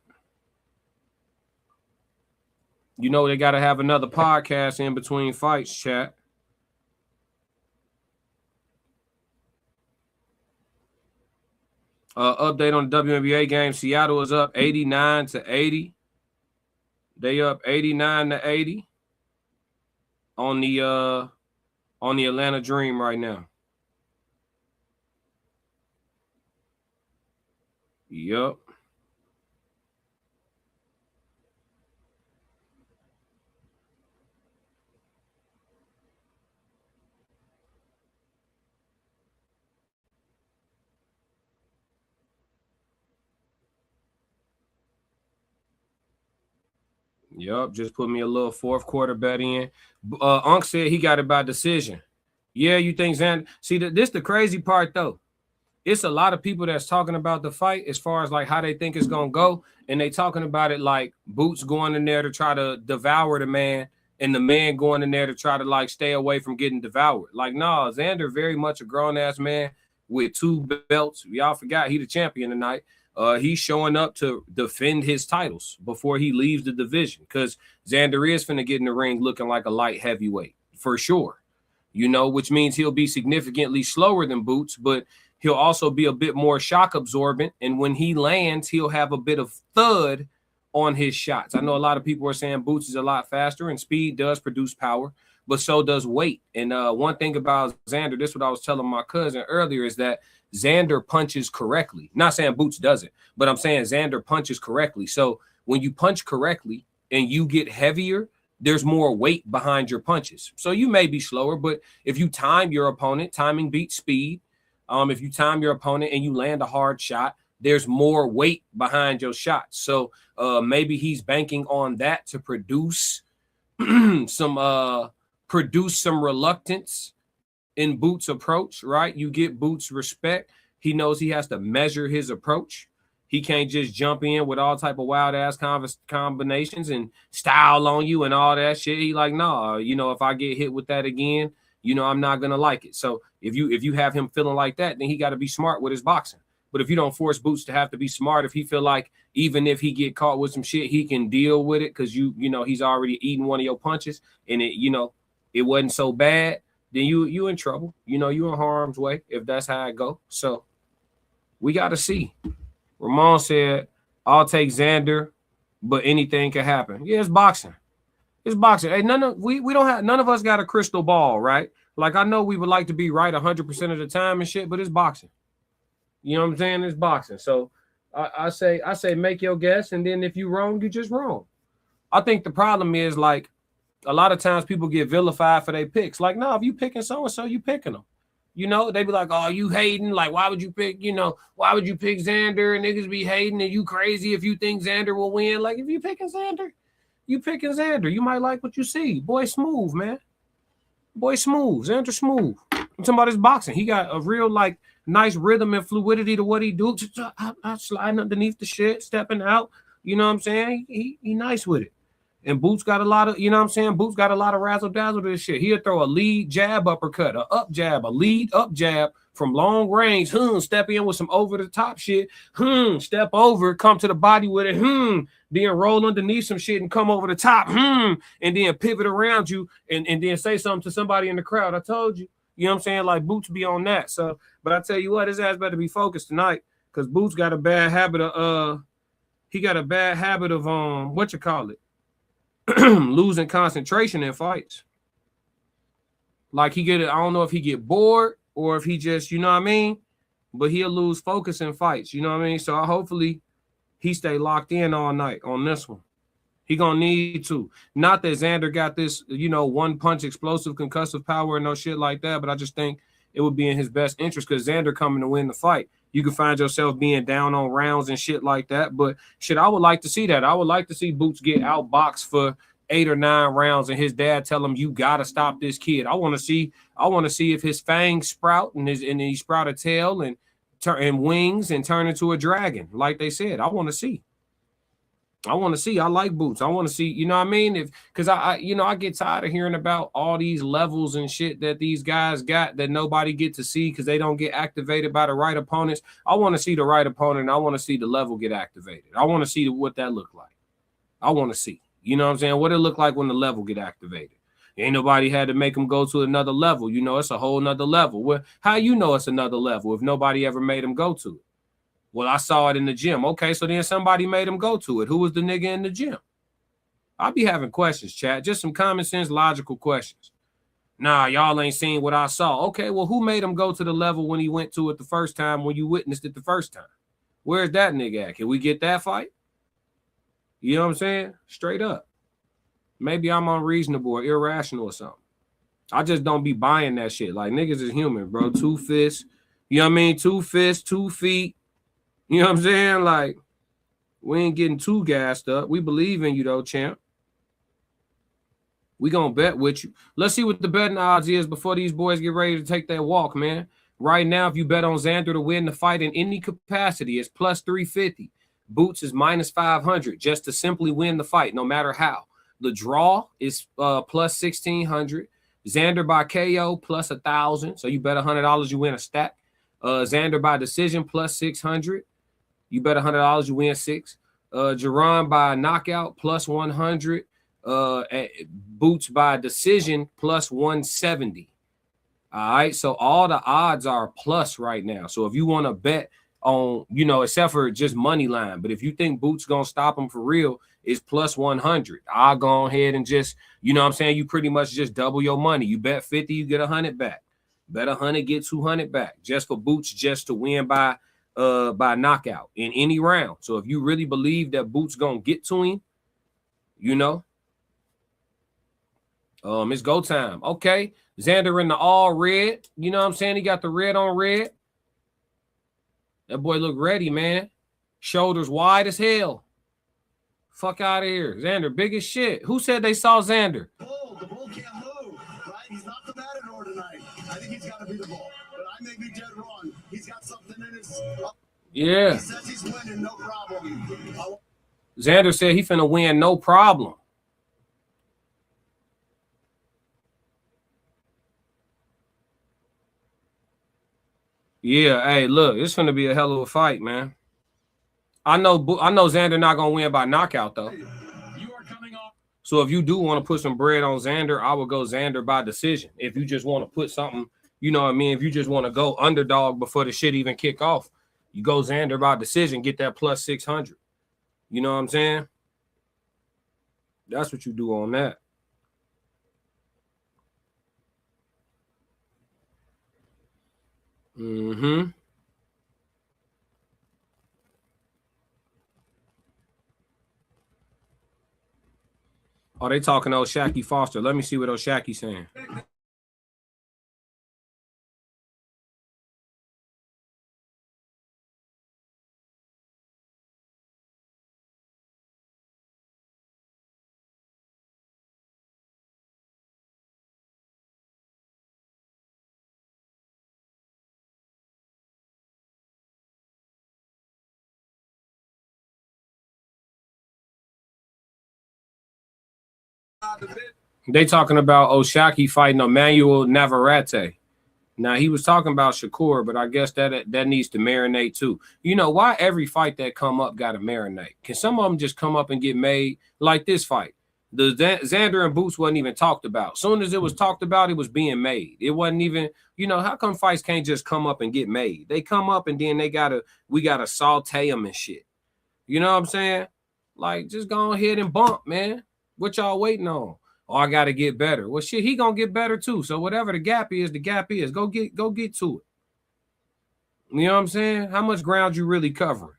You know they got to have another podcast in between fights, chat. Update on the WNBA game. Seattle is up 89-80. They up 89-80 on the Atlanta Dream right now. Yup. Yup, just put me a little fourth quarter bet in. Unc said he got it by decision. Yeah, you think Xander? See, this the crazy part, though. It's a lot of people that's talking about the fight as far as like how they think it's going to go. And they talking about it like Boots going in there to try to devour the man and the man going in there to try to like stay away from getting devoured. Like, no, Xander very much a grown-ass man with 2 belts. Y'all forgot he the champion tonight. He's showing up to defend his titles before he leaves the division because Xander is finna get in the ring looking like a light heavyweight for sure, you know, which means he'll be significantly slower than Boots, but he'll also be a bit more shock absorbent. And when he lands, he'll have a bit of thud on his shots. I know a lot of people are saying Boots is a lot faster and speed does produce power, but so does weight. And one thing about Xander, this is what I was telling my cousin earlier, is that Xander punches correctly. Not saying Boots doesn't, but I'm saying Xander punches correctly. So when you punch correctly and you get heavier, there's more weight behind your punches. So you may be slower, but if you time your opponent, timing beats speed. If you time your opponent and you land a hard shot, there's more weight behind your shots. So maybe he's banking on that to produce some reluctance in Boots' approach, right? You get Boots' respect. He knows he has to measure his approach. He can't just jump in with all type of wild ass combinations and style on you and all that shit. He like, nah, you know, if I get hit with that again, you know, I'm not gonna like it. So if you have him feeling like that, then he got to be smart with his boxing. But if you don't force Boots to have to be smart, if he feel like even if he get caught with some shit, he can deal with it because you know he's already eaten one of your punches and it, you know, it wasn't so bad, then you in trouble. You know, you in harm's way if that's how it go. So we got to see. Ramon said, I'll take Xander, but anything can happen. Yeah, it's boxing. It's boxing. Hey, none of us got a crystal ball, right? Like, I know we would like to be right 100% of the time and shit, but it's boxing. You know what I'm saying? It's boxing. So I say make your guess, and then if you wrong, you just wrong. I think the problem is, like, a lot of times people get vilified for their picks. Like, no, if you picking so-and-so, you picking them. You know, they be like, oh, you hating? Like, why would you pick, you know, why would you pick Xander? And niggas be hating, and you crazy if you think Xander will win. Like, if you picking Xander, you picking Xander. You might like what you see. Boy, smooth, man. Boy, smooth. Xander smooth. I'm talking about his boxing. He got a real, like, nice rhythm and fluidity to what he do. I sliding underneath the shit, stepping out. You know what I'm saying? He nice with it. And Boots got a lot of, you know what I'm saying? Boots got a lot of razzle dazzle to this shit. He'll throw a lead jab uppercut, a up jab, a lead up jab from long range, step in with some over-the-top shit, step over, come to the body with it, then roll underneath some shit and come over the top, and then pivot around you and then say something to somebody in the crowd. I told you. You know what I'm saying? Like, Boots be on that. So, but I tell you what, his ass better be focused tonight because Boots got a bad habit of, losing concentration in fights. Like I don't know if he get bored or if he just, you know what I mean? But he'll lose focus in fights, you know what I mean? So hopefully he stay locked in all night on this one. He gonna need to. Not that Xander got this, one punch explosive concussive power and no shit like that, but I just think it would be in his best interest because Xander coming to win the fight. You can find yourself being down on rounds and shit like that. But shit, I would like to see that. I would like to see Boots get outboxed for 8 or 9 rounds and his dad tell him, you gotta stop this kid. I want to see if his fangs sprout and he sprout a tail and wings and turn into a dragon, like they said. I want to see. I like Boots. I want to see, you know what I mean? Because I get tired of hearing about all these levels and shit that these guys got that nobody get to see because they don't get activated by the right opponents. I want to see the right opponent. And I want to see the level get activated. I want to see what that look like. I want to see, you know what I'm saying? What it look like when the level get activated. Ain't nobody had to make them go to another level. It's a whole nother level. Well, how it's another level if nobody ever made them go to it? Well, I saw it in the gym. Okay, so then somebody made him go to it. Who was the nigga in the gym? I'll be having questions, chat. Just some common sense, logical questions. Nah, y'all ain't seen what I saw. Okay, well, who made him go to the level when he went to it the first time, when you witnessed it the first time? Where's that nigga at? Can we get that fight? You know what I'm saying? Straight up. Maybe I'm unreasonable or irrational or something. I just don't be buying that shit. Like, niggas is human, bro. 2 fists. You know what I mean? 2 fists, 2 feet. You know what I'm saying? Like, we ain't getting too gassed up. We believe in you, though, champ. We gonna bet with you. Let's see what the betting odds is before these boys get ready to take that walk, man. Right now, if you bet on Xander to win the fight in any capacity, it's plus 350. Boots is minus 500 just to simply win the fight, no matter how. The draw is plus 1,600. Xander by KO plus 1,000. So you bet $100, you win a stack. Xander by decision plus 600. You bet $100, you win 6. Jaron by knockout plus 100. Boots by decision plus 170. All right, so all the odds are plus right now. So if you want to bet on, except for just money line, but if you think Boots gonna stop him for real, it's plus 100. I'll go ahead and just, what I'm saying, you pretty much just double your money. You bet 50, you get 100 back. Bet 100, get 200 back just for Boots just to win by knockout in any round. So if you really believe that Boots gonna get to him, it's go time. Okay, Xander in the all red. You know what I'm saying? He got the red on red. That boy look ready, man. Shoulders wide as hell. Fuck out of here. Xander, big as shit. Who said they saw Xander? The bull can't move, right? He's not the matador tonight. I think he's got to be the bull. But I may be dead wrong. He's got something in his... Yeah. He says he's winning, no problem. Xander said he finna win, no problem. Yeah, hey, look, it's finna be a hell of a fight, man. I know Xander not gonna win by knockout though. You are coming off. So if you do want to put some bread on Xander, I would go Xander by decision. If you just want to put something, you know what I mean? If you just want to go underdog before the shit even kick off, you go Xander by decision, get that plus 600. You know what I'm saying? That's what you do on that. Mm-hmm. Oh, they talking old Shacky Foster. Let me see what old Shacky's saying. They talking about Oshaki fighting Emmanuel Navarrete. Now, he was talking about Shakur, but I guess that needs to marinate too. You know, why every fight that come up got to marinate? Can some of them just come up and get made like this fight? The Xander and Boots wasn't even talked about. As soon as it was talked about, it was being made. It wasn't even, you know, how come fights can't just come up and get made? They come up and then we got to saute them and shit. You know what I'm saying? Like, just go ahead and bump, man. What y'all waiting on? Oh, I got to get better. Well, shit, he going to get better too. So whatever the gap is, the gap is. Go get to it. You know what I'm saying? How much ground you really covering?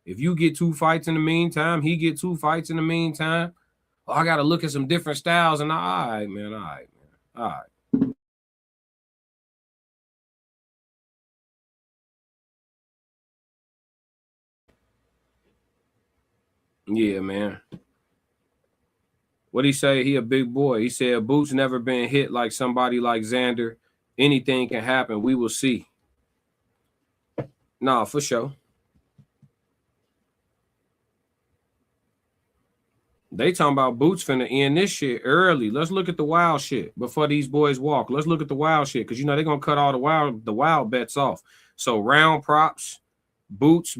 If you get 2 fights in the meantime, he get 2 fights in the meantime. Oh, I got to look at some different styles. And all right, man. All right. Yeah, man. What'd he say? He a big boy. He said, Boots never been hit like somebody like Xander. Anything can happen. We will see. Nah, for sure. They talking about Boots finna end this shit early. Let's look at the wild shit before these boys walk. Let's look at the wild shit because, you know, they're going to cut all the wild bets off. So round props, Boots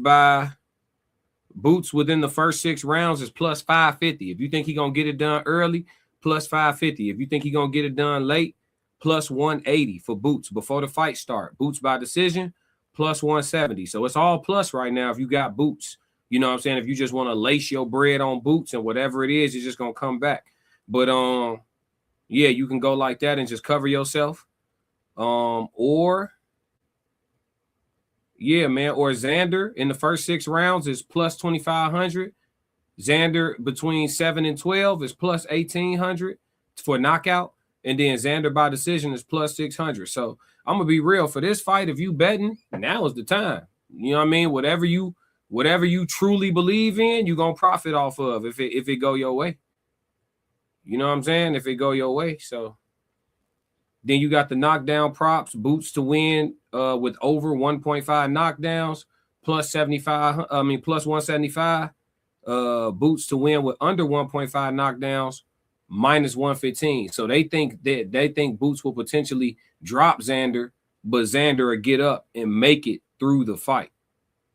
within the first 6 rounds is plus 550. If you think he's going to get it done early, plus 550. If you think he's going to get it done late, plus 180 for Boots before the fight start. Boots by decision, plus 170. So it's all plus right now if you got Boots. You know what I'm saying? If you just want to lace your bread on Boots and whatever it is, it's just going to come back. But, yeah, you can go like that and just cover yourself. Or Xander in the first 6 rounds is plus 2,500. Xander between 7 and 12 is plus 1,800 for knockout. And then Xander by decision is plus 600. So I'm going to be real. For this fight, if you betting, now is the time. You know what I mean? Whatever you truly believe in, you're going to profit off of if it go your way. You know what I'm saying? If it go your way. So then you got the knockdown props, Boots to win with over 1.5 knockdowns, plus 175. Boots to win with under 1.5 knockdowns, minus 115. So they think Boots will potentially drop Xander, but Xander will get up and make it through the fight.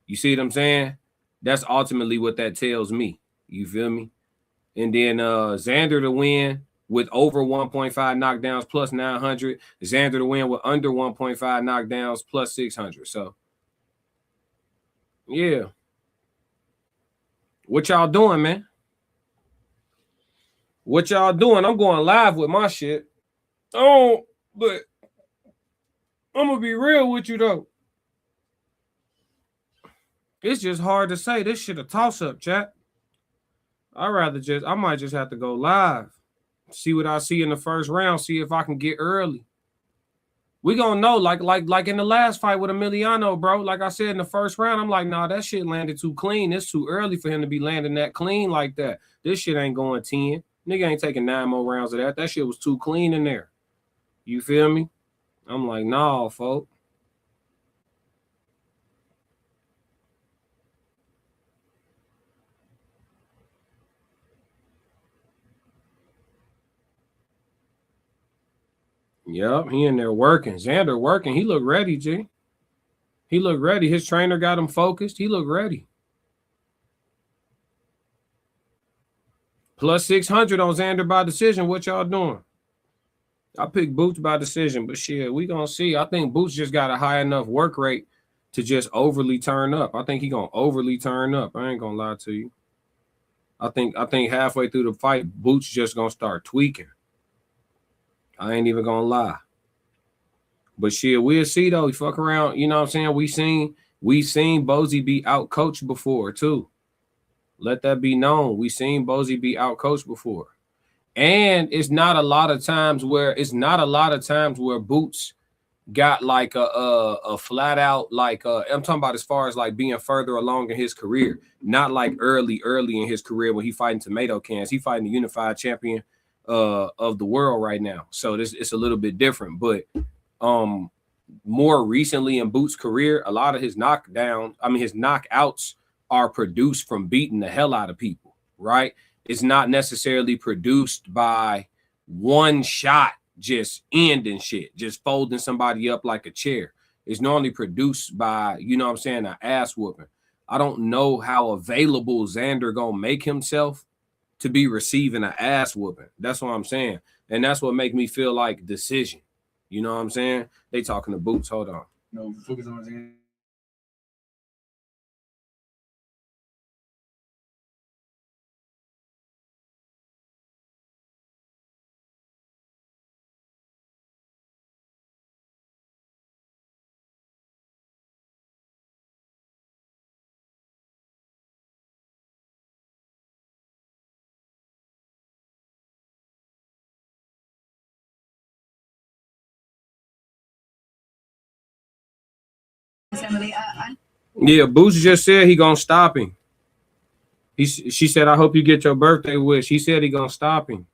You see what I'm saying? That's ultimately what that tells me. You feel me? And then Xander to win with over 1.5 knockdowns plus 900. Xander to win with under 1.5 knockdowns plus 600. So, yeah. What y'all doing, man? What y'all doing? I'm going live with my shit. Oh, but I'm going to be real with you, though. It's just hard to say. This shit a toss-up, chat. I might just have to go live. See what I see in the first round. See if I can get early. We gonna know, like in the last fight with Emiliano, bro. Like I said in the first round, I'm like, nah, that shit landed too clean. It's too early for him to be landing that clean like that. This shit ain't going 10. Nigga ain't taking 9 more rounds of that. That shit was too clean in there. You feel me? I'm like, nah, folk. Yep, he in there working. Xander working. He looked ready, G. He looked ready. His trainer got him focused. He looked ready. Plus 600 on Xander by decision. What y'all doing? I picked Boots by decision, but shit, we gonna see. I think Boots just got a high enough work rate to just overly turn up. I think he gonna overly turn up. I ain't gonna lie to you. I think halfway through the fight, Boots just gonna start tweaking. I ain't even gonna lie. But shit, we'll see though. Fuck around, you know what I'm saying? We seen Bozy be outcoached before too. Let that be known. We seen Bozy be outcoached before. And it's not a lot of times where Boots got like a flat out like I'm talking about as far as like being further along in his career, not like early in his career when he fighting tomato cans. He fighting the unified champion of the world right now. So it's a little bit different, but more recently in Boots' career, a lot of his knockouts are produced from beating the hell out of people, right? It's not necessarily produced by one shot just ending shit, just folding somebody up like a chair. It's normally produced by, you know what I'm saying, an ass whooping. I don't know how available Xander gonna make himself to be receiving an ass whooping. That's what I'm saying. And that's what make me feel like decision. You know what I'm saying? They talking to Boots. Hold on. No, focus on Xander. Yeah, Boots just said he gonna stop him. She said, I hope you get your birthday wish. He said he gonna stop him.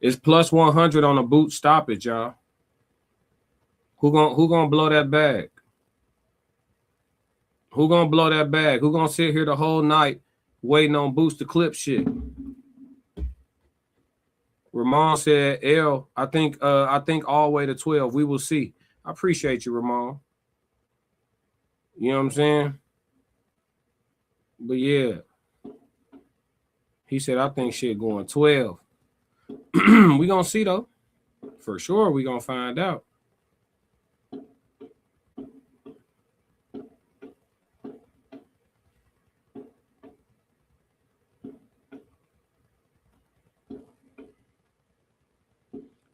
It's plus 100 on a Boot stoppage, y'all. Who gonna blow that bag? Who gonna blow that bag? Who gonna sit here the whole night waiting on Boots to clip shit? Ramon said, L, I think all the way to 12. We will see. I appreciate you, Ramon. You know what I'm saying? But yeah. He said, I think shit going 12. We gonna see though. For sure, we gonna find out.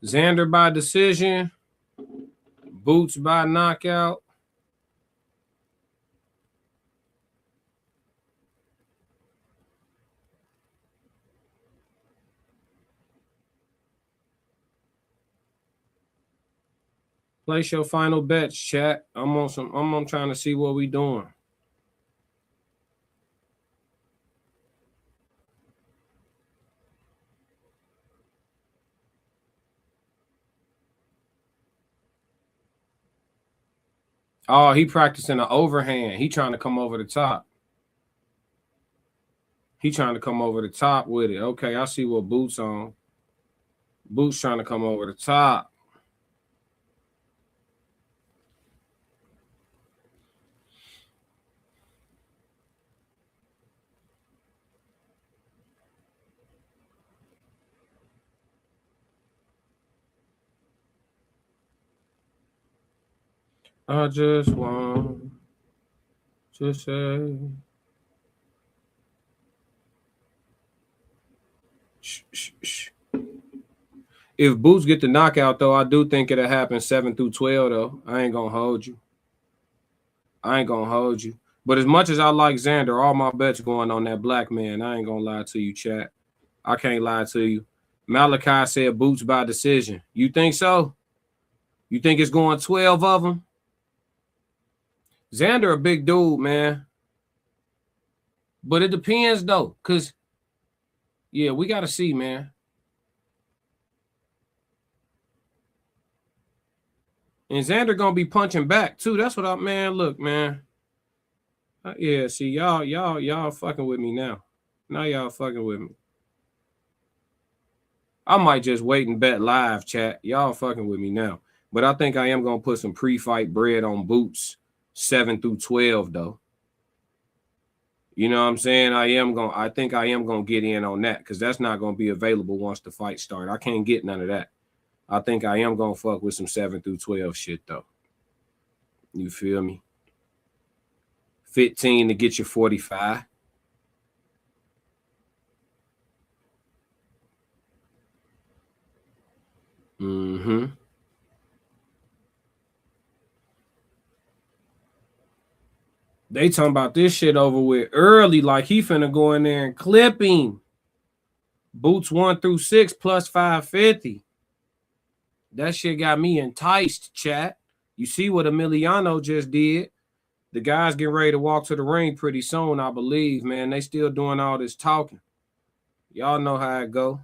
Xander by decision. Boots by knockout. Place your final bets, chat. I'm trying to see what we doing. Oh, he practicing an overhand. He trying to come over the top. He trying to come over the top with it. Okay, I see what Boots on. Boots trying to come over the top. I just want to say. Shh. If Boots get the knockout, though, I do think it'll happen 7 through 12, though. I ain't going to hold you. But as much as I like Xander, all my bets going on that black man. I ain't going to lie to you, chat. I can't lie to you. Malachi said Boots by decision. You think so? You think it's going 12 of them? Xander a big dude, man. But it depends, though, because, yeah, we got to see, man. And Xander going to be punching back, too. That's what man, look, man. Yeah, see, y'all fucking with me now. Now y'all fucking with me. I might just wait and bet live, chat. Y'all fucking with me now. But I think I am going to put some pre-fight bread on Boots 7 through 12, though. You know what I'm saying? I think I am going to get in on that because that's not going to be available once the fight starts. I can't get none of that. I think I am going to fuck with some 7 through 12 shit, though. You feel me? 15 to get you 45. Mm-hmm. They talking about this shit over with early, like he finna go in there and clip him. Boots 1 through 6 plus 550. That shit got me enticed, chat. You see what Emiliano just did. The guys getting ready to walk to the ring pretty soon, I believe, man. They still doing all this talking. Y'all know how it go.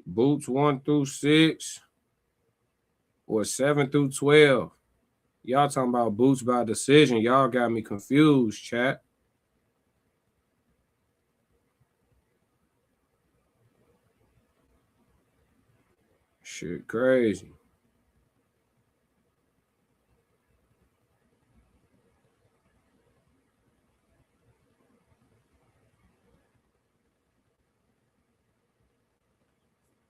Boots 1 through 6. or 7 through 12. Y'all talking about boots by decision. Y'all got me confused, chat. Shit crazy.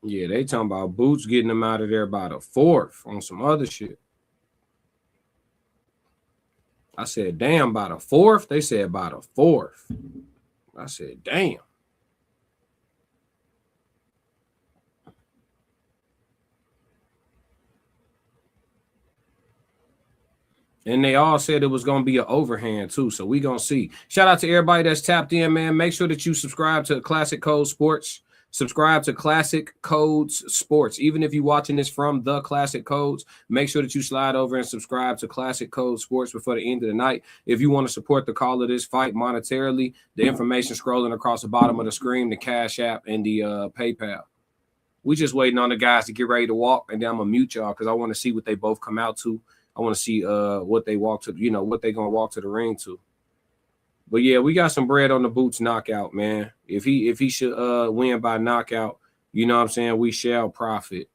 Yeah, they talking about Boots getting them out of there by the 4th on some other shit. I said, damn, by the 4th? They said by the 4th. I said, damn. And they all said it was going to be an overhand, too. So we going to see. Shout out to everybody that's tapped in, man. Make sure that you subscribe to Classic Code Sports. Subscribe to Classic Codes Sports. Even if you're watching this from the Classic Codes, make sure that you slide over and subscribe to Classic Code Sports before the end of the night. If you want to support the call of this fight monetarily, the information scrolling across the bottom of the screen, the Cash App, and the PayPal. We just waiting on the guys to get ready to walk, and then I'm going to mute y'all because I want to see what they both come out to. I want to see what they walk to, what they going to walk to the ring to. But yeah, we got some bread on the Boots knockout, man. If he should win by knockout, you know what I'm saying? We shall profit.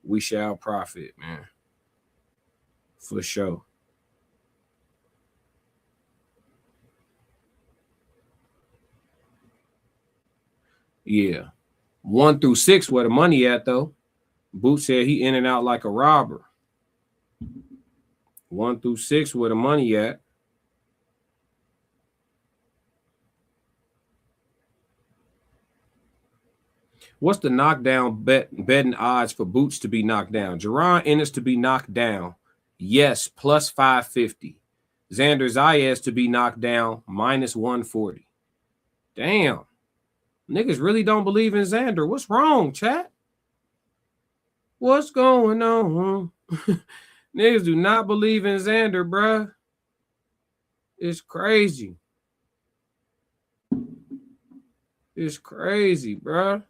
We shall profit, man. For sure. Yeah. 1 through 6 where the money at, though. Boots said he in and out like a robber. 1 through 6 where the money at. What's the knockdown betting odds for Boots to be knocked down? Jaron Ennis to be knocked down. Yes, plus 550. Xander Zayas to be knocked down, minus 140. Damn. Niggas really don't believe in Xander. What's wrong, chat? What's going on? Niggas do not believe in Xander, bruh. It's crazy. It's crazy, bruh.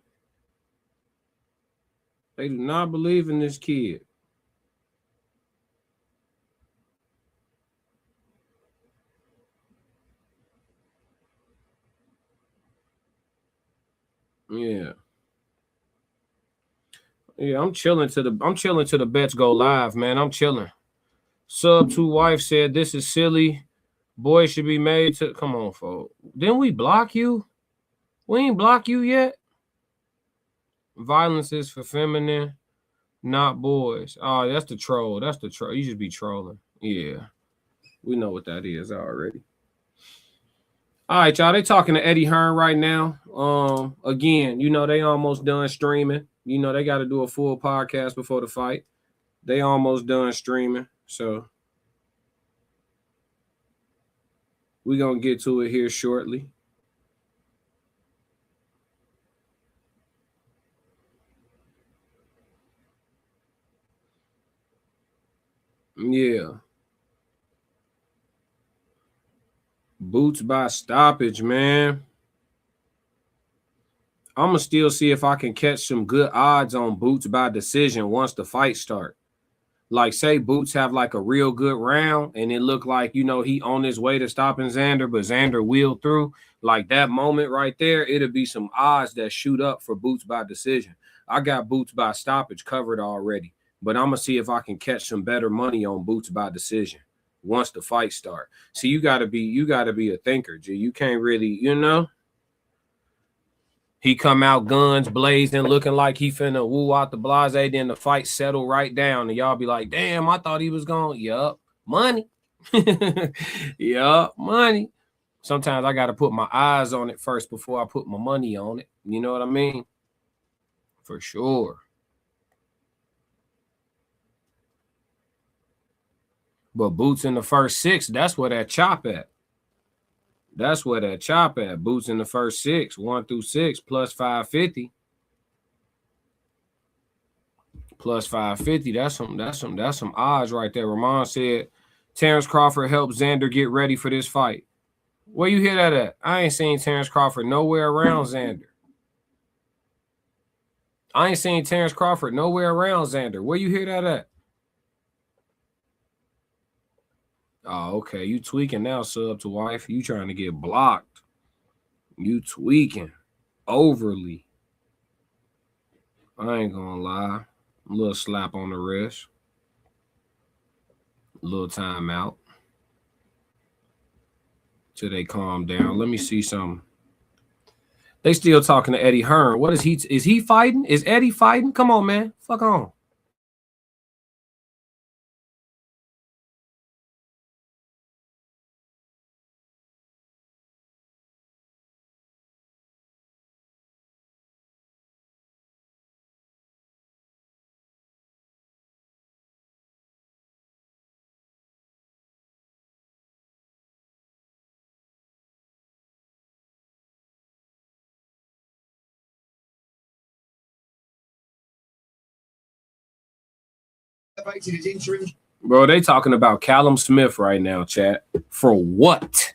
They do not believe in this kid. Yeah. Yeah, I'm chilling till the bets go live, man. I'm chilling. Sub 2 wife said this is silly. Boys should be made to come on, folks. Didn't we block you? We ain't block you yet. Violence is for feminine, not boys. Oh, that's the troll. That's the troll. You should be trolling. Yeah. We know what that is already. All right, y'all. They talking to Eddie Hearn right now. Again, they almost done streaming. They got to do a full podcast before the fight. They almost done streaming. So we're going to get to it here shortly. Yeah. Boots by stoppage, man. I'm going to still see if I can catch some good odds on Boots by decision once the fight start. Like, say Boots have like a real good round and it look like, he on his way to stopping Xander, but Xander wheeled through. Like that moment right there, it'll be some odds that shoot up for Boots by decision. I got Boots by stoppage covered already, but I'm going to see if I can catch some better money on Boots by decision once the fight start. See, you got to be a thinker, G. You can't really, He come out guns blazing, looking like he finna woo out the blase, then the fight settle right down, and y'all be like, damn, I thought he was gone. Yup, money. Yup, money. Sometimes I got to put my eyes on it first before I put my money on it. You know what I mean? For sure. But Boots in the first 6, that's where that chop at. That's where that chop at. Boots in the first 6, 1 through 6, plus 550. Plus 550. That's some odds right there. Ramon said Terrence Crawford helped Xander get ready for this fight. Where you hear that at? I ain't seen Terrence Crawford nowhere around Xander. Where you hear that at? Oh, okay. You tweaking now, sub to wife. You trying to get blocked. You tweaking overly. I ain't gonna lie. A little slap on the wrist. A little timeout. Till they calm down. Let me see something. They still talking to Eddie Hearn. What is he? Is he fighting? Is Eddie fighting? Come on, man. Fuck on. Bro, they talking about Callum Smith right now, chat. For what?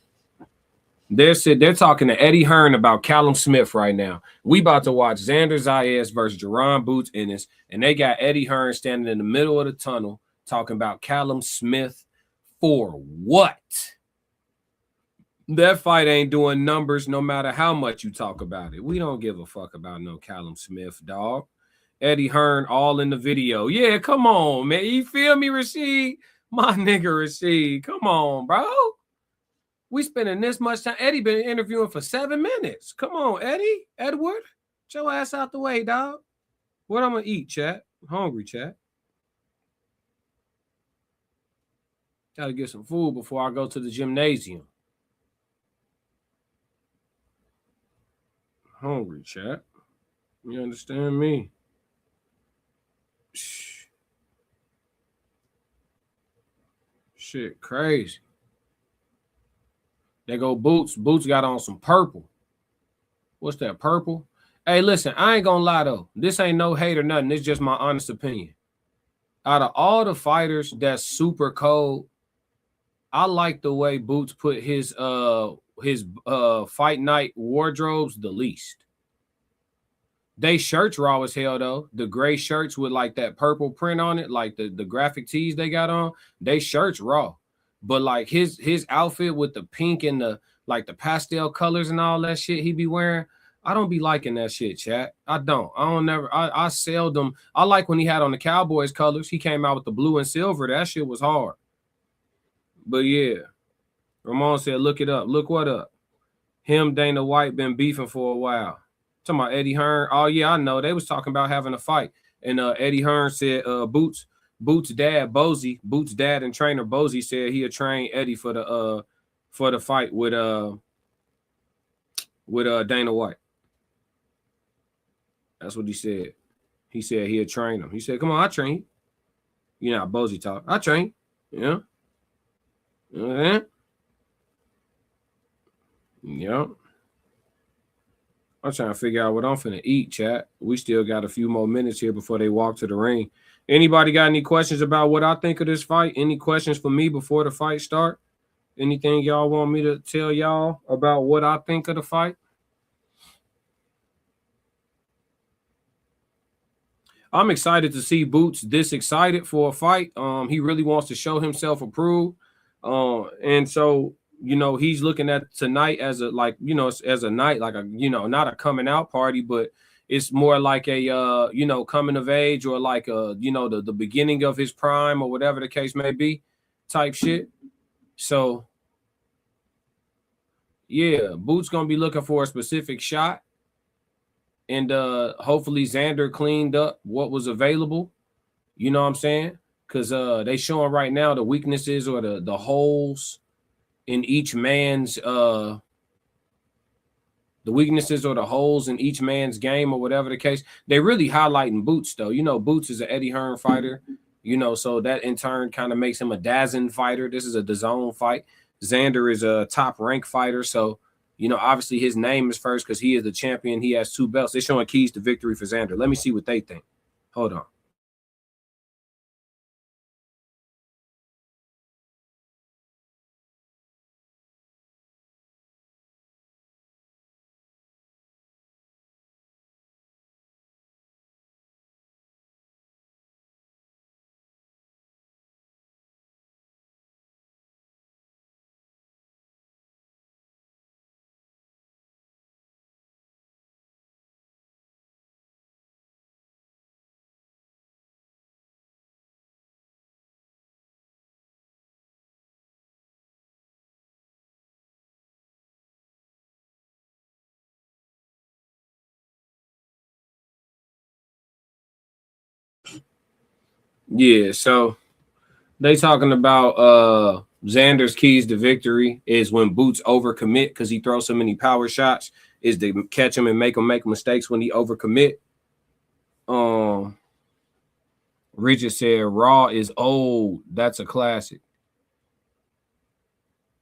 They're talking to Eddie Hearn about Callum Smith right now. We about to watch Xander Zayas versus Jaron Boots Ennis, and they got Eddie Hearn standing in the middle of the tunnel talking about Callum Smith for what? That fight ain't doing numbers no matter how much you talk about it. We don't give a fuck about no Callum Smith, dog. Eddie Hearn all in the video. Yeah, come on, man. You feel me, Rasheed? My nigga Rasheed. Come on, bro. We spending this much time. Eddie been interviewing for 7 minutes. Come on, Eddie. Edward. Get your ass out the way, dog. What I'm going to eat, chat? I'm hungry, chat. Got to get some food before I go to the gymnasium. Hungry, chat. You understand me? Shit, crazy. They go Boots. Boots got on some purple. What's that, purple? Hey, listen, I ain't gonna lie, though. This ain't no hate or nothing. It's just my honest opinion. Out of all the fighters that's super cold, I like the way Boots put his fight night wardrobes the least. They shirts raw as hell, though. The gray shirts with like that purple print on it, like the graphic tees they got on, they shirts raw. But like his outfit with the pink and the like the pastel colors and all that shit he be wearing, I don't be liking that shit, chat. I don't. I seldom. I like when he had on the Cowboys colors. He came out with the blue and silver. That shit was hard. But yeah, Ramon said, look it up. Look what up. Him, Dana White been beefing for a while. Talking about Eddie Hearn. Oh, yeah, I know. They was talking about having a fight. And Eddie Hearn said Boots' dad, Bozy, Boots' dad and trainer Bozy said he'll train Eddie for the fight with Dana White. That's what he said. He said he'll train him. He said, come on, I train you. You know how Bozy talk. I train. Yeah. Yeah. Yep. I'm trying to figure out what I'm finna eat, chat. We still got a few more minutes here before they walk to the ring. Anybody got any questions about what I think of this fight? Any questions for me before the fight start? Anything y'all want me to tell y'all about what I think of the fight? I'm excited to see Boots this excited for a fight. He really wants to show himself approved. And so you know, he's looking at tonight as a, like, you know, as a night, like a, you know, not a coming out party, but it's more like a, you know, coming of age, or like a, you know, the beginning of his prime, or whatever the case may be, type shit. So, yeah, Boots going to be looking for a specific shot. And hopefully Xander cleaned up what was available. You know what I'm saying? Because they showing right now the weaknesses or the holes in each man's the weaknesses or the holes in each man's game, or whatever the case. They really highlighting Boots, though. You know, Boots is an Eddie Hearn fighter, you know, so that in turn kind of makes him a DAZN fighter. This is a DAZN fight. Xander is a top rank fighter, so, you know, obviously his name is first because he is the champion. He has 2 belts. They're showing keys to victory for Xander. Let me see what they think. Hold on. Yeah, so they talking about Xander's keys to victory is when Boots overcommit because he throws so many power shots, is to catch him and make him make mistakes when he overcommit. Richard said Raw is old. That's a classic.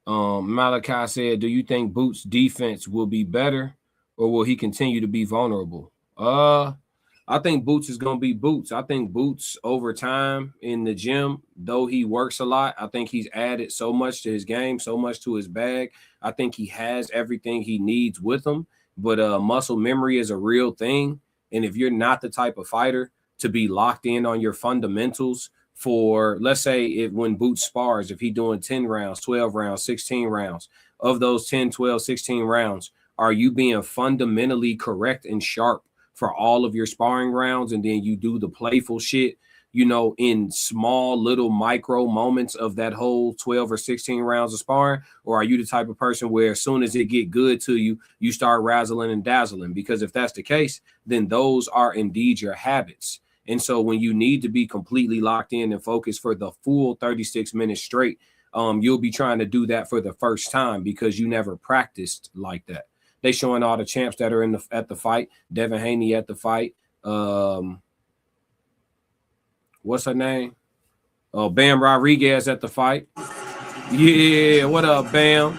Malachi said, do you think Boots' defense will be better or will he continue to be vulnerable? I think Boots is going to be Boots. I think Boots over time in the gym, though he works a lot, I think he's added so much to his game, so much to his bag. I think he has everything he needs with him, but muscle memory is a real thing. And if you're not the type of fighter to be locked in on your fundamentals for, let's say, if when Boots spars, if he's doing 10 rounds, 12 rounds, 16 rounds, of those 10, 12, 16 rounds, are you being fundamentally correct and sharp for all of your sparring rounds, and then you do the playful shit, you know, in small little micro moments of that whole 12 or 16 rounds of sparring? Or are you the type of person where as soon as it get good to you, you start razzling and dazzling? Because if that's the case, then those are indeed your habits. And so when you need to be completely locked in and focused for the full 36 minutes straight, you'll be trying to do that for the first time because you never practiced like that. They showing all the champs that are at the fight. Devin Haney at the fight. What's her name? Oh, Bam Rodriguez at the fight. Yeah, what up, Bam?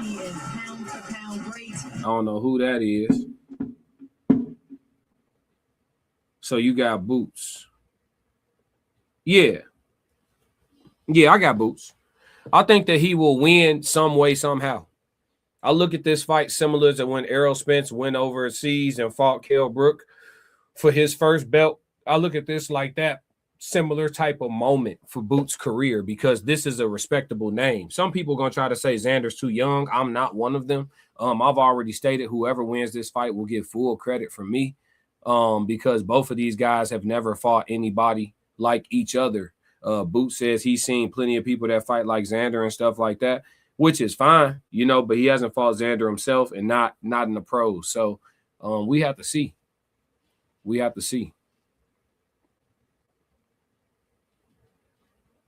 I don't know who that is. So you got Boots. Yeah, I got Boots. I think that he will win some way, somehow. I look at this fight similar to when Errol Spence went overseas and fought Kell Brook for his first belt. I look at this like that, similar type of moment for Boots' career, because this is a respectable name. Some people are going to try to say Xander's too young. I'm not one of them. I've already stated whoever wins this fight will get full credit from me, because both of these guys have never fought anybody like each other. Boots says he's seen plenty of people that fight like Xander and stuff like that, which is fine, you know, but he hasn't fought Xander himself and not in the pros. So we have to see. We have to see.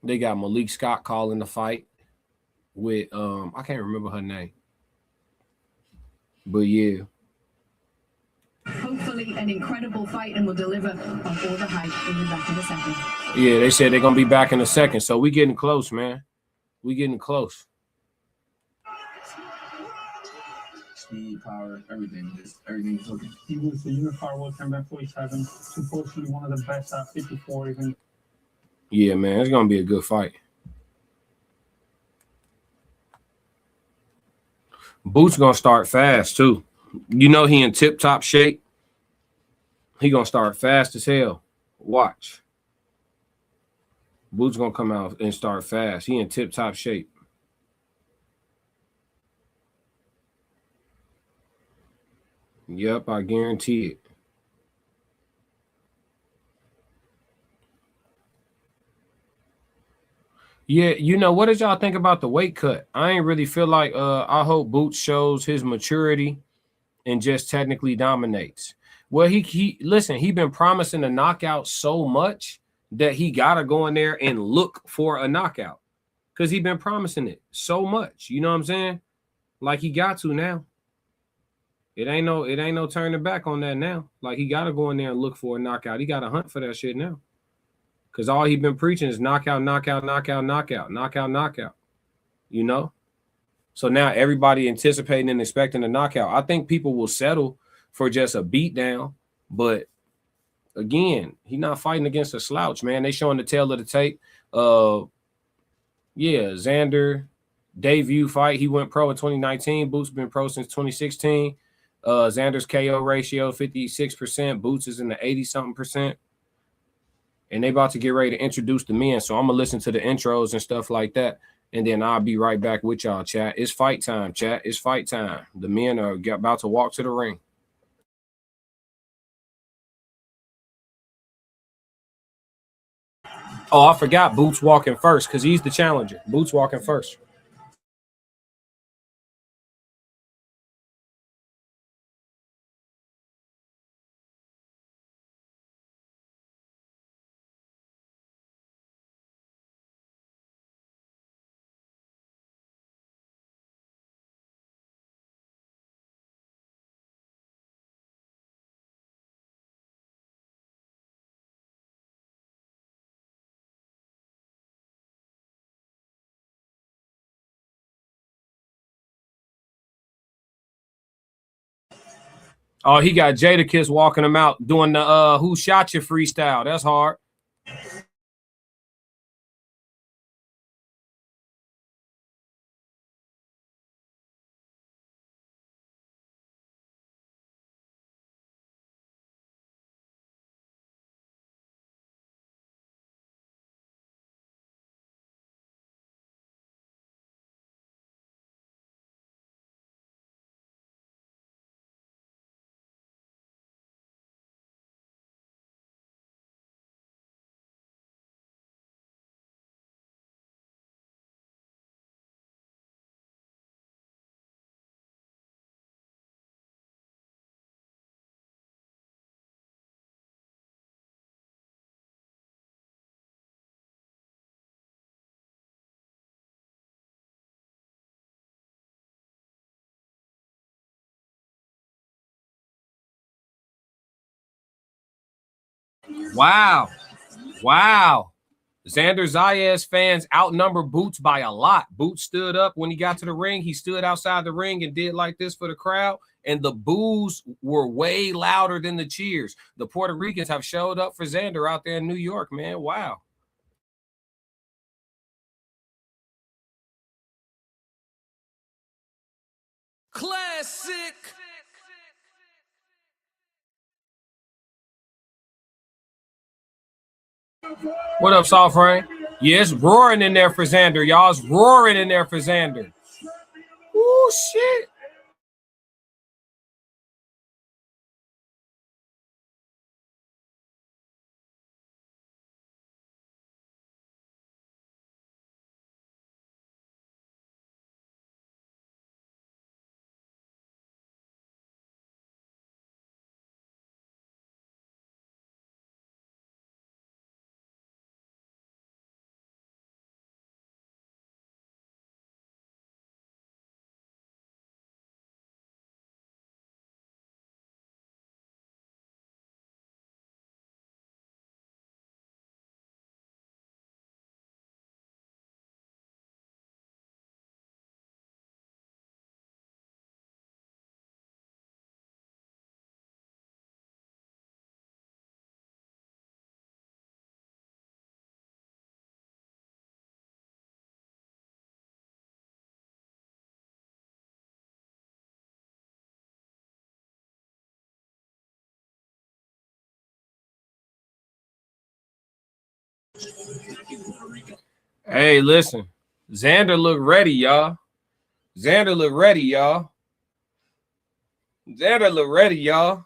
They got Malik Scott calling the fight with I can't remember her name. But yeah. Hopefully an incredible fight, and will deliver on all the hype. We'll be back in a second. Yeah, they said they're gonna be back in a second. So we getting close, man. We getting close. Speed, power, everything. Everything's looking. He was the unified world champion 47. Supposedly one of the best at 54 even. Yeah, man, it's gonna be a good fight. Boots gonna start fast too. You know he in tip-top shape. He gonna start fast as hell. Watch. Boots gonna come out and start fast. He in tip-top shape. Yep, I guarantee it. Yeah, you know, what did y'all think about the weight cut? I ain't really feel like I hope Boots shows his maturity and just technically dominates. Well, he listen, he been promising a knockout so much that he gotta go in there and look for a knockout. Because he been promising it so much. You know what I'm saying? Like he got to now. It ain't no turning back on that now. Like he gotta go in there and look for a knockout. He gotta hunt for that shit now. Because all he been preaching is knockout, knockout, knockout, knockout, knockout, knockout. You know? So now everybody anticipating and expecting a knockout. I think people will settle for just a beatdown. But again, he's not fighting against a slouch, man. They showing the tail of the tape. Yeah, Xander debut fight. He went pro in 2019. Boots been pro since 2016. Xander's KO ratio 56%. Boots is in the 80-something percent. And they about to get ready to introduce the men. So I'm going to listen to the intros and stuff like that. And then I'll be right back with y'all, chat. It's fight time, chat. It's fight time. The men are about to walk to the ring. Oh, I forgot Boots walking first because he's the challenger. Boots walking first. Oh, he got Jadakiss walking him out doing the who shot you freestyle. That's hard. Wow. Wow. Xander Zayas fans outnumber Boots by a lot. Boots stood up when he got to the ring. He stood outside the ring and did like this for the crowd. And the boos were way louder than the cheers. The Puerto Ricans have showed up for Xander out there in New York, man. Wow. Classic. What up, Soft Rain? Yeah, it's roaring in there for Xander, y'all. It's roaring in there for Xander. Ooh, shit. Hey, listen. Xander look ready, y'all. Xander look ready, y'all. Xander look ready, y'all.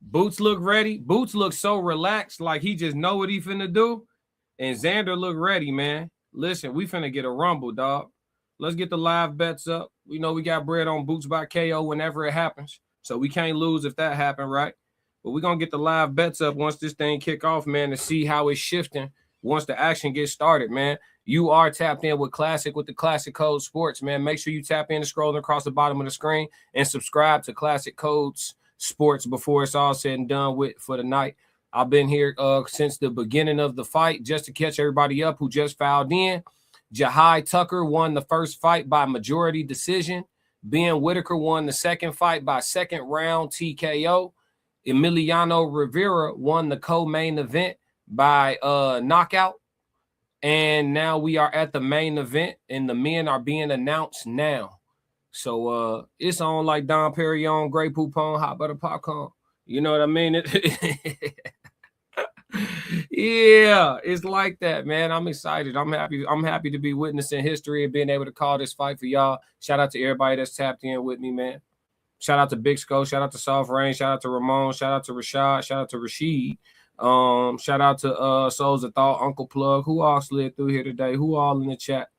Boots look ready. Boots look so relaxed, like he just know what he finna do. And Xander look ready, man. Listen, we finna get a rumble, dog. Let's get the live bets up. We know we got bread on Boots by KO whenever it happens. So we can't lose if that happened, right? But we're going to get the live bets up once this thing kick off, man, to see how it's shifting once the action gets started, man. You are tapped in with Classic with the Classic Code Sports, man. Make sure you tap in and scroll across the bottom of the screen and subscribe to Classic Codes Sports before it's all said and done with for the night. I've been here since the beginning of the fight just to catch everybody up who just filed in. Jahai Tucker won the first fight by majority decision. Ben Whitaker won the second fight by second round TKO. Emiliano Rivera won the co-main event by knockout. And now we are at the main event, and the men are being announced now. So it's on like Don Perignon, Grey Poupon, hot butter popcorn. You know what I mean? Yeah, it's like that, man. I'm excited. I'm happy. I'm happy to be witnessing history and being able to call this fight for y'all. Shout out to everybody that's tapped in with me, man. Shout out to Big Sco. Shout out to Soft Rain. Shout out to Ramon. Shout out to Rashad. Shout out to Rashid. Shout out to Souls of Thought, Uncle Plug. Who all slid through here today? Who all in the chat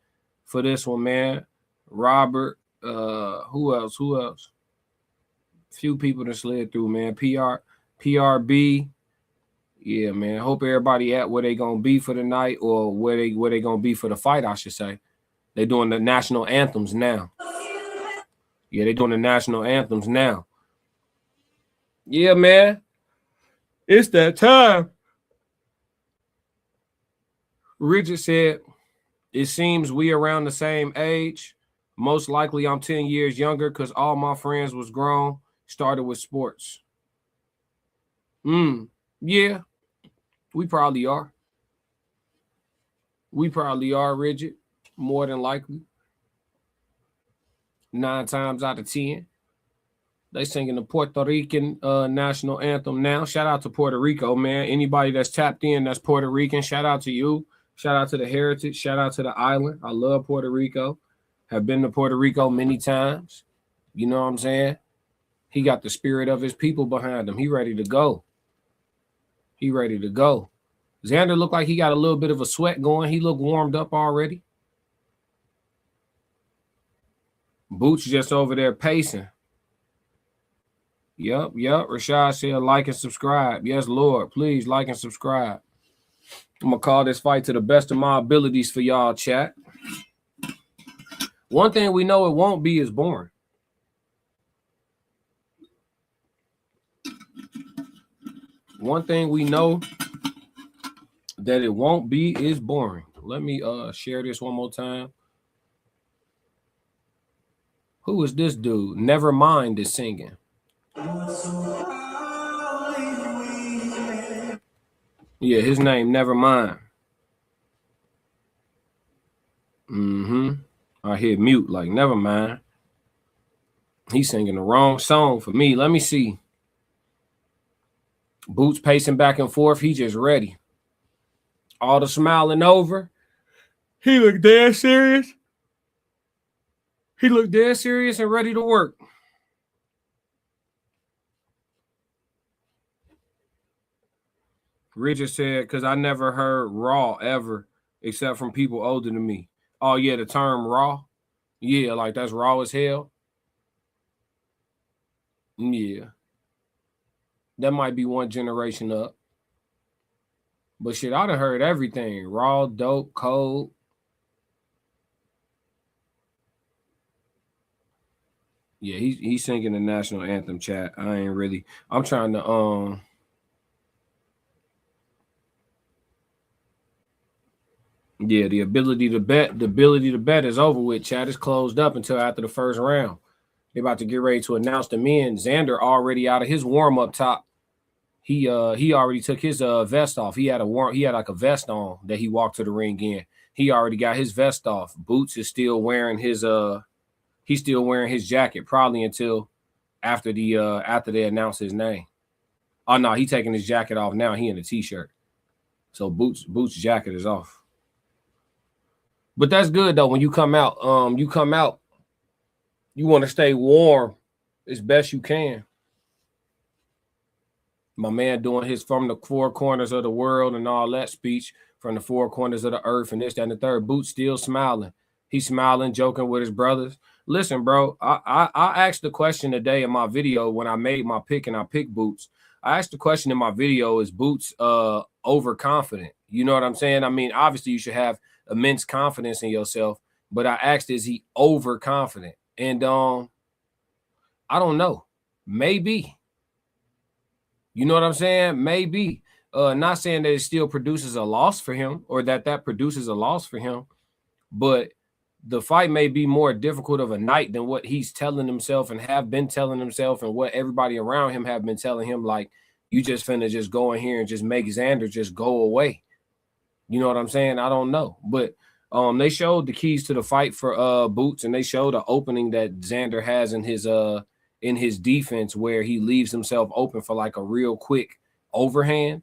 for this one, man? Robert. Who else? Who else? Few people that slid through, man. PRB. Yeah, man. Hope everybody at where they gonna be for the night, or where they gonna be for the fight, I should say. They doing the national anthems now. Yeah, they doing the national anthems now. Yeah, man. It's that time. Richard said, it seems we around the same age. Most likely I'm 10 years younger because all my friends was grown. Started with sports. Yeah, we probably are. We probably are, Rigid. More than likely. 9 times out of 10. They singing the Puerto Rican national anthem now. Shout out to Puerto Rico, man. Anybody that's tapped in that's Puerto Rican, shout out to you. Shout out to the heritage. Shout out to the island. I love Puerto Rico. Have been to Puerto Rico many times. You know what I'm saying? He got the spirit of his people behind him. He ready to go. He ready to go. Xander looked like he got a little bit of a sweat going. He looked warmed up already. Boots just over there pacing. Yep. Rashad said like and subscribe. Yes, Lord. Please like and subscribe. I'm going to call this fight to the best of my abilities for y'all, chat. One thing we know it won't be is boring. One thing we know that it won't be is boring. Let me share this one more time. Who is this dude? Nevermind is singing. Yeah, his name Nevermind. I hear mute like Nevermind. He's singing the wrong song for me. Let me see. Boots pacing back and forth. He just ready. All the smiling over. He looked dead serious. He looked dead serious and ready to work. Richard said, because I never heard raw ever, except from people older than me. Oh, yeah, the term raw. Yeah, like that's raw as hell. Yeah. That might be one generation up. But shit, I done heard everything. Raw, dope, cold. Yeah, he's singing the national anthem, chat. I ain't really. I'm trying to Yeah, the ability to bet is over with, chat. Is closed up until after the first round. They're about to get ready to announce the men. Xander already out of his warm-up top. He already took his vest off. He had like a vest on that he walked to the ring in. He already got his vest off. Boots is still wearing his he's still wearing his jacket probably until after they announce his name. Oh no, he taking his jacket off now. He in a t-shirt. So Boots' jacket is off. But that's good though. When you come out, you want to stay warm as best you can. My man doing his from the 4 corners of the world and all that speech from the 4 corners of the earth and this, that, and the third. Boots still smiling. He's smiling, joking with his brothers. Listen, bro, I asked the question today in my video when I made my pick and I picked Boots. I asked the question in my video, is Boots overconfident? You know what I'm saying? I mean, obviously you should have immense confidence in yourself, but I asked, is he overconfident? And I don't know. Maybe. You know what I'm saying? Maybe. Not saying that it still produces a loss for him or that produces a loss for him, but the fight may be more difficult of a night than what he's telling himself and have been telling himself and what everybody around him have been telling him, like, you just finna just go in here and just make Xander just go away. You know what I'm saying? I don't know. But they showed the keys to the fight for Boots, and they showed the opening that Xander has in his defense where he leaves himself open for like a real quick overhand.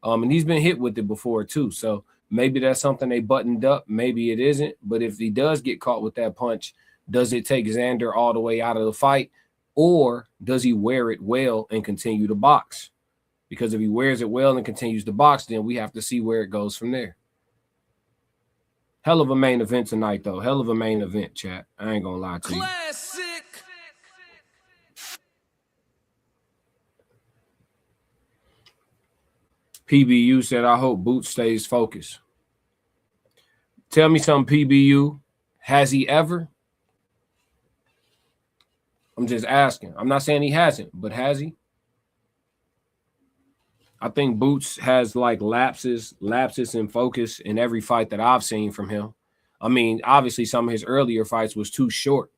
And he's been hit with it before too. So maybe that's something they buttoned up. Maybe it isn't. But if he does get caught with that punch, does it take Xander all the way out of the fight? Or does he wear it well and continue to box? Because if he wears it well and continues to box, then we have to see where it goes from there. Hell of a main event tonight, though. Hell of a main event, chat. I ain't gonna lie to you. Classic. PBU said, I hope Boots stays focused. Tell me something, PBU. Has he ever? I'm just asking. I'm not saying he hasn't, but has he? I think Boots has like lapses in focus in every fight that I've seen from him. I mean, obviously some of his earlier fights was too short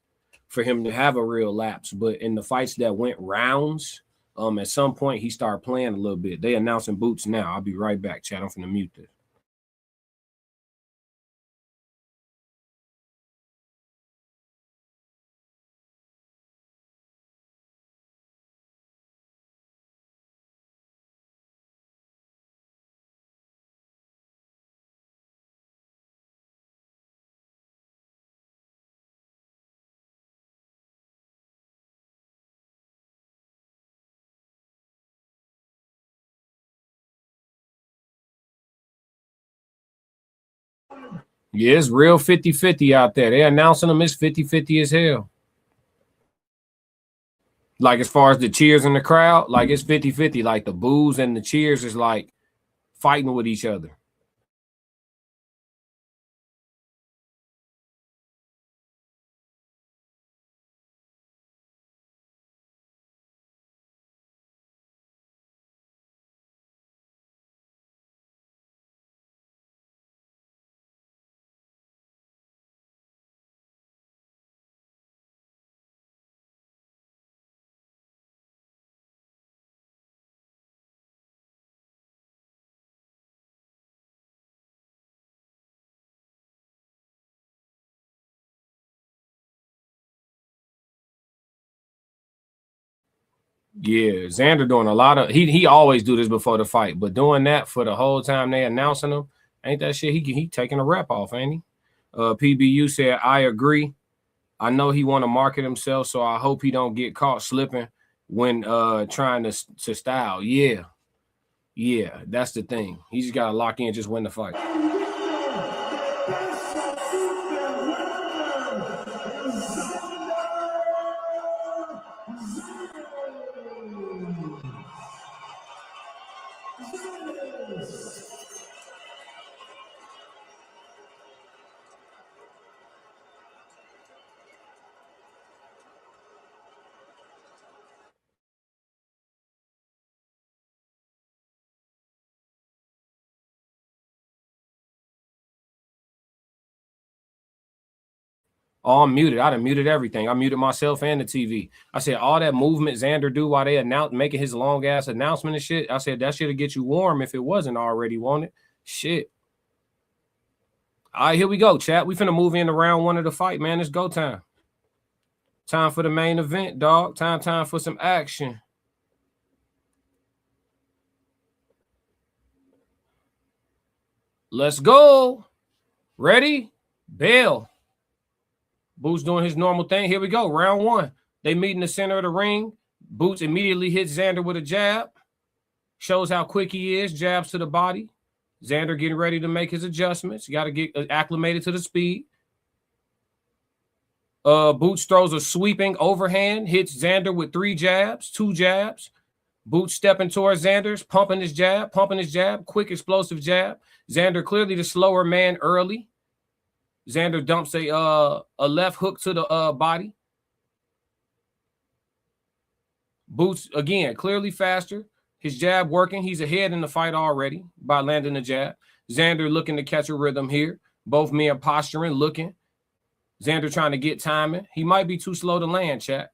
for him to have a real lapse. But in the fights that went rounds, at some point he started playing a little bit. They announcing Boots now. I'll be right back, chat. I'm finna mute this. Yeah, it's real 50-50 out there. They're announcing them. It's 50-50 as hell. Like, as far as the cheers in the crowd, like, it's 50-50. Like, the boos and the cheers is, like, fighting with each other. Yeah, Xander doing a lot of he always do this before the fight, but doing that for the whole time they announcing him, ain't that shit? He taking a rep off, ain't he? PBU said, I agree. I know he want to market himself, so I hope he don't get caught slipping when trying to style. Yeah, that's the thing. He just got to lock in, just win the fight. Oh, I'm muted. I done muted everything. I muted myself and the TV. I said all that movement Xander do while they making his long ass announcement and shit. I said that shit'll get you warm if it wasn't already, won't it? Shit. All right, here we go, chat. We finna move into round one of the fight, man. It's go time. Time for the main event, dog. Time for some action. Let's go. Ready? Bell. Boots doing his normal thing. Here we go. Round one. They meet in the center of the ring. Boots immediately hits Xander with a jab. Shows how quick he is. Jabs to the body. Xander getting ready to make his adjustments. Got to get acclimated to the speed. Boots throws a sweeping overhand. Hits Xander with 2 jabs. Boots stepping towards Xander's, pumping his jab. Quick, explosive jab. Xander clearly the slower man early. Xander dumps a left hook to the body. Boots, again, clearly faster. His jab working. He's ahead in the fight already by landing the jab. Xander looking to catch a rhythm here. Both men posturing, looking. Xander trying to get timing. He might be too slow to land, chat.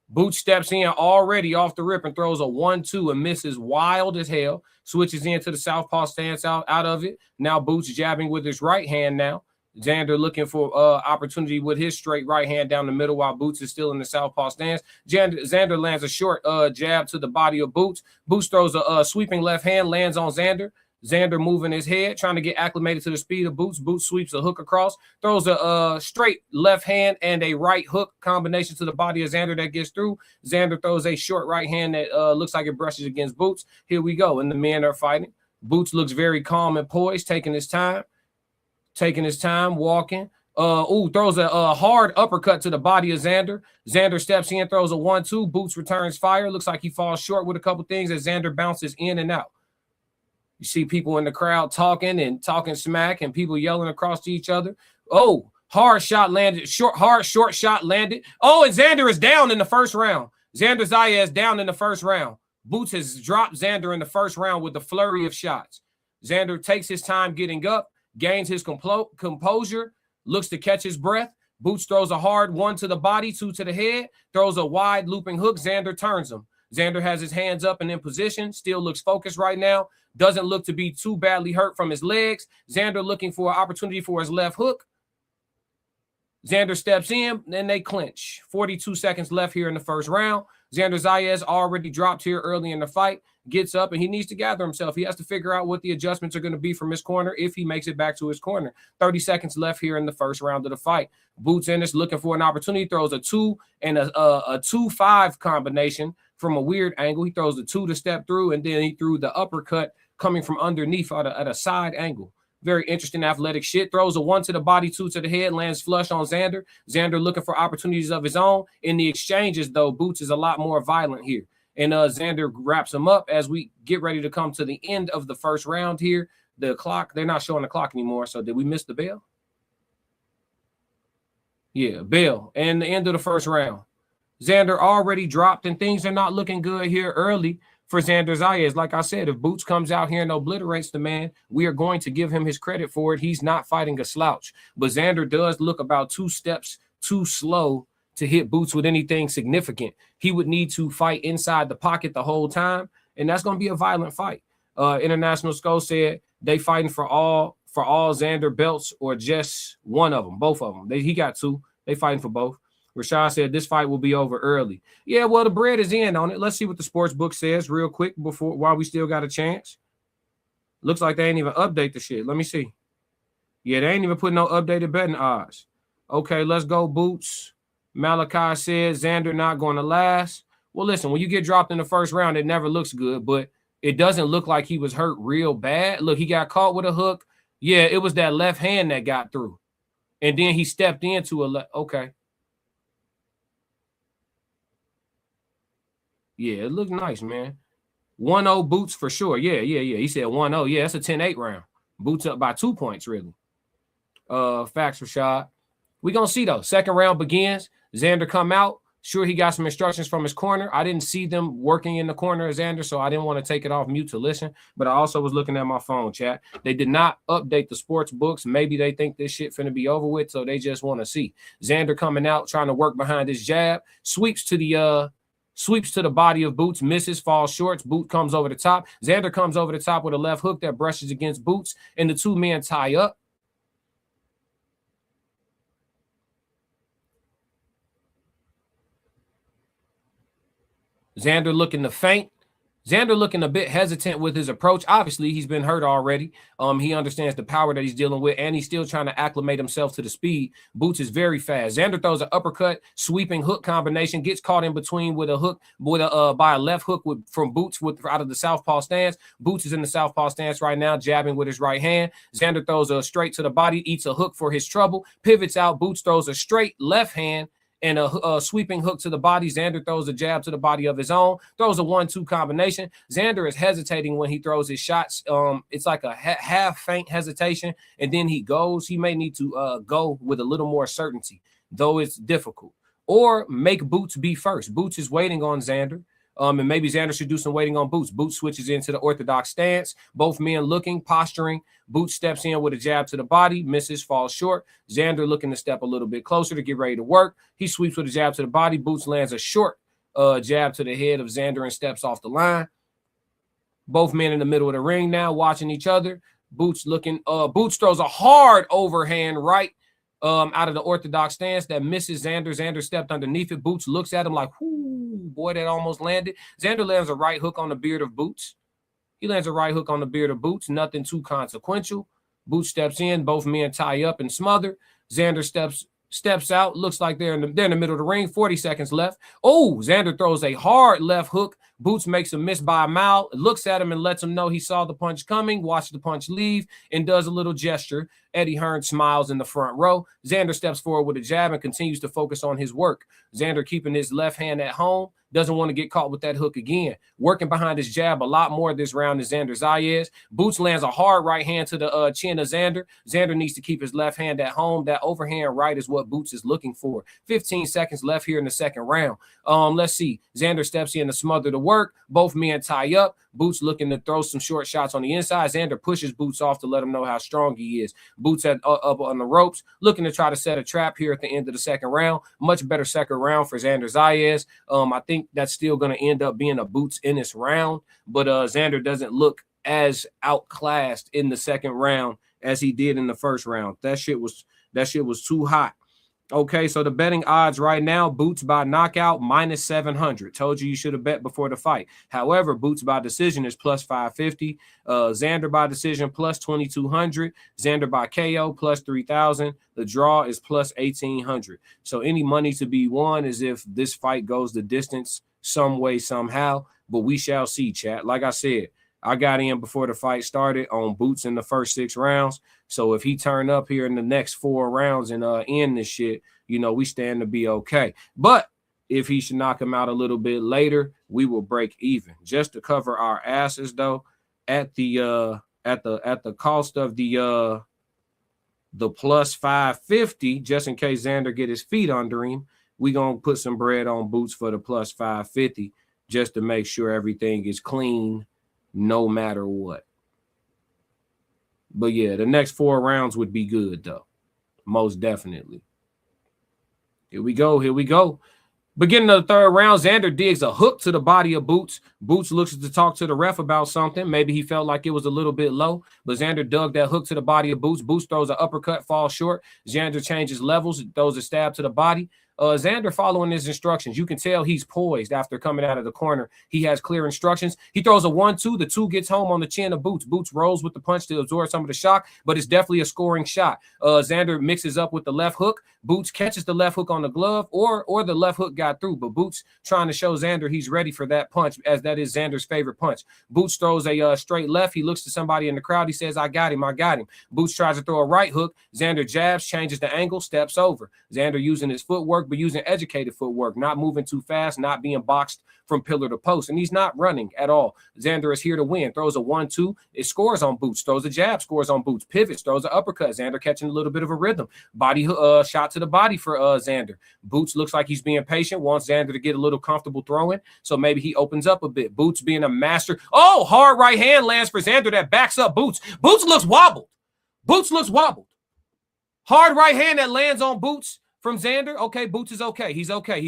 Boots steps in already off the rip and throws a 1-2 and misses wild as hell. Switches into the southpaw stance out of it. Now Boots jabbing with his right hand now. Xander looking for opportunity with his straight right hand down the middle while Boots is still in the southpaw stance. Xander lands a short jab to the body of Boots. Boots throws a sweeping left hand, lands on Xander. Xander moving his head, trying to get acclimated to the speed of Boots. Boots sweeps a hook across, throws a straight left hand and a right hook combination to the body of Xander that gets through. Xander throws a short right hand that looks like it brushes against Boots. Here we go, and the men are fighting. Boots looks very calm and poised, taking his time, walking. Throws a hard uppercut to the body of Xander. Xander steps in, throws a 1-2. Boots returns fire. Looks like he falls short with a couple things as Xander bounces in and out. You see people in the crowd talking smack and people yelling across to each other. Oh, hard shot landed. Short shot landed. Oh, and Xander is down in the first round. Xander Zayas down in the first round. Boots has dropped Xander in the first round with a flurry of shots. Xander takes his time getting up, gains his composure, looks to catch his breath. Boots throws a hard one to the body, two to the head, throws a wide looping hook. Xander turns him. Xander has his hands up and in position, still looks focused right now. Doesn't look to be too badly hurt from his legs. Xander looking for an opportunity for his left hook. Xander steps in, then they clinch. 42 seconds left here in the first round. Xander Zayas already dropped here early in the fight, gets up, and he needs to gather himself. He has to figure out what the adjustments are going to be from his corner if he makes it back to his corner. 30 seconds left here in the first round of the fight. Boots Ennis looking for an opportunity, throws a 2 and a 2-5 combination from a weird angle. He throws the 2 to step through, and then he threw the uppercut coming from underneath at a side angle. Very interesting athletic shit. Throws a 1 to the body, 2 to the head, lands flush on Xander. Xander looking for opportunities of his own. In the exchanges, though, Boots is a lot more violent here. And Xander wraps him up as we get ready to come to the end of the first round here. The clock, they're not showing the clock anymore. So did we miss the bell? Yeah, bell. And the end of the first round. Xander already dropped, and things are not looking good here early for Xander Zayas. Like I said, if Boots comes out here and obliterates the man, we are going to give him his credit for it. He's not fighting a slouch. But Xander does look about 2 steps too slow to hit Boots with anything significant. He would need to fight inside the pocket the whole time, and that's going to be a violent fight. International Skull said they fighting for all Xander belts or just one of them, both of them. He got 2. They fighting for both. Rashad said this fight will be over early. Yeah, well, the bread is in on it. Let's see what the sports book says real quick while we still got a chance. Looks like they ain't even update the shit. Let me see. Yeah, they ain't even put no updated betting odds. Okay, let's go, Boots. Malachi said Xander not going to last. Well, listen, when you get dropped in the first round, it never looks good, but it doesn't look like he was hurt real bad. Look, he got caught with a hook. Yeah, it was that left hand that got through. And then he stepped into okay. Yeah, it looked nice, man. 1-0 Boots for sure. Yeah. He said 1-0. Yeah, that's a 10-8 round. Boots up by 2 points, really. Facts, Rashad. We're going to see, though. Second round begins. Xander come out. Sure, he got some instructions from his corner. I didn't see them working in the corner of Xander, so I didn't want to take it off mute to listen. But I also was looking at my phone, chat. They did not update the sports books. Maybe they think this shit finna be over with, so they just want to see. Xander coming out, trying to work behind his jab. Sweeps to the body of Boots, misses, falls short. Boot comes over the top. Xander comes over the top with a left hook that brushes against Boots, and the 2 men tie up. Xander looking to feint. Xander looking a bit hesitant with his approach. Obviously, he's been hurt already. He understands the power that he's dealing with, and he's still trying to acclimate himself to the speed. Boots is very fast. Xander throws an uppercut, sweeping hook combination, gets caught in between with a hook, by a left hook from Boots out of the southpaw stance. Boots is in the southpaw stance right now, jabbing with his right hand. Xander throws a straight to the body, eats a hook for his trouble, pivots out. Boots throws a straight left hand and a sweeping hook to the body. Xander throws a jab to the body of his own, throws a 1-2 combination. Xander is hesitating when he throws his shots. It's like a half faint hesitation, and then he goes. He may need to go with a little more certainty, though it's difficult. Or make Boots be first. Boots is waiting on Xander. And maybe Xander should do some waiting on Boots. Boots switches into the orthodox stance. Both men looking, posturing. Boots steps in with a jab to the body, misses, falls short. Xander looking to step a little bit closer to get ready to work. He sweeps with a jab to the body. Boots lands a short jab to the head of Xander and steps off the line. Both men in the middle of the ring now watching each other. Boots throws a hard overhand right out of the orthodox stance that misses Xander. Xander stepped underneath it. Boots looks at him like, whoo, boy, that almost landed. Xander lands a right hook on the beard of Boots. He lands a right hook on the beard of Boots. Nothing too consequential. Boots steps in. Both men tie up and smother. Xander steps out. Looks like they're in the middle of the ring. 40 seconds left. Oh, Xander throws a hard left hook. Boots makes a miss by a mile. Looks at him and lets him know he saw the punch coming. Watched the punch leave and does a little gesture. Eddie Hearn smiles in the front row. Xander steps forward with a jab and continues to focus on his work. Xander keeping his left hand at home. Doesn't want to get caught with that hook again. Working behind his jab a lot more this round is Xander Zayas. Boots lands a hard right hand to the chin of Xander. Xander needs to keep his left hand at home. That overhand right is what Boots is looking for. 15 seconds left here in the second round. Let's see. Xander steps in to smother the work. Both men tie up. Boots looking to throw some short shots on the inside. Xander pushes Boots off to let him know how strong he is. Boots up on the ropes, looking to try to set a trap here at the end of the second round. Much better second round for Xander Zayas. I think that's still going to end up being a Boots Ennis round, but Xander doesn't look as outclassed in the second round as he did in the first round. That shit was too hot. Okay, so the betting odds right now, Boots by knockout minus 700. Told you should have bet before the fight. However, Boots by decision is plus 550. Xander by decision plus 2,200. Xander by KO plus 3,000. The draw is plus 1,800. So any money to be won is if this fight goes the distance some way, somehow. But we shall see, chat. Like I said, I got in before the fight started on Boots in the first 6 rounds. So if he turn up here in the next 4 rounds and end this shit, you know, we stand to be okay. But if he should knock him out a little bit later, we will break even. Just to cover our asses, though, at the cost of the plus 550, just in case Xander get his feet under him, we gonna put some bread on Boots for the plus 550 just to make sure everything is clean, no matter what. But yeah, the next 4 rounds would be good, though. Most definitely. Here we go. Beginning of the third round, Xander digs a hook to the body of Boots. Boots looks to talk to the ref about something. Maybe he felt like it was a little bit low, but Xander dug that hook to the body of Boots. Boots throws an uppercut, falls short. Xander changes levels, throws a stab to the body. Xander following his instructions. You can tell he's poised after coming out of the corner. He has clear instructions. He throws a 1-2. The 2 gets home on the chin of Boots. Boots rolls with the punch to absorb some of the shock, but it's definitely a scoring shot. Xander mixes up with the left hook. Boots catches the left hook on the glove, or the left hook got through, but Boots trying to show Xander he's ready for that punch, as that is Xander's favorite punch. Boots throws a straight left. He looks to somebody in the crowd. He says, I got him. Boots tries to throw a right hook. Xander jabs, changes the angle, steps over. Xander using his footwork, but using educated footwork, not moving too fast, not being boxed from pillar to post, and he's not running at all. Xander is here to win. Throws a 1-2. It scores on Boots. Throws a jab, scores on Boots. Pivots, throws an uppercut. Xander catching a little bit of a rhythm. Body shot to the body for Xander. Boots looks like he's being patient, wants Xander to get a little comfortable throwing, so maybe he opens up a bit. Boots being a master. Oh, hard right hand lands for Xander that backs up Boots. Boots looks wobbled. Hard right hand that lands on Boots from Xander. Okay, Boots is okay. He's okay.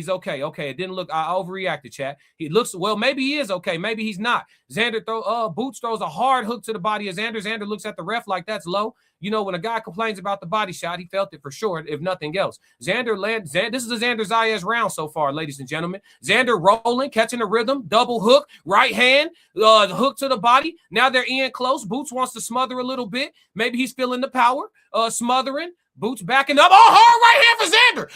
Okay, it didn't look, I overreacted, chat. He looks, well, maybe he is okay. Maybe he's not. Boots throws a hard hook to the body of Xander. Xander looks at the ref like that's low. You know, when a guy complains about the body shot, he felt it for sure, if nothing else. This is a Xander Zayas round so far, ladies and gentlemen. Xander rolling, catching the rhythm, double hook, right hand, hook to the body. Now they're in close. Boots wants to smother a little bit. Maybe he's feeling the power, smothering. Boots backing up. Oh, hard right hand for Xander.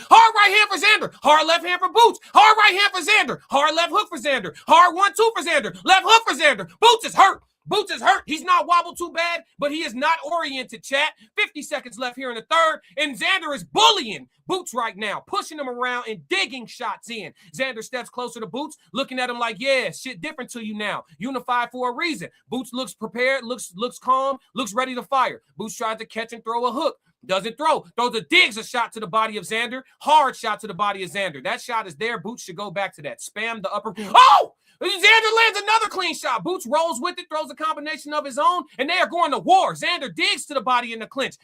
Hard left hand for Boots. Hard right hand for Xander. Hard left hook for Xander. Hard 1-2 for Xander. Left hook for Xander. Boots is hurt. He's not wobbled too bad, but he is not oriented, chat. 50 seconds left here in the third, and Xander is bullying Boots right now, pushing him around and digging shots in. Xander steps closer to Boots, looking at him like, yeah, shit different to you now. Unified for a reason. Boots looks prepared, looks calm, looks ready to fire. Boots tries to catch and throw a hook. Doesn't throw. Throws a shot to the body of Xander. Hard shot to the body of Xander. That shot is there. Boots should go back to that. Spam the upper. Oh! Xander lands another clean shot. Boots rolls with it, throws a combination of his own, and they are going to war. Xander digs to the body in the clinch,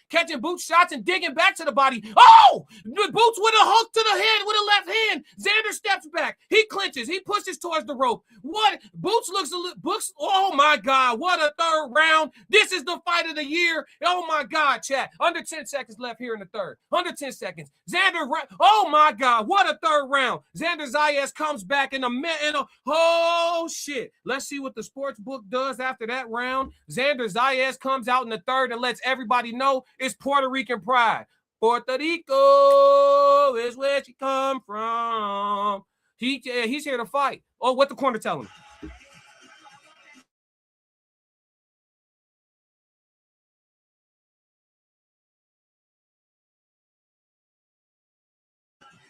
catching Boots shots and digging back to the body. Oh! Boots with a hook to the head with a left hand. Xander steps back. He clinches. He pushes towards the rope. What? Boots looks a little. Oh my God! What a third round! This is the fight of the year. Oh my God, chat. Under 10 seconds left here in the third. Under 10 seconds. Xander. Oh my God! What a third round! Xander Zayas comes back in a minute. Oh shit! Let's see what the sports book does after that round. Xander Zayas comes out in the third and lets everybody know it's Puerto Rican pride. Puerto Rico is where she come from. He's here to fight. Oh, what the corner telling him?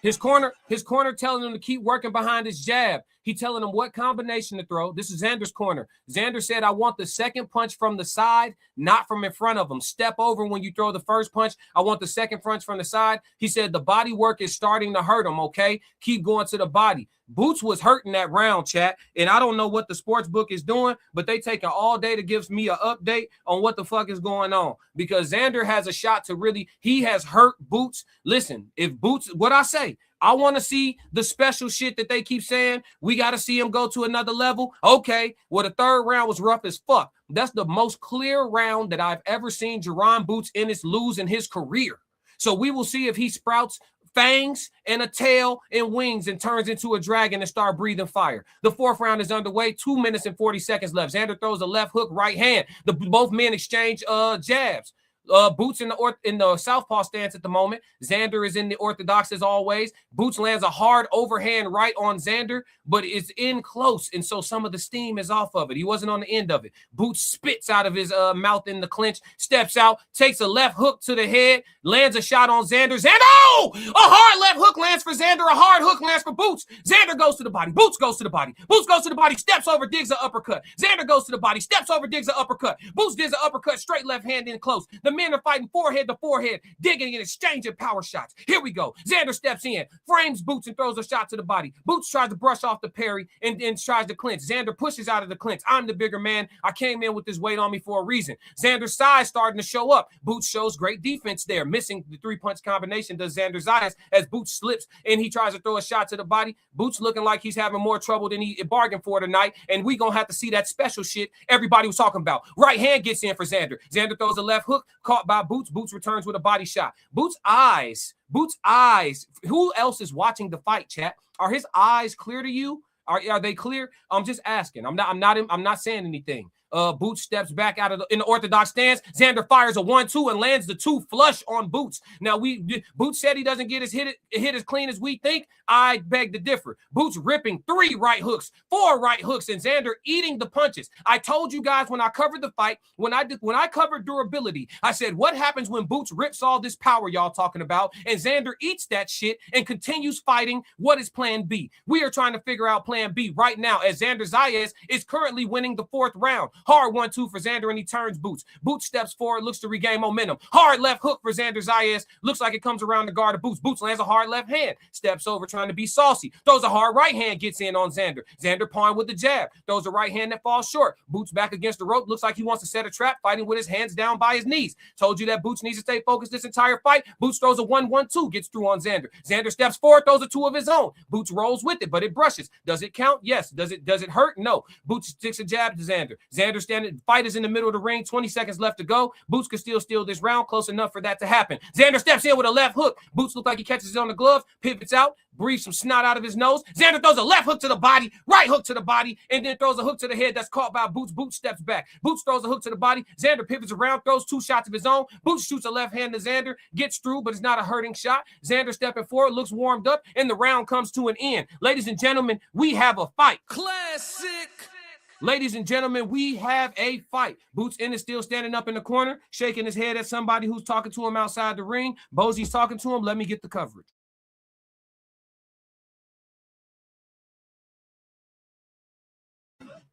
His corner telling him to keep working behind his jab. He telling him what combination to throw. This is Xander's corner. Xander said, I want the second punch from the side, not from in front of him. Step over when you throw the first punch. I want the second punch from the side. He said the body work is starting to hurt him, okay? Keep going to the body. Boots was hurting that round, chat, and I don't know what the sports book is doing, but they taking all day to give me an update on what the fuck is going on, because Xander has a shot to really, he has hurt Boots. Listen, if Boots, what I say, I want to see the special shit that they keep saying. We got to see him go to another level. Okay, well, the third round was rough as fuck. That's the most clear round that I've ever seen Jaron Boots Ennis lose in his career. So we will see if he sprouts fangs and a tail and wings and turns into a dragon and start breathing fire. The fourth round is underway. 2 minutes and 40 seconds left. Xander throws a left hook, right hand. Both men exchange jabs. Boots in the southpaw stance at the moment. Xander is in the orthodox as always. Boots lands a hard overhand right on Xander, but it's in close, and so some of the steam is off of it. He wasn't on the end of it. Boots spits out of his mouth in the clinch, steps out, takes a left hook to the head, lands a shot on Xander. Xander, oh! A hard left hook lands for Xander. A hard hook lands for Boots. Xander goes to the body. Boots goes to the body. Boots goes to the body, steps over, digs an uppercut. Xander goes to the body, steps over, digs an uppercut. Boots digs an uppercut, straight left hand in close. The men are fighting forehead to forehead, digging and exchanging power shots. Here we go. Xander steps in, frames Boots and throws a shot to the body. Boots tries to brush off the parry and tries to clinch. Xander pushes out of the clinch. I'm the bigger man. I came in with this weight on me for a reason. Xander's size starting to show up. Boots shows great defense there. Missing the three-punch combination does Xander Zayas as Boots slips and he tries to throw a shot to the body. Boots looking like he's having more trouble than he bargained for tonight, and we gonna have to see that special shit everybody was talking about. Right hand gets in for Xander. Xander throws a left hook, caught by Boots. Boots returns with a body shot. Boots' eyes. Who else is watching the fight, chat? Are his eyes clear to you? Are they clear? I'm just asking. I'm not saying anything. Boots steps back out of in the orthodox stance. Xander fires a 1-2 and lands the 2 flush on Boots. Now Boots said he doesn't get his hit as clean as we think. I beg to differ. Boots ripping 3 right hooks, 4 right hooks, and Xander eating the punches. I told you guys when I covered the fight, when I covered durability, I said what happens when Boots rips all this power y'all talking about, and Xander eats that shit and continues fighting. What is plan B? We are trying to figure out plan B right now, as Xander Zayas is currently winning the 4th round. Hard 1-2 for Xander, and he turns Boots. Boots steps forward, looks to regain momentum. Hard left hook for Xander Zayas. Looks like it comes around the guard of Boots. Boots lands a hard left hand. Steps over, trying to be saucy. Throws a hard right hand, gets in on Xander. Xander pawing with the jab. Throws a right hand that falls short. Boots back against the rope. Looks like he wants to set a trap, fighting with his hands down by his knees. Told you that Boots needs to stay focused this entire fight. Boots throws a 1-1-2, gets through on Xander. Xander steps forward, throws a 2 of his own. Boots rolls with it, but it brushes. Does it count? Yes. Does it hurt? No. Boots sticks a jab to Xander. Xander standing, fight is in the middle of the ring, 20 seconds left to go. Boots could still steal this round, close enough for that to happen. Xander steps in with a left hook. Boots look like he catches it on the glove, pivots out, breathes some snot out of his nose. Xander throws a left hook to the body, right hook to the body, and then throws a hook to the head that's caught by Boots. Boots steps back. Boots throws a hook to the body. Xander pivots around, throws 2 shots of his own. Boots shoots a left hand to Xander, gets through, but it's not a hurting shot. Xander stepping forward, looks warmed up, and the round comes to an end. Ladies and gentlemen, we have a fight. Classic. Ladies and gentlemen, we have a fight. Boots Ennis still standing up in the corner, shaking his head at somebody who's talking to him outside the ring. Bosie's talking to him. Let me get the coverage.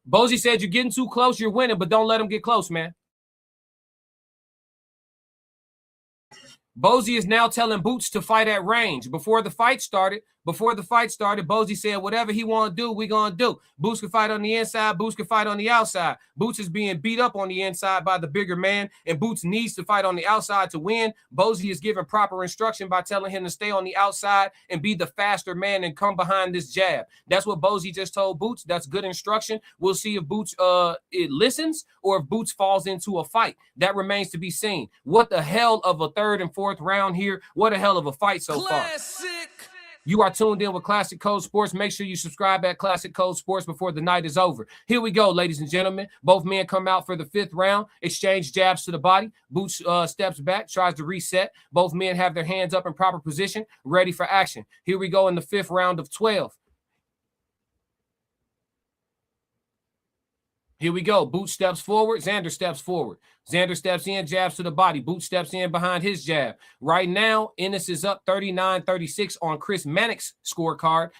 Bosie said, you're getting too close, you're winning, but don't let him get close, man. Bosie is now telling Boots to fight at range. Before the fight started, Bosie said, whatever he want to do, we going to do. Boots can fight on the inside. Boots can fight on the outside. Boots is being beat up on the inside by the bigger man, and Boots needs to fight on the outside to win. Bosie is giving proper instruction by telling him to stay on the outside and be the faster man and come behind this jab. That's what Bosie just told Boots. That's good instruction. We'll see if Boots it listens or if Boots falls into a fight. That remains to be seen. What the hell of a 3rd and 4th round here. What a hell of a fight so far. You are tuned in with Classic Code Sports. Make sure you subscribe at Classic Code Sports before the night is over. Here we go, ladies and gentlemen. Both men come out for the 5th round, exchange jabs to the body. Boots steps back, tries to reset. Both men have their hands up in proper position, ready for action. Here we go in the 5th round of 12. Here we go. Boot steps forward. Xander steps forward. Xander steps in, jabs to the body. Boot steps in behind his jab. Right now, Ennis is up 39-36 on Chris Mannix's scorecard.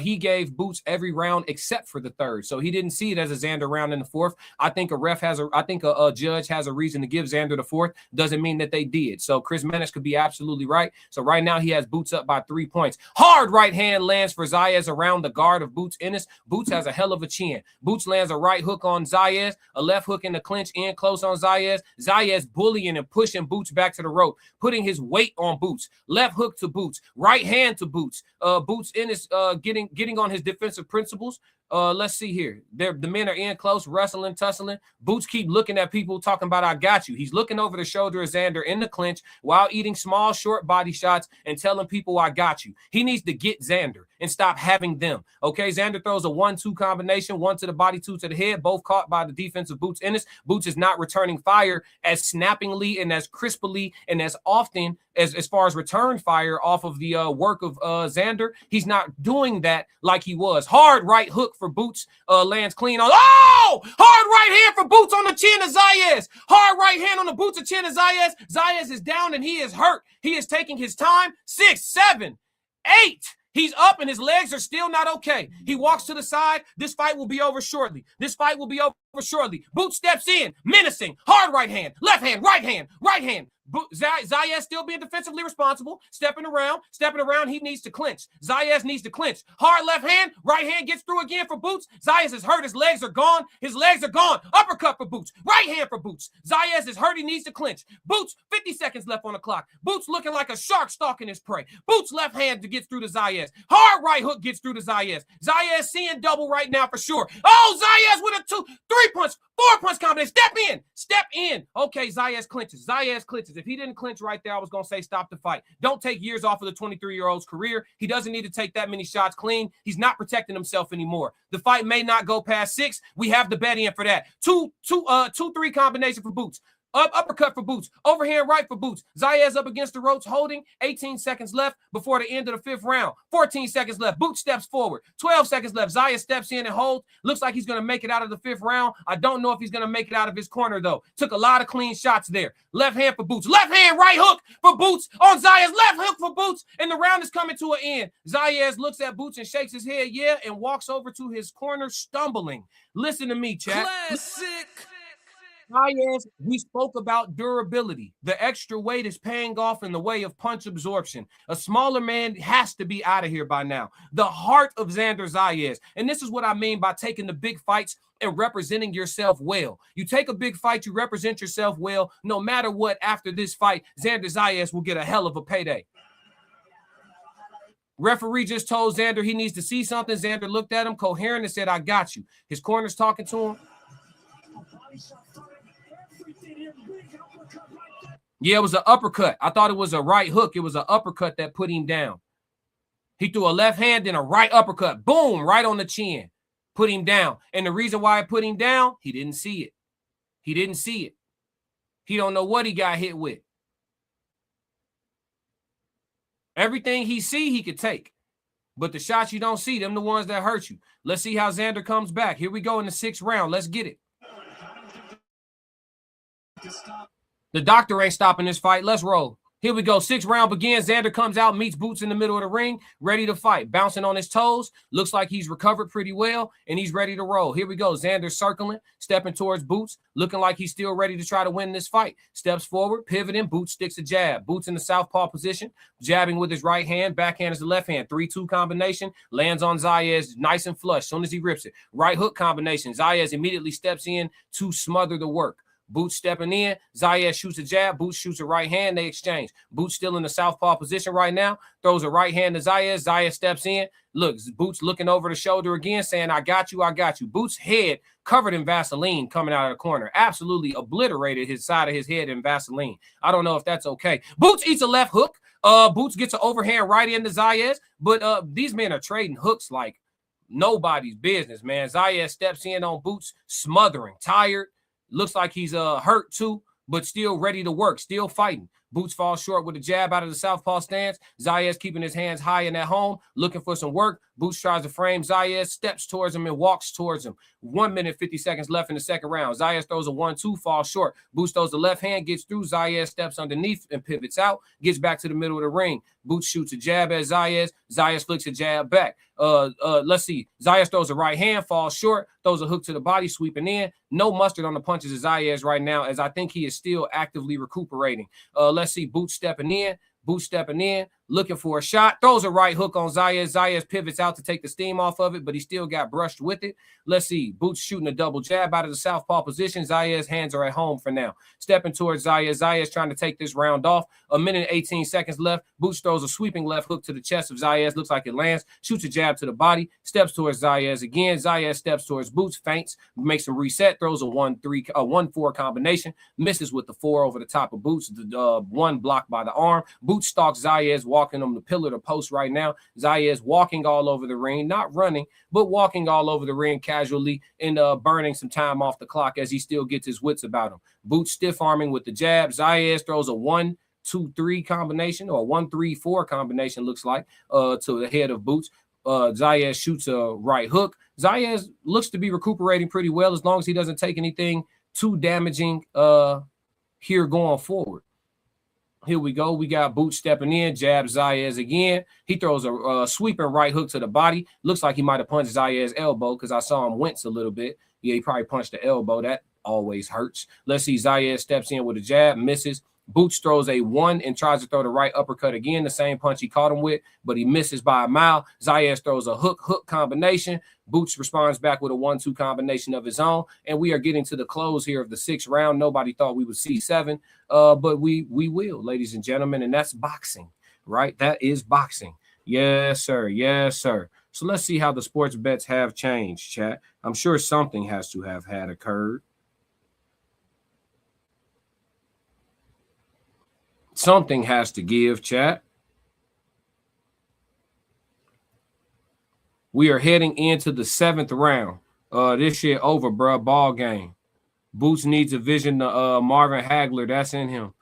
He gave Boots every round except for the third. So he didn't see it as a Xander round in the fourth. I think a judge has a reason to give Xander the fourth. Doesn't mean that they did. So Chris Mannix could be absolutely right. So right now he has Boots up by 3 points. Hard right hand lands for Zayas around the guard of Boots Ennis. Boots has a hell of a chin. Boots lands a right hook on Zayas, a left hook in the clinch in close on Zayas. Zayas bullying and pushing Boots back to the rope, putting his weight on Boots. Left hook to Boots, right hand to Boots. Boots Ennis getting on his defensive principles. Let's see here. The men are in close, wrestling, tussling. Boots keep looking at people talking about, I got you. He's looking over the shoulder of Xander in the clinch while eating small, short body shots and telling people, I got you. He needs to get Xander and stop having them. Okay, Xander throws a 1-2 combination, 1 to the body, 2 to the head, both caught by the defensive Boots Ennis. Boots is not returning fire as snappingly and as crisply and as often as far as return fire off of the work of Xander. He's not doing that like he was. Hard right hook for Boots, lands clean on. Oh! Hard right hand for Boots on the chin of Zayas. Hard right hand on the Boots of chin of Zayas. Zayas is down and he is hurt. He is taking his time. 6, 7, 8. He's up and his legs are still not okay. He walks to the side. This fight will be over shortly. Boots steps in, menacing. Hard right hand, right hand. Zayas still being defensively responsible, stepping around. He needs to clinch. Zayas needs to clinch. Hard left hand, right hand gets through again for Boots. Zayas is hurt. His legs are gone. Uppercut for Boots. Right hand for Boots. Zayas is hurt. He needs to clinch. Boots, 50 seconds left on the clock. Boots looking like a shark stalking his prey. Boots left hand to get through to Zayas. Hard right hook gets through to Zayas. Zayas seeing double right now for sure. Oh, Zayas with a 2, 3 punch, 4 punch combination. Step in. Okay, Zayas clinches. If he didn't clinch right there, I was going to say stop the fight. Don't take years off of the 23-year-old's career. He doesn't need to take that many shots clean. He's not protecting himself anymore. The fight may not go past 6. We have the bet in for that. 2-3 combination for Boots. Uppercut for Boots. Overhand right for Boots. Zayas up against the ropes holding. 18 seconds left before the end of the 5th round. 14 seconds left. Boots steps forward. 12 seconds left. Zayas steps in and holds. Looks like he's going to make it out of the 5th round. I don't know if he's going to make it out of his corner, though. Took a lot of clean shots there. Left hand for Boots. Left hand right hook for Boots on Zayas. Left hook for Boots. And the round is coming to an end. Zayas looks at Boots and shakes his head, yeah, and walks over to his corner stumbling. Listen to me, chat. Classic. Zayas, we spoke about durability. The extra weight is paying off in the way of punch absorption. A smaller man has to be out of here by now. The heart of Xander Zayas. And this is what I mean by taking the big fights and representing yourself well. You take a big fight, you represent yourself well. No matter what, after this fight, Xander Zayas will get a hell of a payday. Referee just told Xander he needs to see something. Xander looked at him, coherent, and said, I got you. His corner's talking to him. Yeah, it was an uppercut. I thought it was a right hook. It was an uppercut that put him down. He threw a left hand and a right uppercut. Boom, right on the chin. Put him down. And the reason why it put him down, he didn't see it. He don't know what he got hit with. Everything he see, he could take. But the shots you don't see, them the ones that hurt you. Let's see how Xander comes back. Here we go in the 6th round. Let's get it. The doctor ain't stopping this fight. Let's roll. Here we go. 6th round begins. Xander comes out, meets Boots in the middle of the ring, ready to fight. Bouncing on his toes. Looks like he's recovered pretty well, and he's ready to roll. Here we go. Xander circling, stepping towards Boots, looking like he's still ready to try to win this fight. Steps forward, pivoting. Boots sticks a jab. Boots in the southpaw position, jabbing with his right hand. Backhand is the left hand. 3-2 combination. Lands on Zayas nice and flush. Soon as he rips it. Right hook combination. Zayas immediately steps in to smother the work. Boots stepping in. Zayas shoots a jab. Boots shoots a right hand. They exchange. Boots still in the southpaw position right now. Throws a right hand to Zayas. Zayas steps in. Looks. Boots looking over the shoulder again, saying, I got you. Boots' head covered in Vaseline coming out of the corner. Absolutely obliterated his side of his head in Vaseline. I don't know if that's okay. Boots eats a left hook. Boots gets an overhand right into Zayas. But these men are trading hooks like nobody's business, man. Zayas steps in on Boots, smothering, tired. Looks like he's hurt too, but still ready to work, still fighting. Boots falls short with a jab out of the southpaw stance. Zayas keeping his hands high and at home, looking for some work. Boots tries to frame Zayas, steps towards him and walks towards him. 1 minute, 50 seconds left in the second round. Zayas throws a 1-2, falls short. Boots throws the left hand, gets through. Zayas steps underneath and pivots out, gets back to the middle of the ring. Boots shoots a jab at Zayas. Zayas flicks a jab back. Let's see. Zayas throws a right hand, falls short, throws a hook to the body, sweeping in. No mustard on the punches of Zayas right now, as I think he is still actively recuperating. Let's see. Boots stepping in, looking for a shot, throws a right hook on Zayas. Zayas pivots out to take the steam off of it, but he still got brushed with it. Let's see. Boots shooting a double jab out of the southpaw position. Zayas' hands are at home for now. Stepping towards Zayas. Zayas trying to take this round off. 1 minute, 18 seconds left. Boots throws a sweeping left hook to the chest of Zayas. Looks like it lands. Shoots a jab to the body. Steps towards Zayas again. Zayas steps towards Boots. Feints. Makes him reset. Throws a 1-4 combination. Misses with the 4 over the top of Boots. The 1 blocked by the arm. Boots stalks Zayas, walking on the pillar to post right now. Zayas walking all over the ring, not running, but walking all over the ring casually and burning some time off the clock as he still gets his wits about him. Boots stiff arming with the jab. Zayas throws a 1-2-3 combination, or a 1-3-4 combination, looks like, to the head of Boots. Zayas shoots a right hook. Zayas looks to be recuperating pretty well as long as he doesn't take anything too damaging here going forward. Here we go. We got Boots stepping in, jab Zayas again. He throws a sweeping right hook to the body. Looks like he might have punched Zayas' elbow because I saw him wince a little bit. Yeah, he probably punched the elbow. That always hurts. Let's see. Zayas steps in with a jab, misses. Boots throws a 1 and tries to throw the right uppercut again, the same punch he caught him with, but he misses by a mile. Zayas throws a hook combination. Boots responds back with a 1-2 combination of his own, and we are getting to the close here of the 6th round. Nobody thought we would see 7, but we will, ladies and gentlemen, and that's boxing, right? That is boxing. Yes, sir. Yes, sir. So let's see how the sports bets have changed, chat. I'm sure something has to have had occurred. Something has to give, chat. We are heading into the 7th round. This shit over, bro. Ball game. Boots needs a vision to Marvin Hagler. That's in him.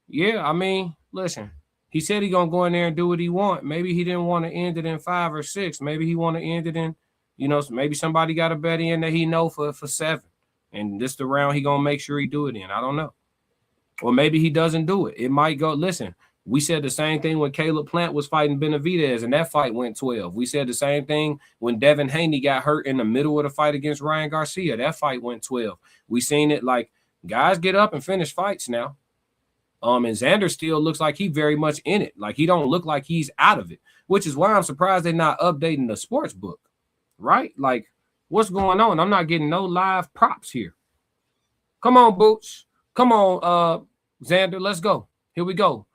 Yeah, I mean, listen. He said he gonna go in there and do what he want. Maybe he didn't want to end it in 5 or 6. Maybe he want to end it in, maybe somebody got a bet in that he know for 7. And this the round he gonna make sure he do it in. I don't know. Or maybe he doesn't do it. It might go. Listen, we said the same thing when Caleb Plant was fighting Benavidez, and that fight went 12. We said the same thing when Devin Haney got hurt in the middle of the fight against Ryan Garcia. That fight went 12. We seen it like guys get up and finish fights now. And Xander still looks like he very much in it. Like he don't look like he's out of it, which is why I'm surprised they're not updating the sports book, right? Like what's going on? I'm not getting no live props here. Come on, Boots. Come on, Xander, let's go. Here we go.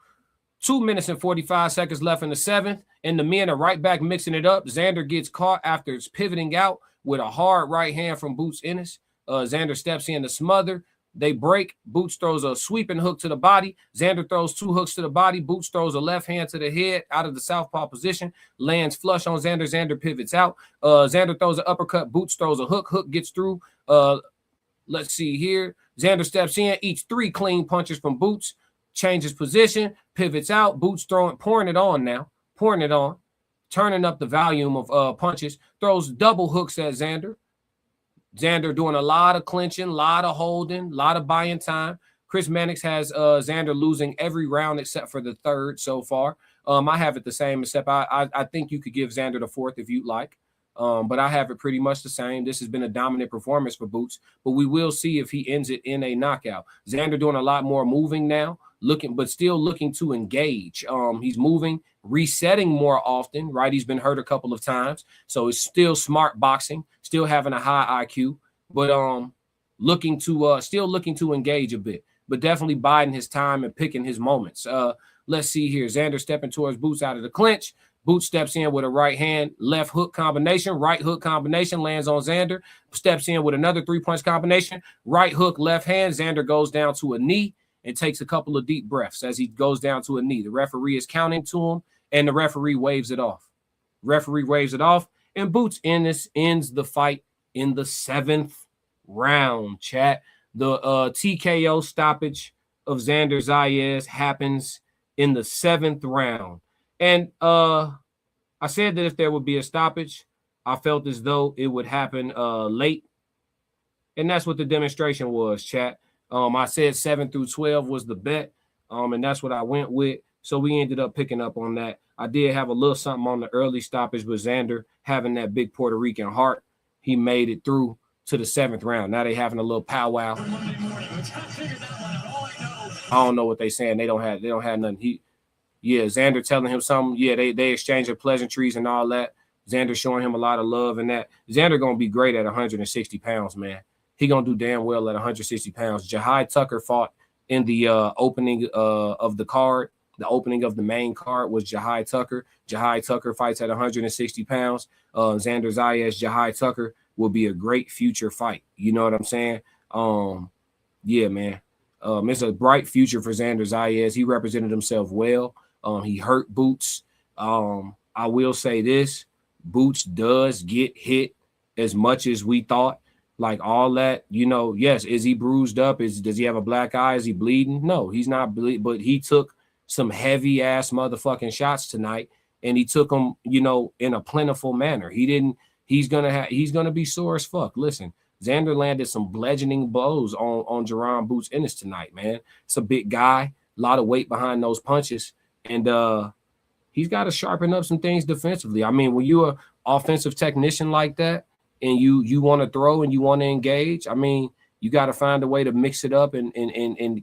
2 minutes and 45 seconds left in the 7th, and the men are right back mixing it up. Xander gets caught after it's pivoting out with a hard right hand from Boots Ennis. Xander steps in to smother. They break. Boots throws a sweeping hook to the body. Xander throws 2 hooks to the body. Boots throws a left hand to the head out of the southpaw position. Lands flush on Xander. Xander pivots out. Xander throws an uppercut. Boots throws a hook. Hook gets through. Let's see here. Xander steps in, eats 3 clean punches from Boots, changes position, pivots out. Boots pouring it on now, turning up the volume of punches, throws double hooks at Xander. Xander doing a lot of clinching, a lot of holding, a lot of buying time. Chris Mannix has Xander losing every round except for the 3rd so far. I have it the same, except I think you could give Xander the 4th if you'd like. But I have it pretty much the same. This has been a dominant performance for Boots, but we will see if he ends it in a knockout. Xander doing a lot more moving now, but still looking to engage. He's moving, resetting more often, right? He's been hurt a couple of times, so it's still smart boxing, still having a high IQ, but still looking to engage a bit, but definitely biding his time and picking his moments. Let's see here. Xander stepping towards Boots out of the clinch. Boots steps in with a right hand, left hook combination, right hook combination, lands on Xander, steps in with another 3-punch combination, right hook, left hand. Xander goes down to a knee and takes a couple of deep breaths as he goes down to a knee. The referee is counting to him, and the referee waves it off. And Boots ends the fight in the 7th round, chat. The TKO stoppage of Xander Zayas happens in the 7th round. And I said that if there would be a stoppage, I felt as though it would happen late. And that's what the demonstration was, chat. I said 7 through 12 was the bet, and that's what I went with. So we ended up picking up on that. I did have a little something on the early stoppage, but Xander having that big Puerto Rican heart, he made it through to the 7th round. Now they having a little powwow. I don't know what they saying. They don't have nothing. Xander telling him something. Yeah, they exchanging pleasantries and all that. Xander showing him a lot of love and that. Xander gonna be great at 160 pounds, man. He gonna do damn well at 160 pounds. Jahai Tucker fought in the opening of the card. The opening of the main card was Jahai Tucker. Jahai Tucker fights at 160 pounds. Xander Zayas, Jahai Tucker will be a great future fight. You know what I'm saying? Yeah, man. It's a bright future for Xander Zayas. He represented himself well. He hurt Boots. I will say this. Boots does get hit as much as we thought. Like all that, yes. Is he bruised up? Does he have a black eye? Is he bleeding? No, he's not bleeding, but he took some heavy ass motherfucking shots tonight, and he took them, in a plentiful manner. He's gonna be sore as fuck. Listen, Xander landed some bludgeoning blows on Jaron Boots Ennis tonight, man. It's a big guy, a lot of weight behind those punches, and he's got to sharpen up some things defensively. I mean, when you're an offensive technician like that, and you want to throw and you want to engage, I mean, you got to find a way to mix it up and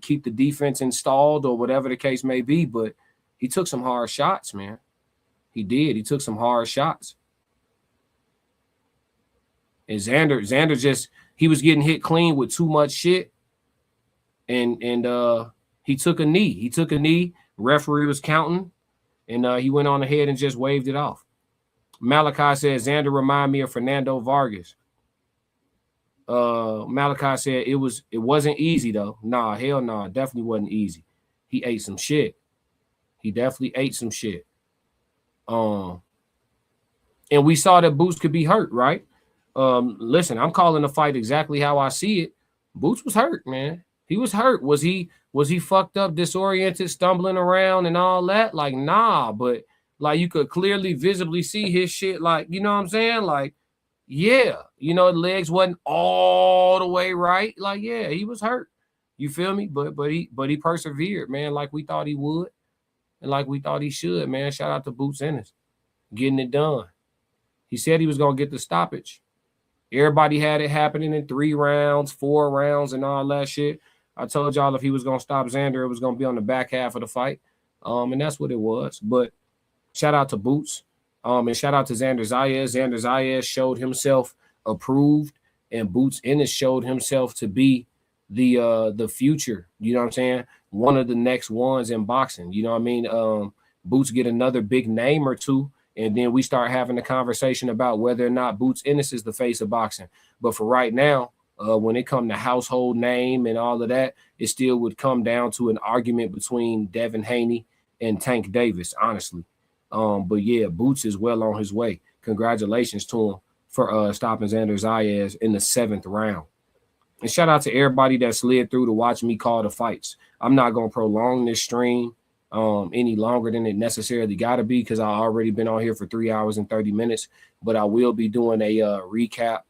keep the defense installed or whatever the case may be. But he took some hard shots, man. He did. He took some hard shots. And Xander just, he was getting hit clean with too much shit. And he took a knee. He took a knee. Referee was counting. And he went on ahead and just waved it off. Malachi said, Xander remind me of Fernando Vargas. Malachi said it wasn't easy though. Nah, hell no, definitely wasn't easy. He ate some shit. He definitely ate some shit. And we saw that Boots could be hurt, right? Listen, I'm calling the fight exactly how I see it. Boots was hurt, man. He was hurt. Was he fucked up, disoriented, stumbling around and all that? Like, nah, but like you could clearly visibly see his shit, like, you know what I'm saying? Like, yeah, the legs wasn't all the way right. Like, yeah, he was hurt. You feel me? But he persevered, man, like we thought he would, and like we thought he should, man. Shout out to Boots Ennis, getting it done. He said he was gonna get the stoppage. Everybody had it happening in 3 rounds, 4 rounds, and all that shit. I told y'all if he was gonna stop Xander, it was gonna be on the back half of the fight. And that's what it was. But shout out to Boots. And shout out to Xander Zayas. Xander Zayas showed himself approved, and Boots Ennis showed himself to be the future. You know what I'm saying? One of the next ones in boxing. You know what I mean? Boots get another big name or two, and then we start having a conversation about whether or not Boots Ennis is the face of boxing. But for right now, when it comes to household name and all of that, it still would come down to an argument between Devin Haney and Tank Davis, honestly. But yeah, Boots is well on his way. Congratulations to him for stopping Xander Zayas in the 7th round. And shout out to everybody that slid through to watch me call the fights. I'm not going to prolong this stream any longer than it necessarily got to be, because I've already been on here for 3 hours and 30 minutes. But I will be doing a recap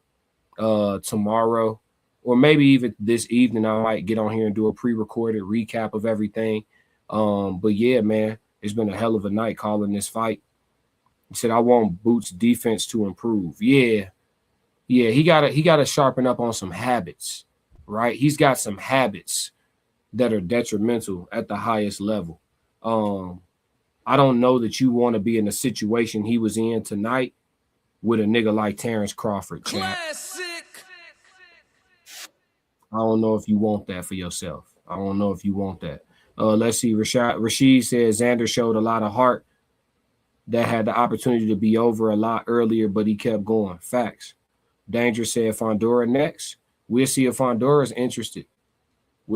tomorrow, or maybe even this evening. I might get on here and do a pre-recorded recap of everything. But yeah, man, it's been a hell of a night calling this fight. He said, I want Boots' defense to improve. Yeah, he gotta sharpen up on some habits, right? He's got some habits that are detrimental at the highest level. I don't know that you want to be in the situation he was in tonight with a nigga like Terrence Crawford. Classic. I don't know if you want that for yourself. I don't know if you want that. Let's see. Rashid says Xander showed a lot of heart that had the opportunity to be over a lot earlier, but he kept going. Facts. Danger said Fondora next. We'll see if Fondora's interested. You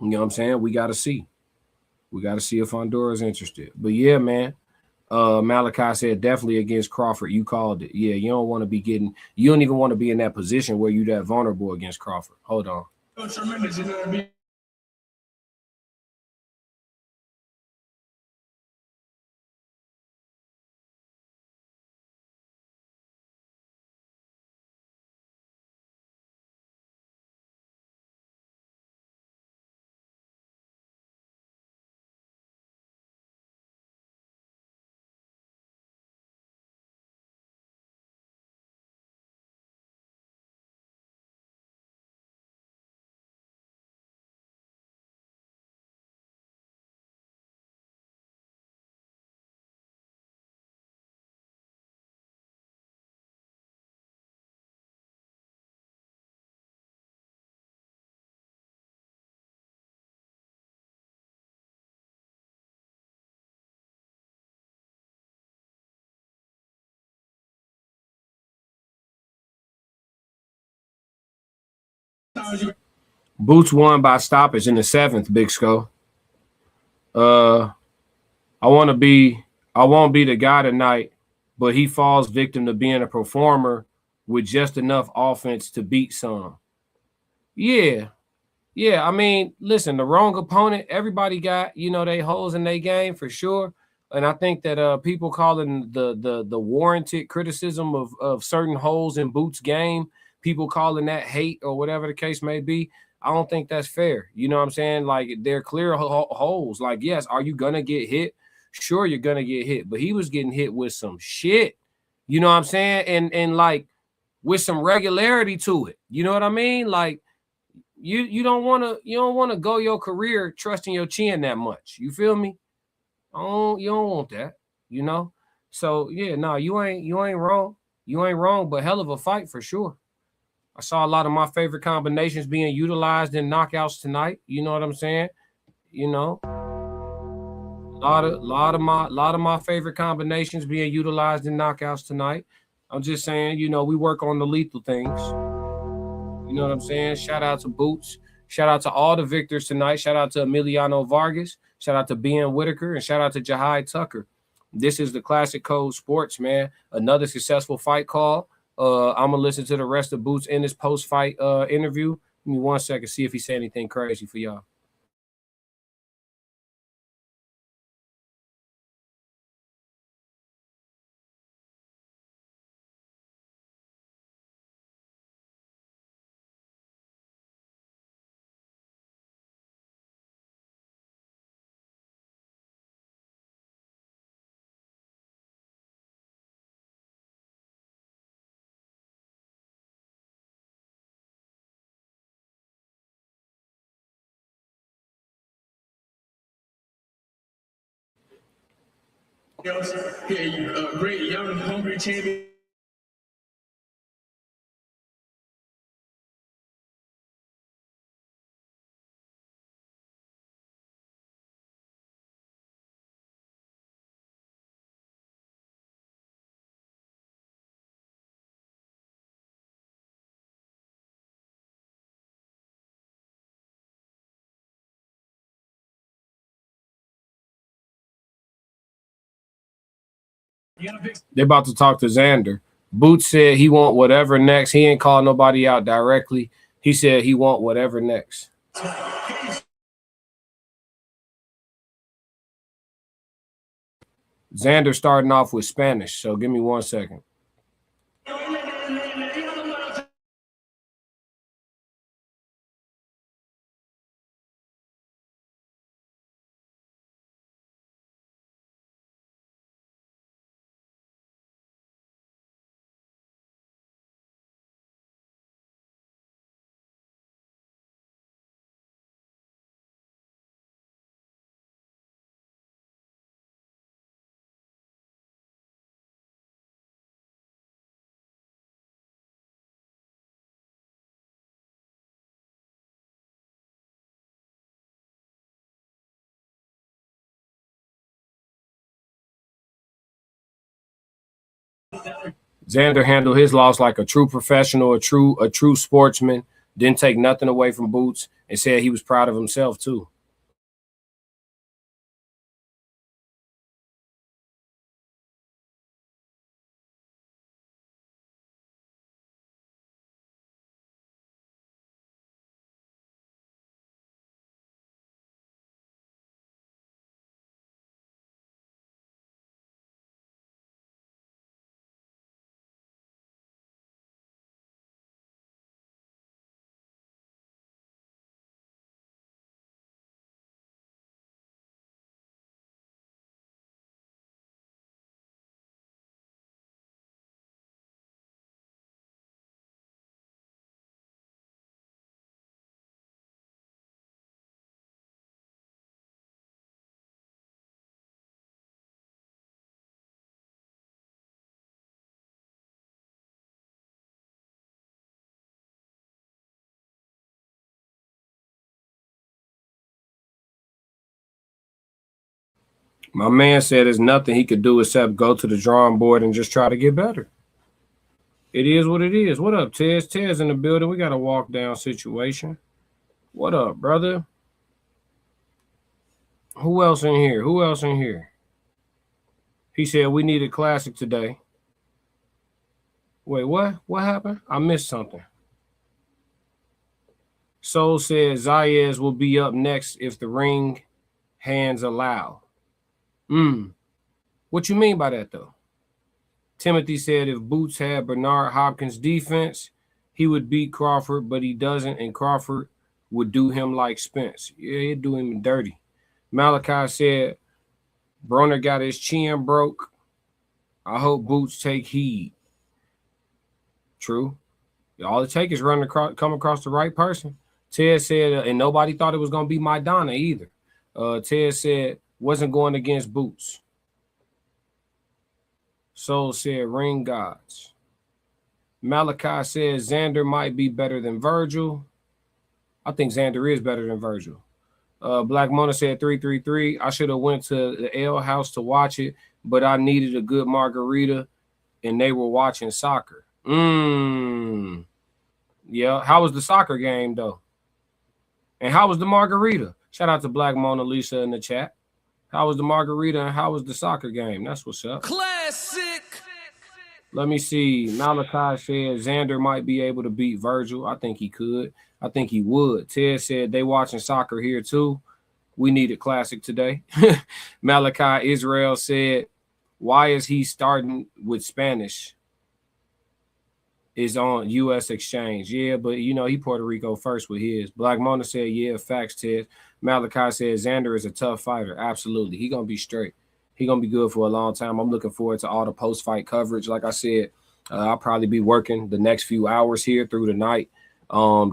know what I'm saying? We got to see. If Fondora's interested. But yeah, man. Malachi said definitely against Crawford. You called it. Yeah, you don't even want to be in that position where you're that vulnerable against Crawford. Hold on. So tremendous, you know what I mean? Boots won by stoppage in the 7th, Big Skull. I won't be the guy tonight, but he falls victim to being a performer with just enough offense to beat some. Yeah. Yeah, I mean, listen, the wrong opponent, everybody got, they holes in their game for sure. And I think that people calling the warranted criticism of certain holes in Boots' game, people calling that hate or whatever the case may be, I don't think that's fair. You know what I'm saying? Like, they're clear holes. Like, yes, are you gonna get hit? Sure, you're gonna get hit, but he was getting hit with some shit. You know what I'm saying? And like with some regularity to it. You know what I mean? Like, you don't want to go your career trusting your chin that much. You feel me? You don't want that, you know? So yeah, no, you ain't wrong. You ain't wrong, but hell of a fight for sure. I saw a lot of my favorite combinations being utilized in knockouts tonight. You know what I'm saying? You know, lot of my favorite combinations being utilized in knockouts tonight. I'm just saying, we work on the lethal things. You know what I'm saying? Shout out to Boots. Shout out to all the victors tonight. Shout out to Emiliano Vargas. Shout out to Ben Whitaker. And shout out to Jahai Tucker. This is the Classic Code Sports, man. Another successful fight call. I'm going to listen to the rest of Boots in this post-fight interview. Give me 1 second, see if he said anything crazy for y'all. Great young, hungry champion. They're about to talk to Xander. Boots said he want whatever next. He ain't called nobody out directly. He said he want whatever next. Xander starting off with Spanish, so give me 1 second. Xander handled his loss like a true professional, a true sportsman. Didn't take nothing away from Boots and said he was proud of himself too. My man said there's nothing he could do except go to the drawing board and just try to get better. It is what it is. What up, Tez? Tez in the building. We got a walk down situation. What up, brother? Who else in here? Who else in here? He said we need a classic today. Wait, what? What happened? I missed something. Soul said Zayas will be up next if the ring hands allow. What you mean by that, though? Timothy said if Boots had Bernard Hopkins' defense, he would beat Crawford, but he doesn't, and Crawford would do him like Spence. Yeah, he'd do him dirty. Malachi said Broner got his chin broke. I hope Boots take heed. True. All it takes is come across the right person. Ted said, and nobody thought it was going to be Maidana either. Ted said, wasn't going against Boots. Soul said, ring gods. Malachi said, Xander might be better than Virgil. I think Xander is better than Virgil. Black Mona said 333. I should have went to the Ale House to watch it, but I needed a good margarita, and they were watching soccer. Yeah. How was the soccer game, though? And how was the margarita? Shout out to Black Mona Lisa in the chat. How was the margarita and how was the soccer game? That's what's up. Classic. Let me see. Malachi said Xander might be able to beat Virgil. I think he could. I think he would. Ted said they watching soccer here too. We need a classic today. Malachi Israel said, why is he starting with Spanish? Is on U.S. exchange. Yeah, but, you know, he Puerto Rico first with his. Black Mona said, yeah, facts, Ted. Malachi said Xander is a tough fighter. Absolutely. He going to be straight. He going to be good for a long time. I'm looking forward to all the post-fight coverage. Like I said, I'll probably be working the next few hours here through the night,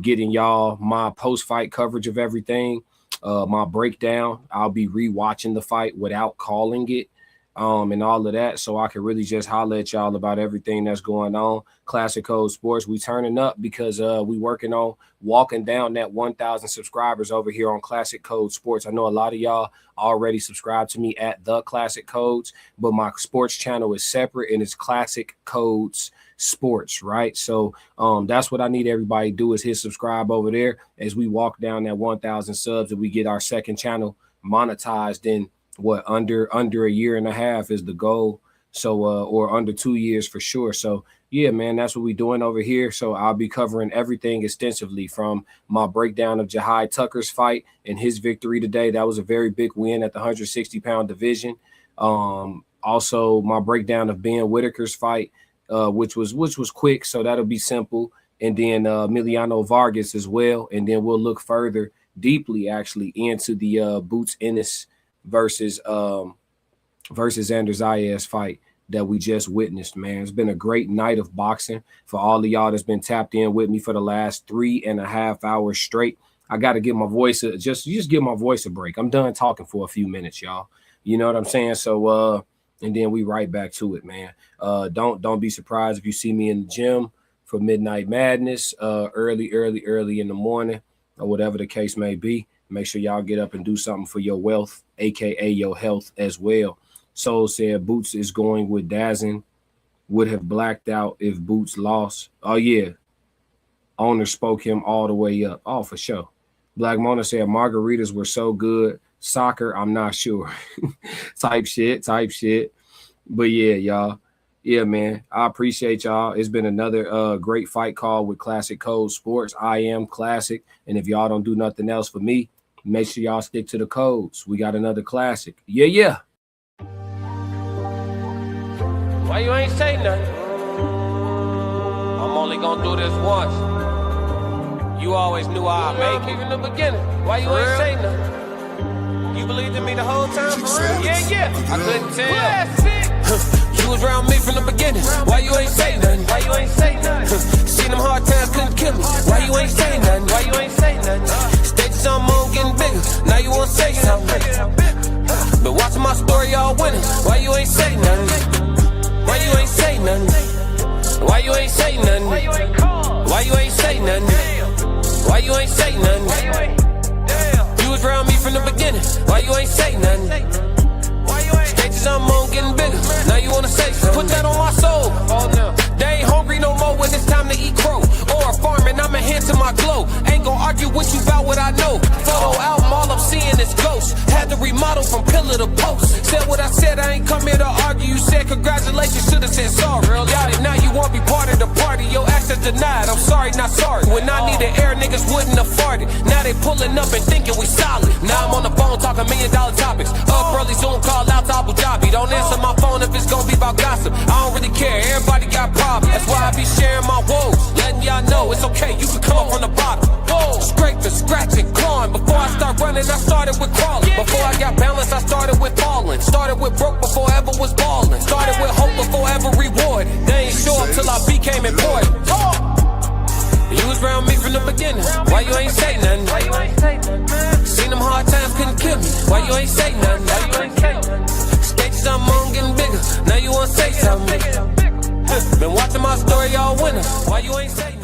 getting y'all my post-fight coverage of everything, my breakdown. I'll be rewatching the fight without calling it. And all of that, so I can really just holler at y'all about everything that's going on. Classic Code Sports, we turning up because we working on walking down that 1,000 subscribers over here on Classic Code Sports. I know a lot of y'all already subscribe to me at the Classic Codes, but my sports channel is separate and it's Classic Codes Sports, right? So that's what I need everybody to do is hit subscribe over there as we walk down that 1,000 subs and we get our second channel monetized in what under a year and a half is the goal. So or under 2 years for sure. So yeah, man, that's what we're doing over here. So I'll be covering everything extensively from my breakdown of Jahai Tucker's fight and his victory today. That was a very big win at the 160-pound division. Also my breakdown of Ben Whitaker's fight, which was quick, so that'll be simple. And then Emiliano Vargas as well. And then we'll look further deeply actually into the Boots Ennis versus Xander Zayas fight that we just witnessed, man. It's been a great night of boxing for all of y'all that's been tapped in with me for the last 3.5 hours straight. I got to give my voice just give my voice a break. I'm done talking for a few minutes, y'all. You know what I'm saying? So and then we right back to it, man. Don't be surprised if you see me in the gym for Midnight Madness early in the morning or whatever the case may be. Make sure y'all get up and do something for your wealth, a.k.a. your health as well. Soul said Boots is going with Dazin. Would have blacked out if Boots lost. Oh, yeah. Owner spoke him all the way up. Oh, for sure. Black Mona said margaritas were so good. Soccer, I'm not sure. type shit. But yeah, y'all. Yeah, man. I appreciate y'all. It's been another great fight call with Classic Code Sports. I am Classic. And if y'all don't do nothing else for me, make sure y'all stick to the codes. We got another classic. Yeah. Why you ain't say nothing? I'm only gonna do this once. You always knew I'd make it in the beginning. Why you ain't say nothing? You believed in me the whole time, for real? Yeah. I couldn't tell. Classic. You was around me from the beginning. Why you ain't say nothing? Why you ain't say nothing? Seen them hard times couldn't kill me. Why you ain't say nothing? Why you ain't say nothing? Stages on moon getting bigger. Now you wanna say something. Been watching my story all winning. Why you ain't say nothing? Why you ain't say nothing? Why you ain't say nothing? Why you ain't call? Why you ain't say nothing? Why you ain't say nothing? You was around me from the beginning. Why you ain't say nothing? Why you ain't Stages I'm on getting bigger. Now you wanna say something? Put that on my soul. Oh no. They ain't hungry no more when it's time to eat crow. Or farming, I'm enhancing my glow. Ain't gon' argue with you about what I know. Photo album, all I'm seeing is ghosts. Had to remodel from pillar to post. Said what I said, I ain't come here to argue. You said congratulations, should've said sorry. Got it, now you won't be part of the party. Your access denied, I'm sorry, not sorry. When I needed air, niggas wouldn't have farted. Now they pulling up and thinking we solid. Now I'm on the phone talking $1 million topics. Up early, Zoom call out to Abu Dhabi. Don't answer my phone if it's gon' be about gossip. I don't really care, everybody got problems. That's why I be sharing my woes, letting y'all know it's okay, you can come up from the bottom. Whoa. Scraping, scratching, clawing. Before I start running, I started with crawling. Before I got balance, I started with falling. Started with broke before I ever was balling. Started with hope before ever reward. They ain't show up till I became important. You was around me from the beginning. Why you ain't say nothing? Seen them hard times, couldn't kill me. Why you ain't say nothing? Stages I'm on getting bigger. Now you wanna say something? Been watching my story all winter. Why you ain't say nothing?